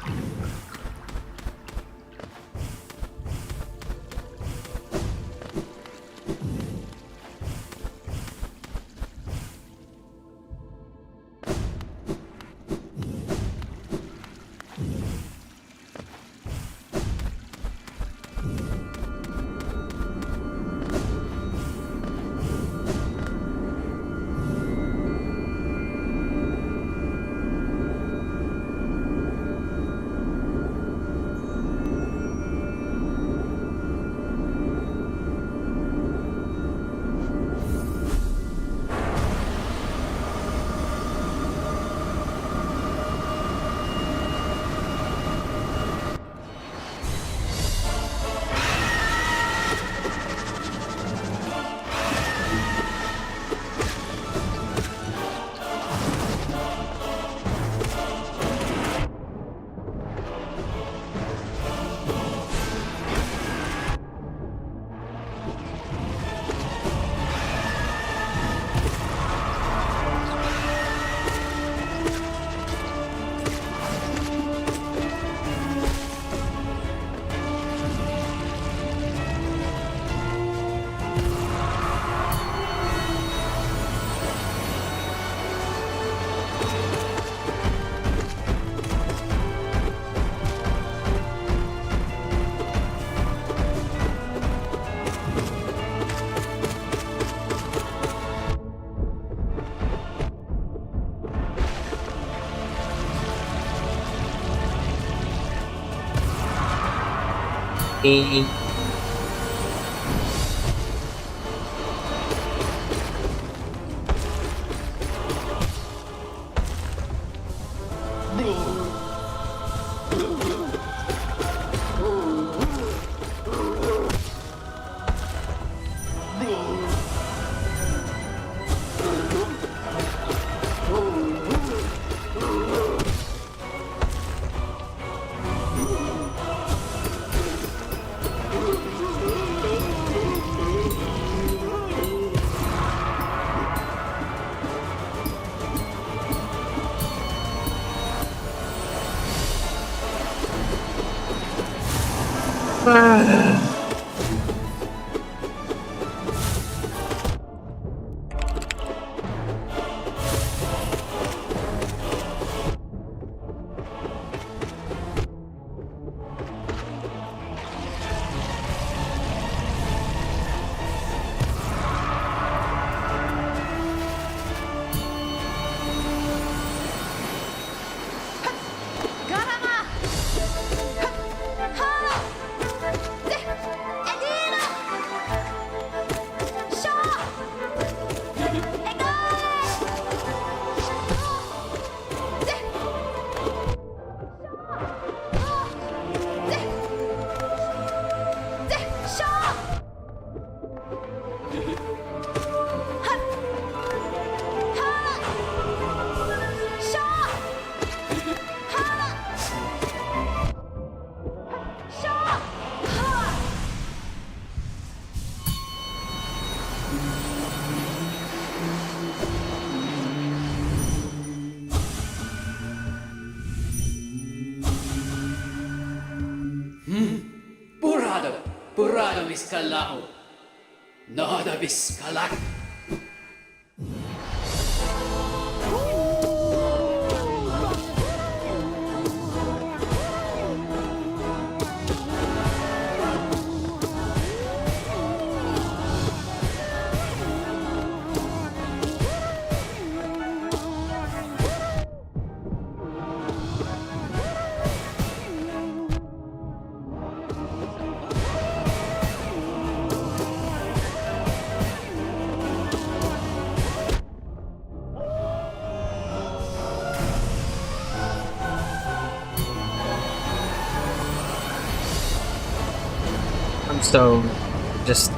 Speaker 10: Purado Miscalahu. Nada Biscalak.
Speaker 4: I'm so just.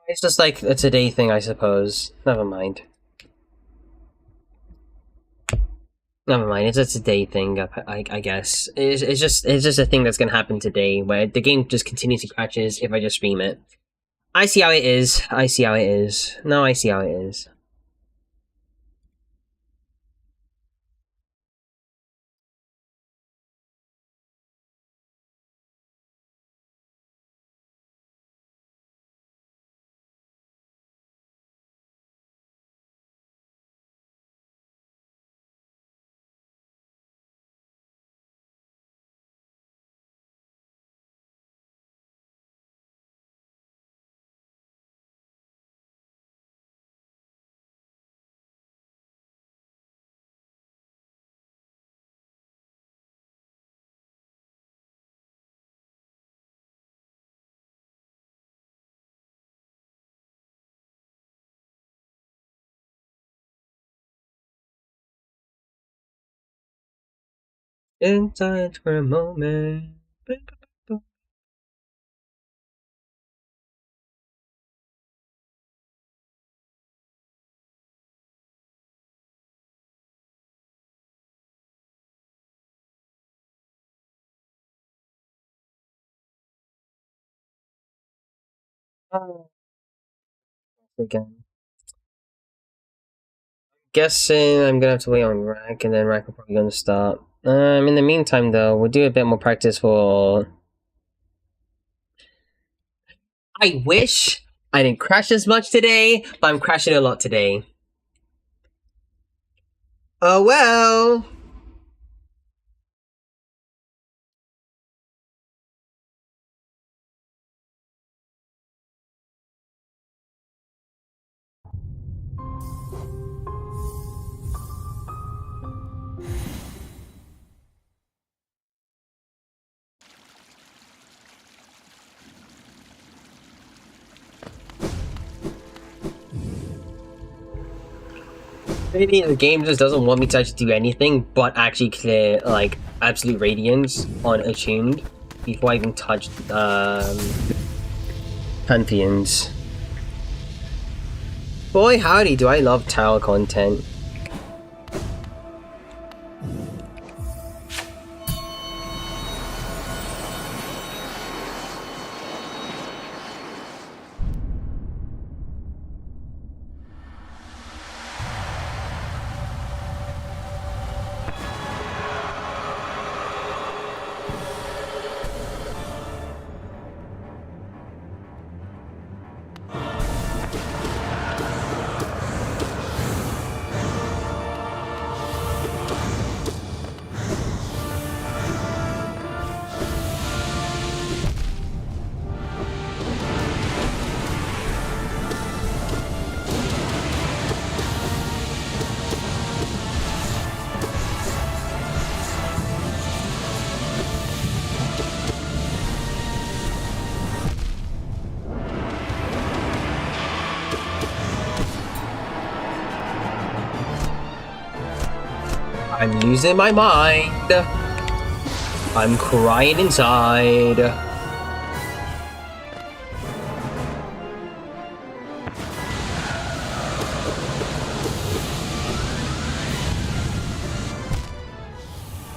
Speaker 4: It's just like a today thing, I suppose. Never mind. Never mind. It's a today thing, I guess. It's just a thing that's gonna happen today, where the game just continues to crashes if I just stream it. I see how it is. I see how it is. No, I see how it is. Inside for a moment. Again. Guessing I'm gonna have to wait on Rack, and then Rack will probably gonna start. In the meantime, though, we'll do a bit more practice for. I wish I didn't crash as much today, but I'm crashing a lot today. Oh well. Maybe the game just doesn't want me to actually do anything but actually clear, like, Absolute Radiance on Attuned before I even touch, Pantheons. Boy howdy, do I love tower content. I'm losing my mind. I'm crying inside.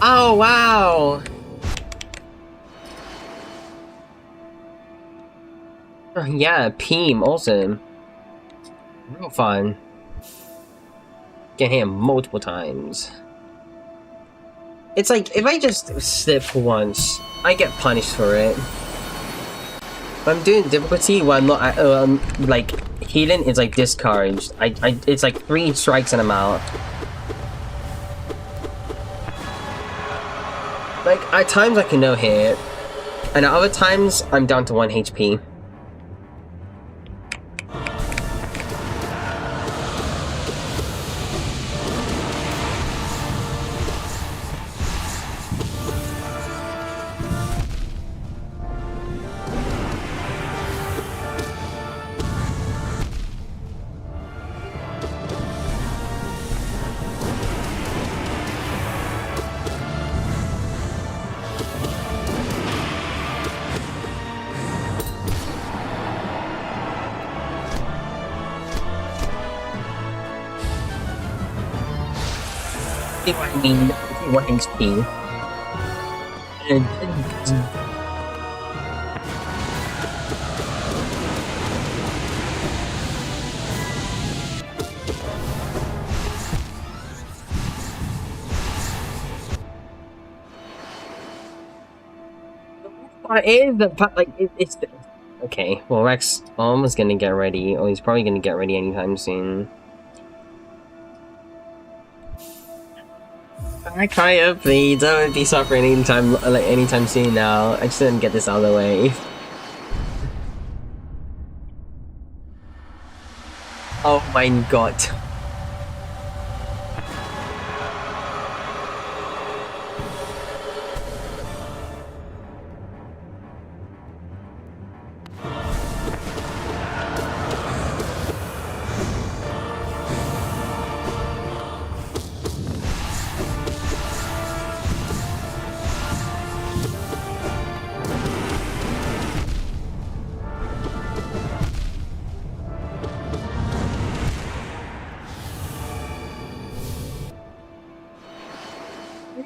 Speaker 4: Oh, wow. Yeah, Peem, awesome. Real fun. Get him multiple times. It's like, if I just slip once, I get punished for it. When I'm doing difficulty, when I'm not, like, healing is like discouraged. It's like 3 strikes and I'm out. Like, at times I can no hit, and at other times I'm down to 1 HP. I mean, 1 HP. And what is the like? It's the, okay. Well, Rex almost gonna get ready, or he's probably gonna get ready anytime soon. Kaya, please don't be suffering anytime soon now. I just didn't get this out of the way. Oh my god.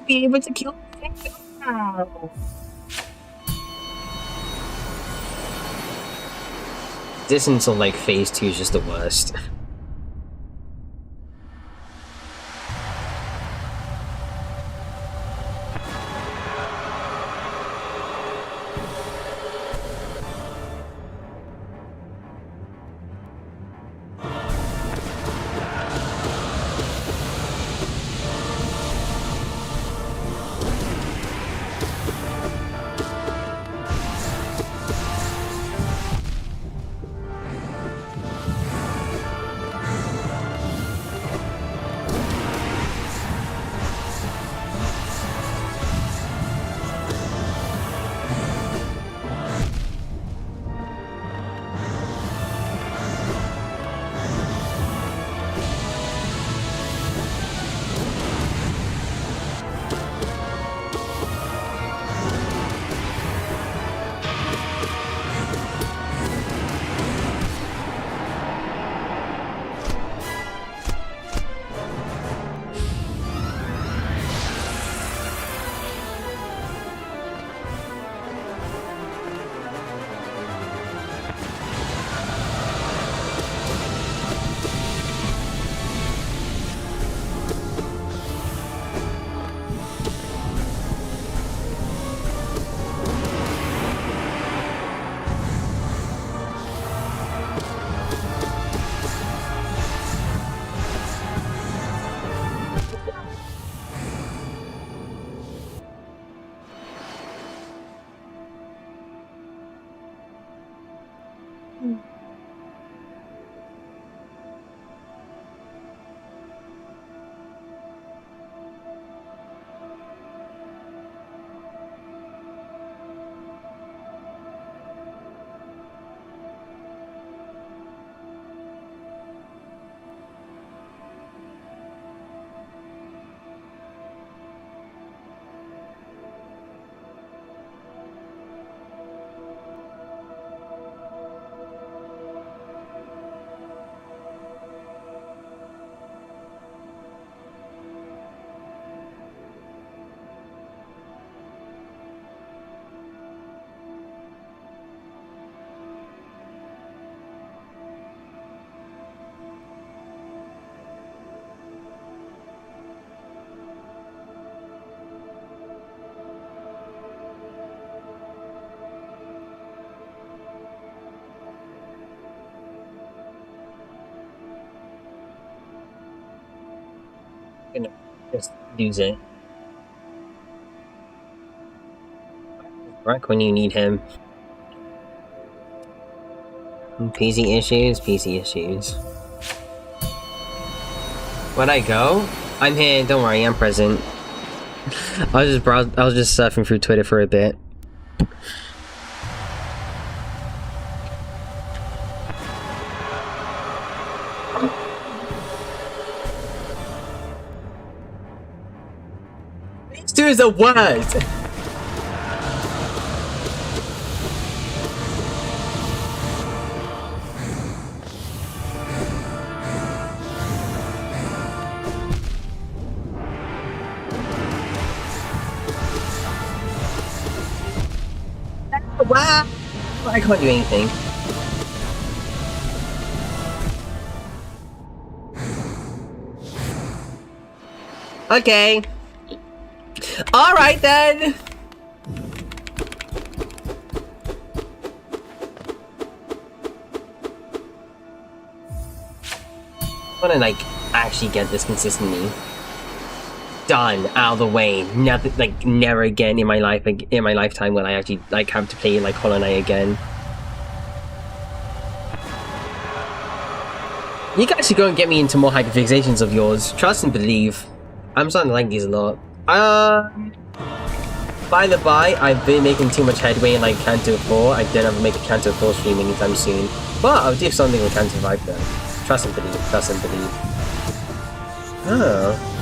Speaker 4: Be able to kill him now. This until like phase 2 is just the worst. I'm gonna just use it. Right when you need him. PC issues, PC issues. Where'd I go? I'm here, don't worry, I'm present. I was just surfing through Twitter for a bit. These two is a word! Wow! I can't do anything. Okay. Alright then! I wanna like actually get this consistently done, out of the way. Never, like, never again in my life, in my lifetime will I actually like have to play like Hollow Knight again. You guys should go and get me into more hyperfixations of yours. Trust and believe. I'm starting to like these a lot. By the by, I've been making too much headway in like Canto 4. I don't have to make a Canto 4 stream anytime soon. But I'll do something with Canto 5 though. Trust and believe. Trust and believe. Oh.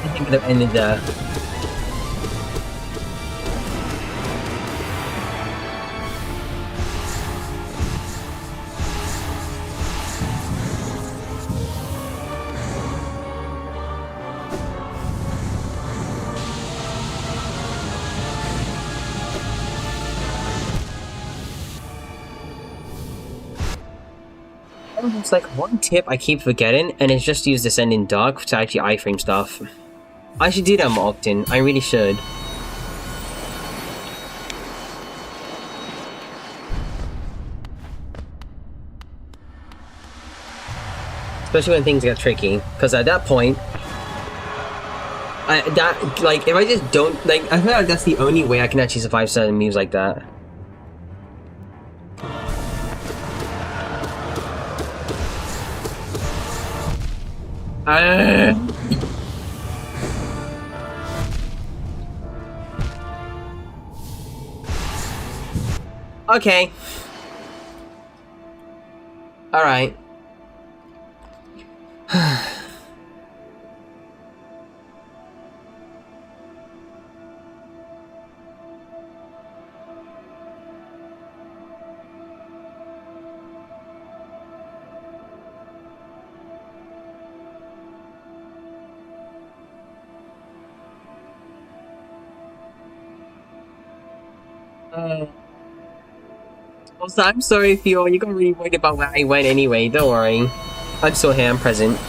Speaker 4: I could have ended there. It's like one tip I keep forgetting, and it's just use Descending Dark to actually iframe stuff. I should do that more often. I really should. Especially when things get tricky, because at that point, like, if I just don't, like, I feel like that's the only way I can actually survive certain moves like that. Okay. Alright. Also, I'm sorry, Theo. You got really worried about where I went anyway. Don't worry. I'm still here. I'm present.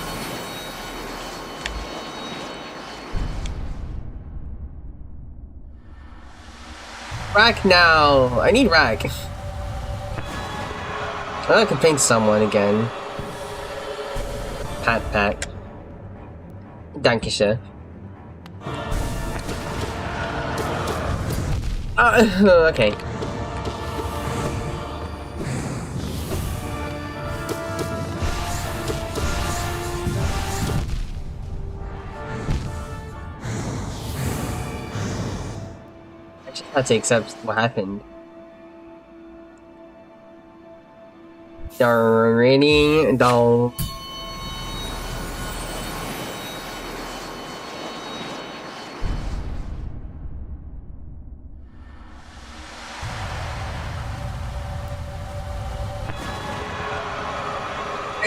Speaker 4: Rack now! I need Rack. I'm gonna complain to someone again. Pat. Dankisha. Okay. I just had to accept what happened. Really don't.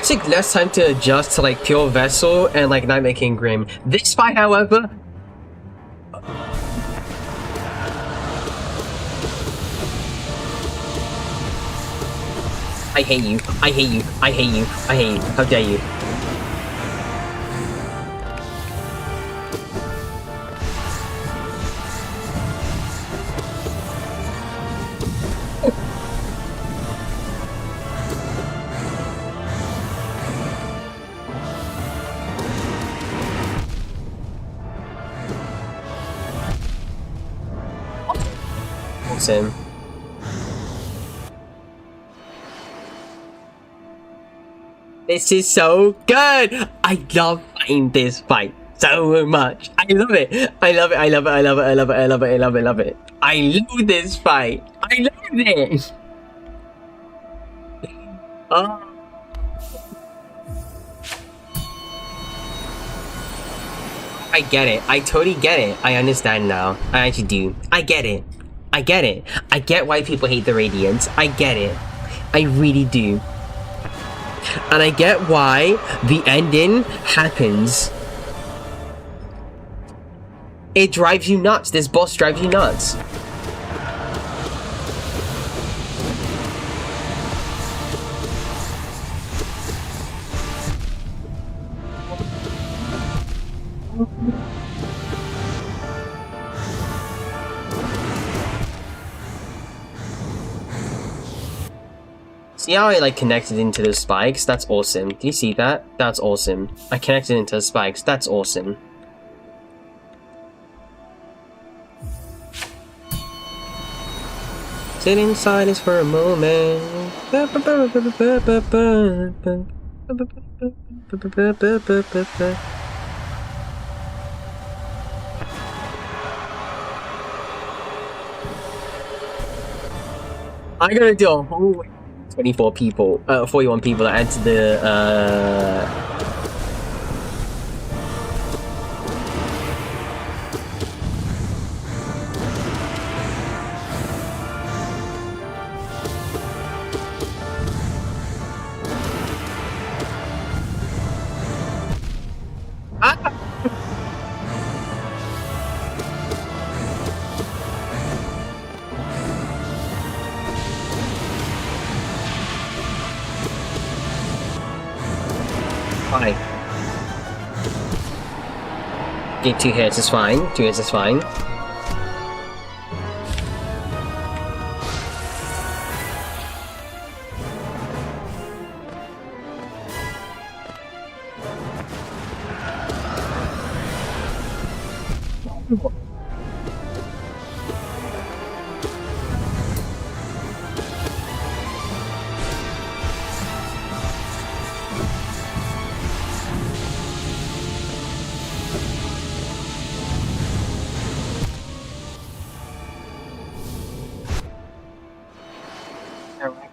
Speaker 4: took less time to adjust to like Pure Vessel and like Nightmare King Grim. This fight, however, I hate you. I hate you. I hate you. I hate you. How dare you? Awesome. This is so good! I love fighting this fight so much. I love it. I love it. I love it. I love it. I love it. I love it. I love it. I love it. I love this fight. I love it. Oh. I get it. I totally get it. I understand now. I actually do. I get it. I get it. I get why people hate the Radiance. I get it. I really do. And I get why the ending happens. It drives you nuts. This boss drives you nuts. See how I like connected into the spikes? That's awesome. Do you see that? That's awesome. I connected into the spikes. That's awesome. Sit in silence for a moment. I'm gonna do a whole 24 people, 41 people that entered the, Fine. Okay, 2 hits is fine. 2 hits is fine.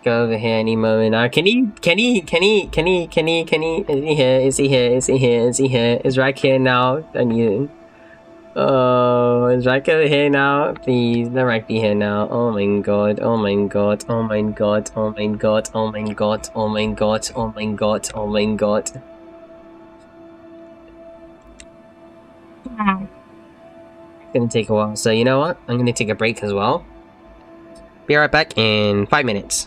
Speaker 4: Go over here any moment now. Can he, is he here? Is he here? Is he here? Is he here? Is Rack here now? I need him. Oh, is Rack over here now? Please, let Rack be here now. Oh my god, oh my god, oh my god, oh my god, oh my god, oh my god, oh my god, oh my god. It's gonna take a while, so you know what? I'm gonna take a break as well. Be right back in 5 minutes.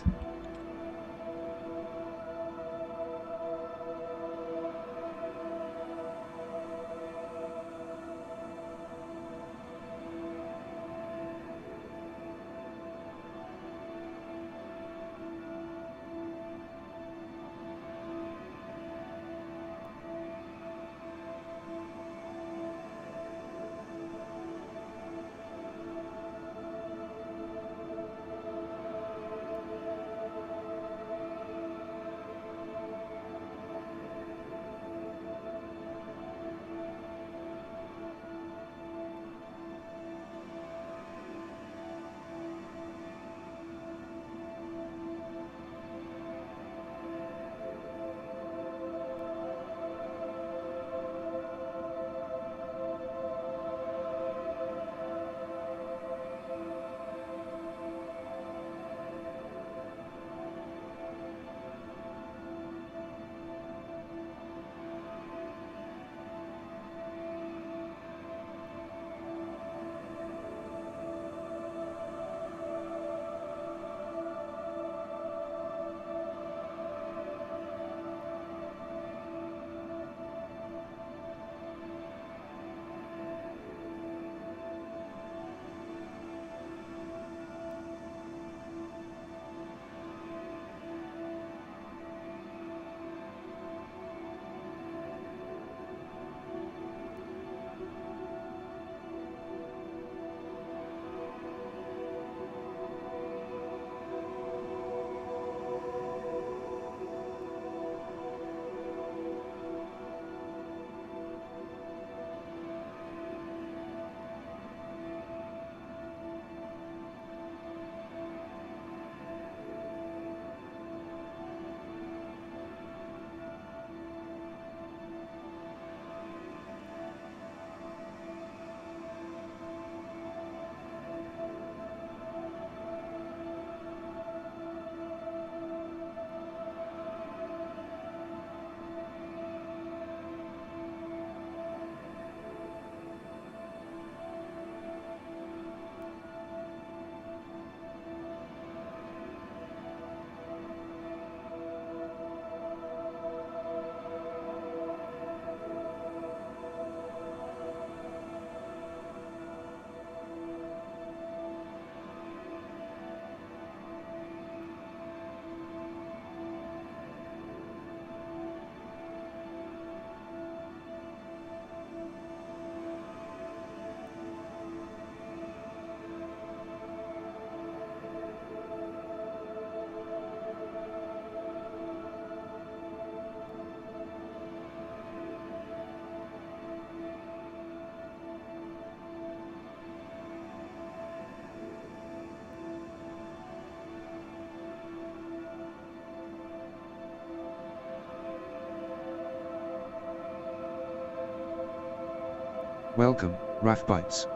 Speaker 1: Welcome, Raf Bites.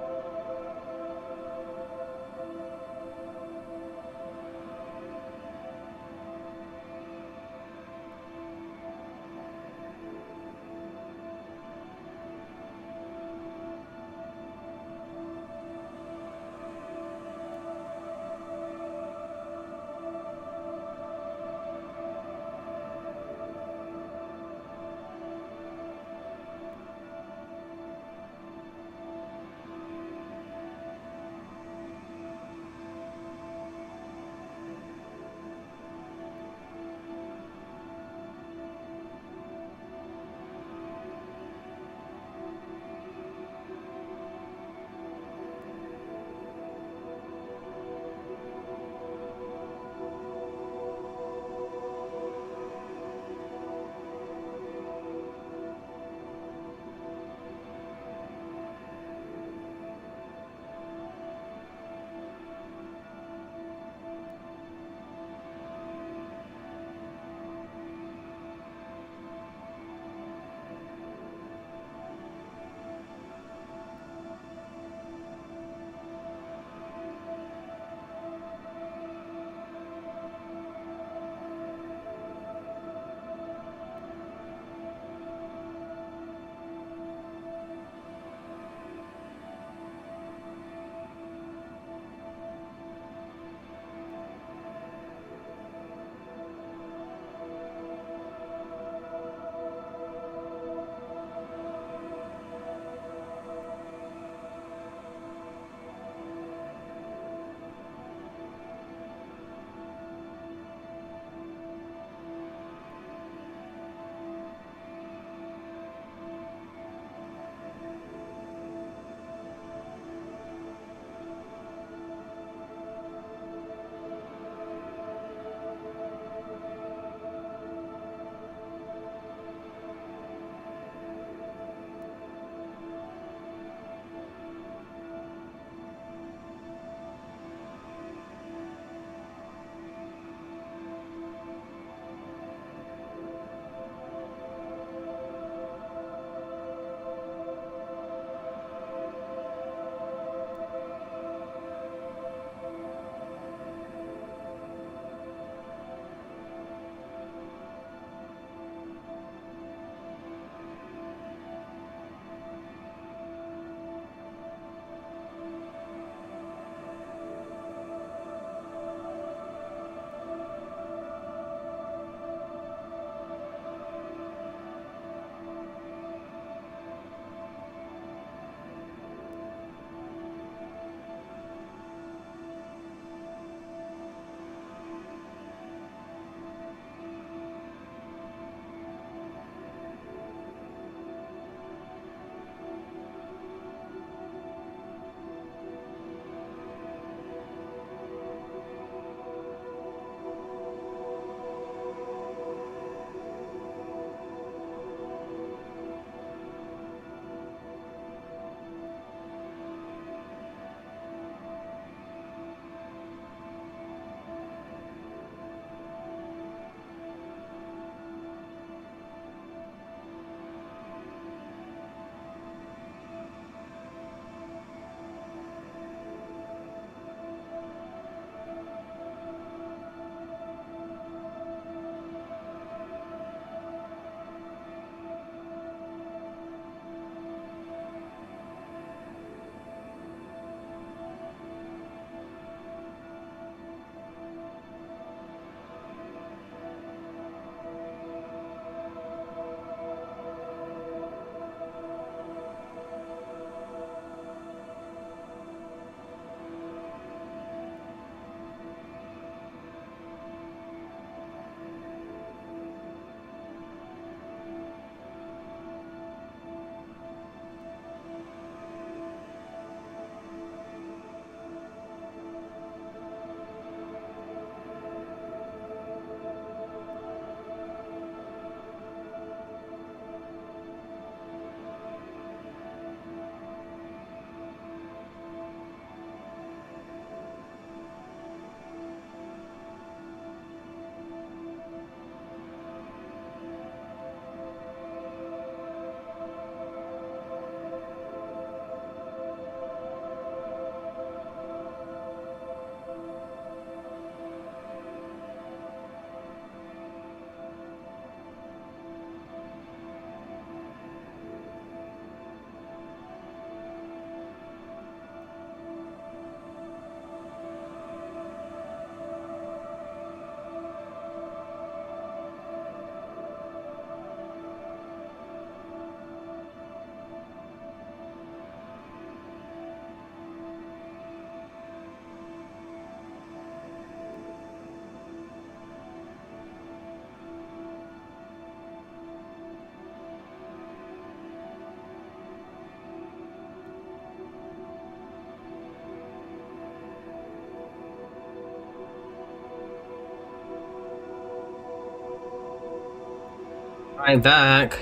Speaker 4: I'm back.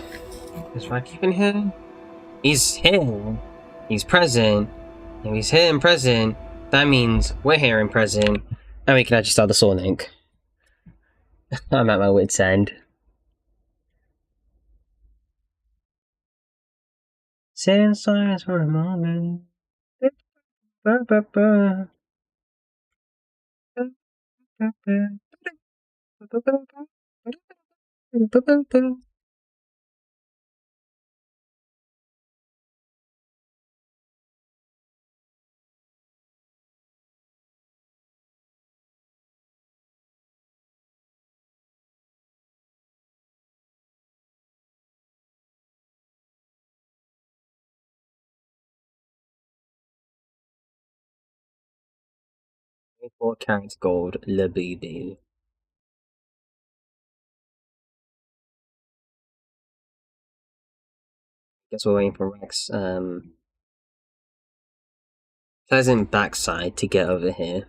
Speaker 4: Is Rak even here? He's here. He's present. If he's here and present, that means we're here and present. And we can actually start the Soul Link. I'm at my wit's end. Sand silence for a moment. Four carats gold, Labubu. Guess we're waiting for Rex, pleasant backside to get over here.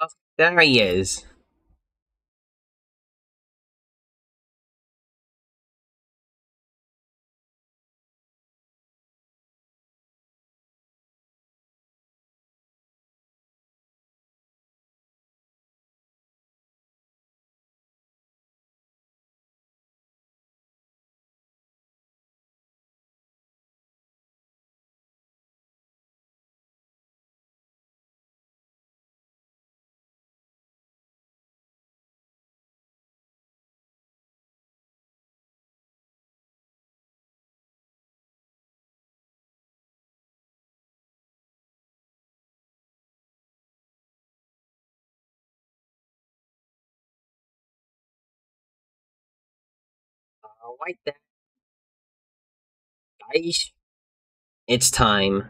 Speaker 4: Oh, there he is. Like that, guys. It's time.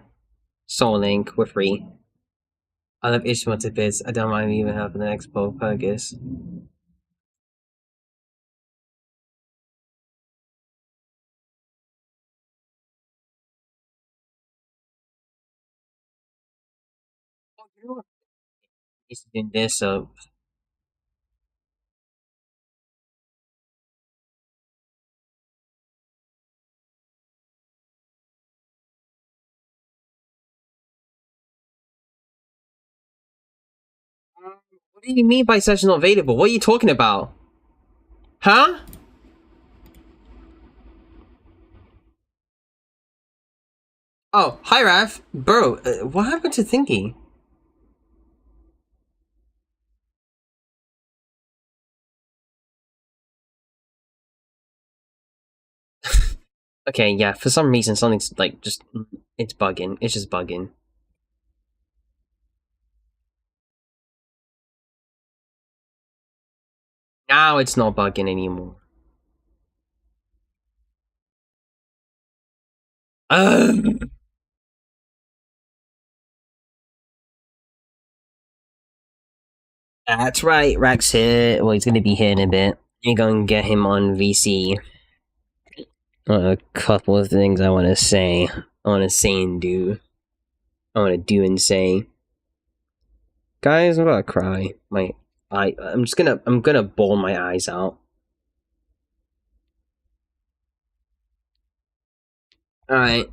Speaker 4: Soul Link, we're free. I love Ishmael to bits. I don't mind even having the next Pope Purgus. Oh, you know what? He's doing this, so. What do you mean by session not available? What are you talking about? Huh? Oh, hi Raph. Bro, what happened to Thinky? Okay, yeah, for some reason something's like just it's bugging. It's just bugging. Now it's not bugging anymore. That's right, Rax here. Well, he's gonna be here in a bit. You're gonna get him on VC. A couple of things I wanna say. I wanna say and do. I wanna do and say. Guys, I'm about to cry. I'm gonna bawl my eyes out. Alright.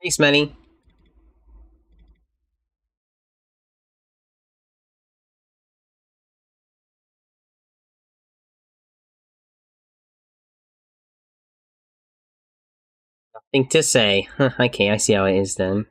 Speaker 4: Thanks, Manny. Nothing to say. Okay, I see how it is then.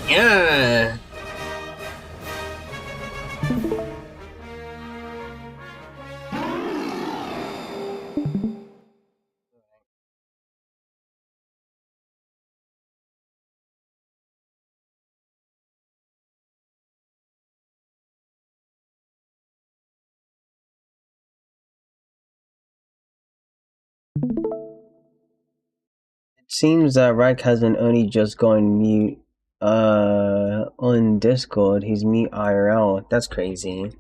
Speaker 4: Yeah. It seems that Rack has been only just going mute on Discord. He's mute IRL. That's crazy.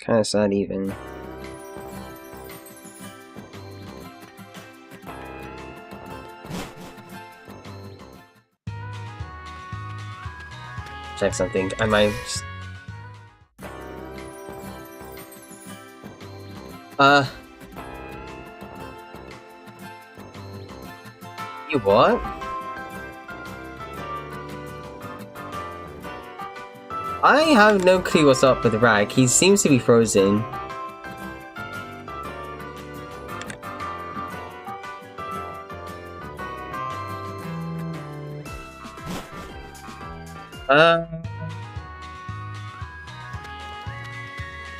Speaker 4: Kinda sad even. Check something. I might just... You what? I have no clue what's up with Rag. He seems to be frozen. Oh,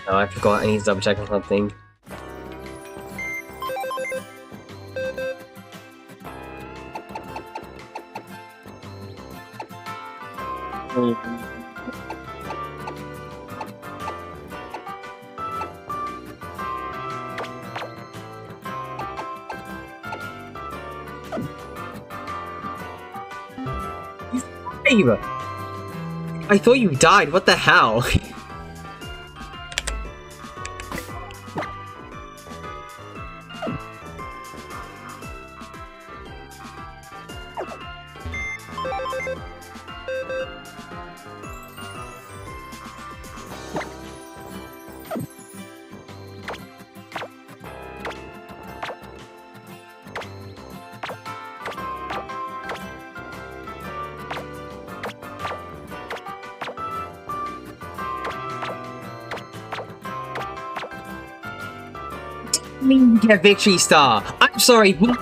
Speaker 4: I forgot. I need to double check on something. He's alive! I thought you died. What the hell? Mean get a victory star. I'm sorry. What?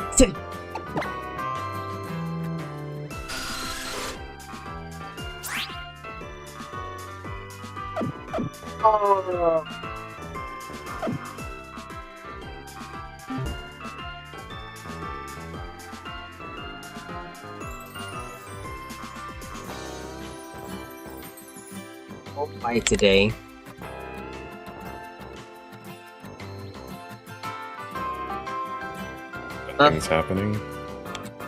Speaker 4: Oh. I'll fight today.
Speaker 11: Nothing's happening.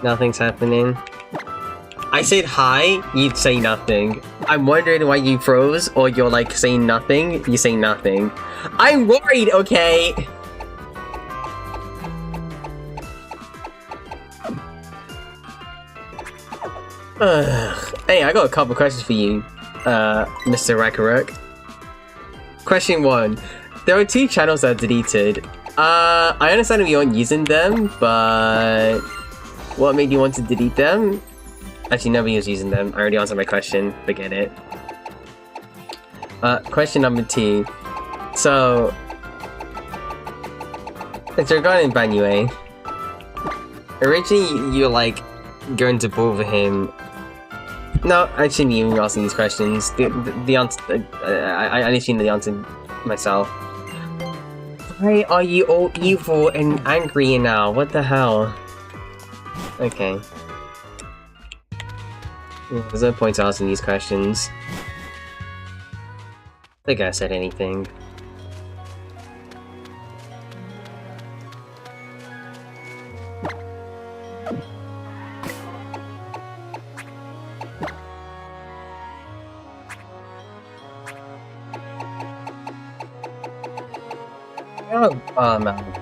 Speaker 4: Nothing's happening. I said hi, you'd say nothing. I'm wondering why you froze, or you're like saying nothing, you say nothing. I'm worried, okay? Hey, I got a couple questions for you, Mr. Rakaruk. Question 1. There are 2 channels that are deleted. I understand we aren't using them, but what made you want to delete them? Actually, nobody was using them. I already answered my question. Forget it. Question number 2. So, it's regarding Banue. Originally, you're like going to bother him. No, I shouldn't even be asking these questions. The answer, I need to know the answer myself. Why are you all evil and angry now? What the hell? Okay. There's no point to asking these questions. I think I said anything.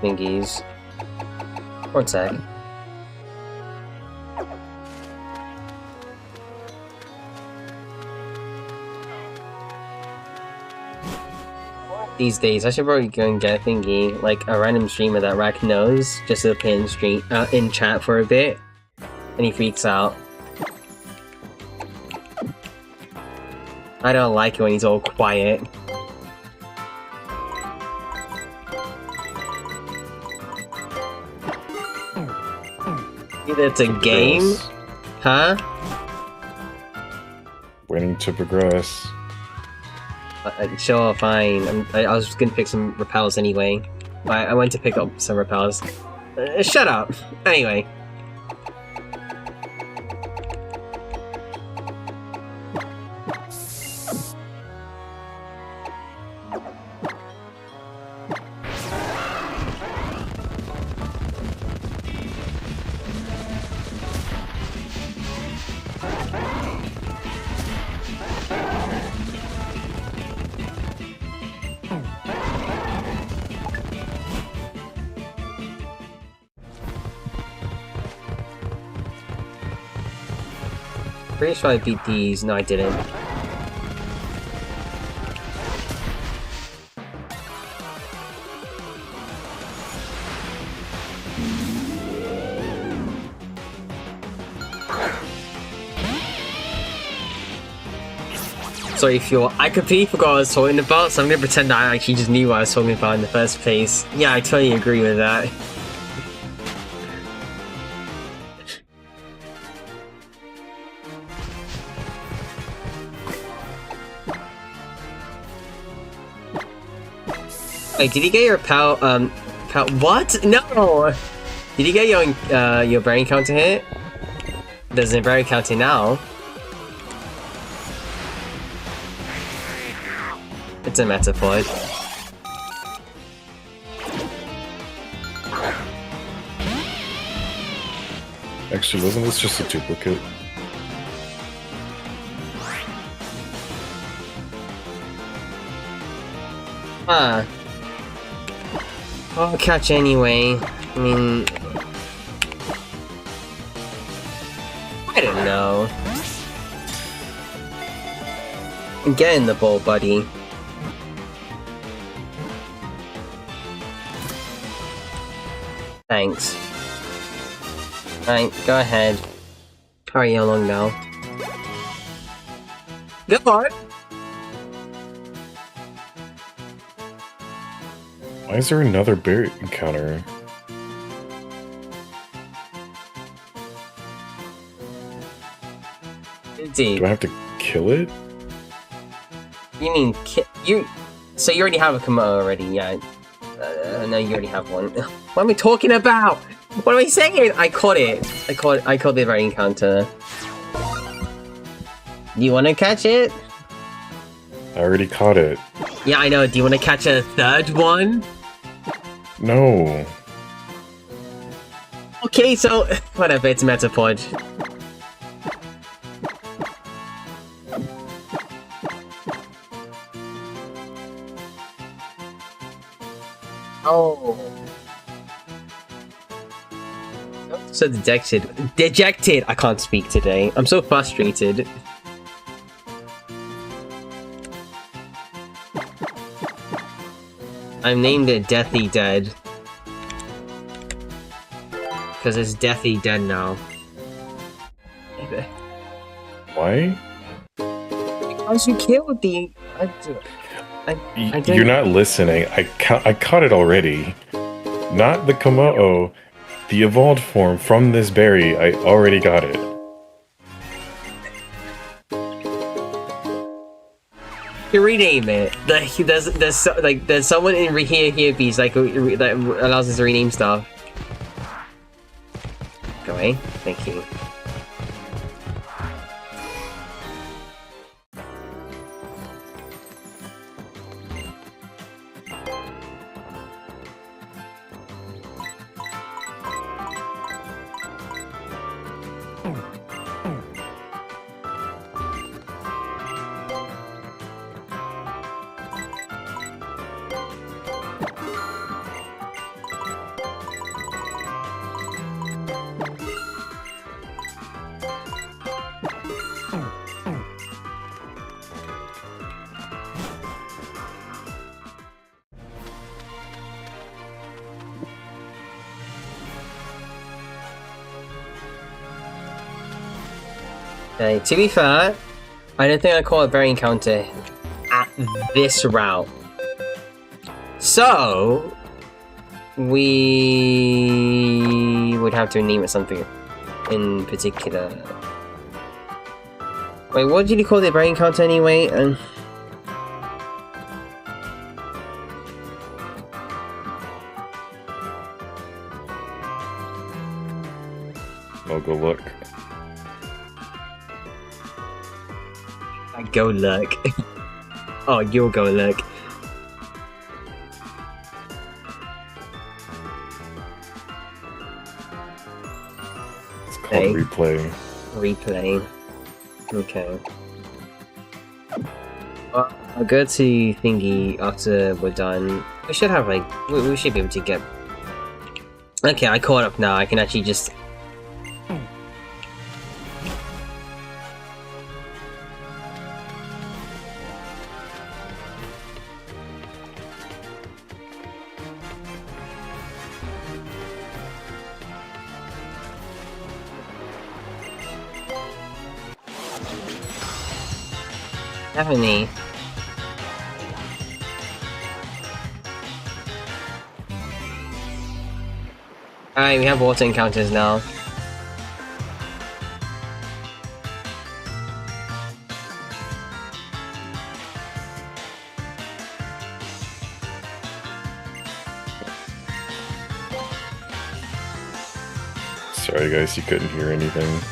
Speaker 4: Thingies. 1 sec. These days, I should probably go and get a thingy, like a random streamer that Rack knows, just to appear in stream, in chat for a bit, and he freaks out. I don't like it when he's all quiet. Either it's a game, huh?
Speaker 11: waiting to progress.
Speaker 4: Sure, fine. I was gonna pick some repels anyway. I went to pick up some repels. Shut up! Anyway. Pretty sure I beat these. No, I didn't. Sorry, Fuel. I completely forgot what I was talking about, so I'm gonna pretend that I actually just knew what I was talking about in the first place. Yeah, I totally agree with that. Wait, did you get your what? No! Did you get your brain counter hit? There's a brain counter now. It's a metaphor.
Speaker 11: Actually, wasn't this just a duplicate?
Speaker 4: Huh. I'll catch anyway. I mean... I don't know. Get in the bowl, buddy. Thanks. Alright, go ahead. Hurry along now. Good on!
Speaker 11: Why is there another bear encounter?
Speaker 4: Indeed.
Speaker 11: Do I have to kill it?
Speaker 4: You mean you? So you already have a Komodo already? Yeah. No, you already have one. What am I talking about? What am I saying? I caught it. I caught the right encounter. Do you want to catch it?
Speaker 11: I already caught it.
Speaker 4: Yeah, I know. Do you want to catch a third one?
Speaker 11: No.
Speaker 4: Okay, so whatever. It's Metapod. Oh. So dejected. Dejected! I can't speak today. I'm so frustrated. I'm named it Deathy Dead. Because it's Deathy Dead now.
Speaker 11: Why?
Speaker 4: Because you killed the...
Speaker 11: You're not listening. I caught it already. Not the Komodo. The evolved form from this berry. I already got it.
Speaker 4: You rename it. There's someone in here bees that allows us to rename stuff. Go away. Thank you. Okay, to be fair, I don't think I call a berry encounter at this route. So, we would have to name it something in particular. Wait, what did you call the brain count anyway?
Speaker 11: I'll go look.
Speaker 4: Go look. Oh, you'll go look.
Speaker 11: It's called replay.
Speaker 4: Replay. Okay. Well, I'll go to thingy after we're done. We should have like we should be able to get. Okay, I caught up now. I can actually just. Stephanie. Alright, we have water encounters now.
Speaker 11: Sorry guys, you couldn't hear anything.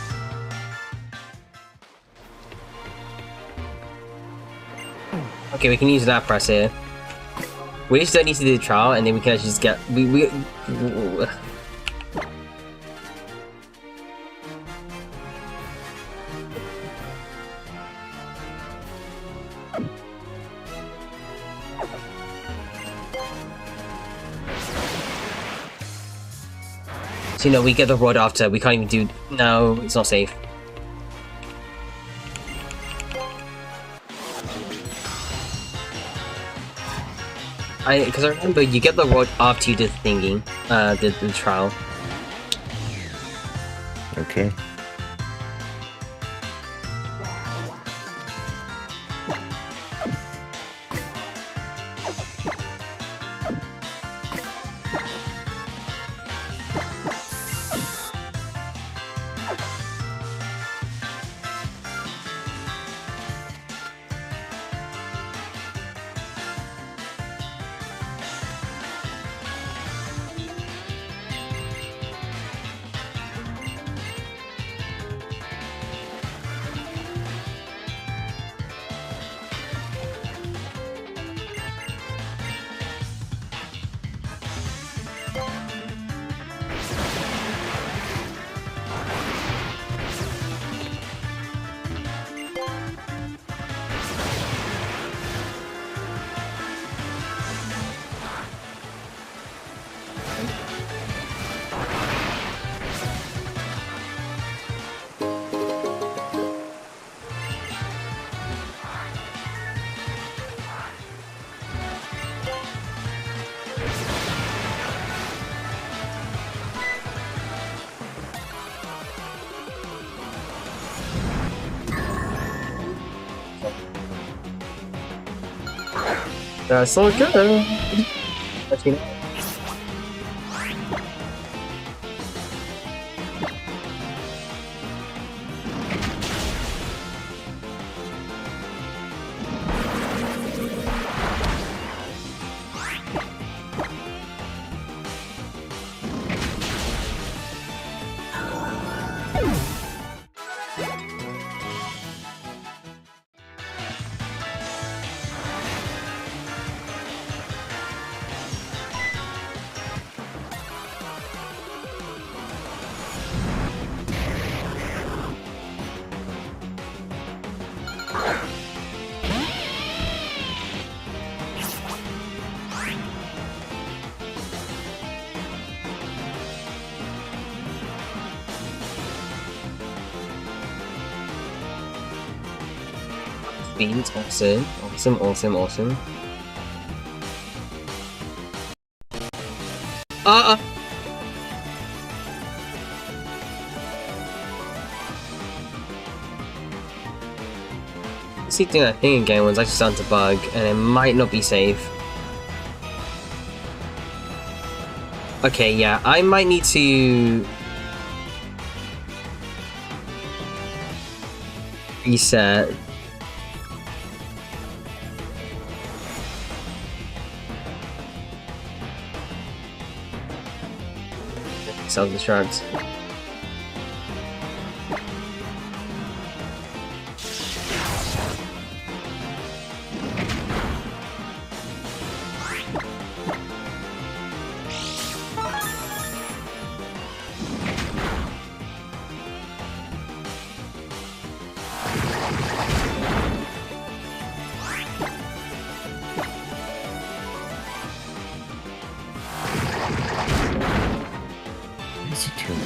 Speaker 4: Okay, we can use that press here. We just don't need to do the trial, and then we can actually just get we So, you know, we get the rod after. We can't even do. No, it's not safe. Because I remember you get the rod after you did the thingy, the trial.
Speaker 11: Okay.
Speaker 4: That's so good. Actually, beans, awesome, awesome, awesome, awesome. See, doing that thing again was actually starting to bug, and it might not be safe. Okay, yeah, I might need to. Reset. Self-destruct.
Speaker 11: It's a turn.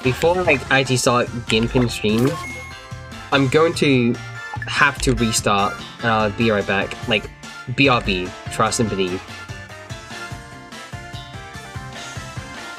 Speaker 4: Before I actually start gimping stream, I'm going to have to restart and I'll be right back. Like, BRB, trust and believe.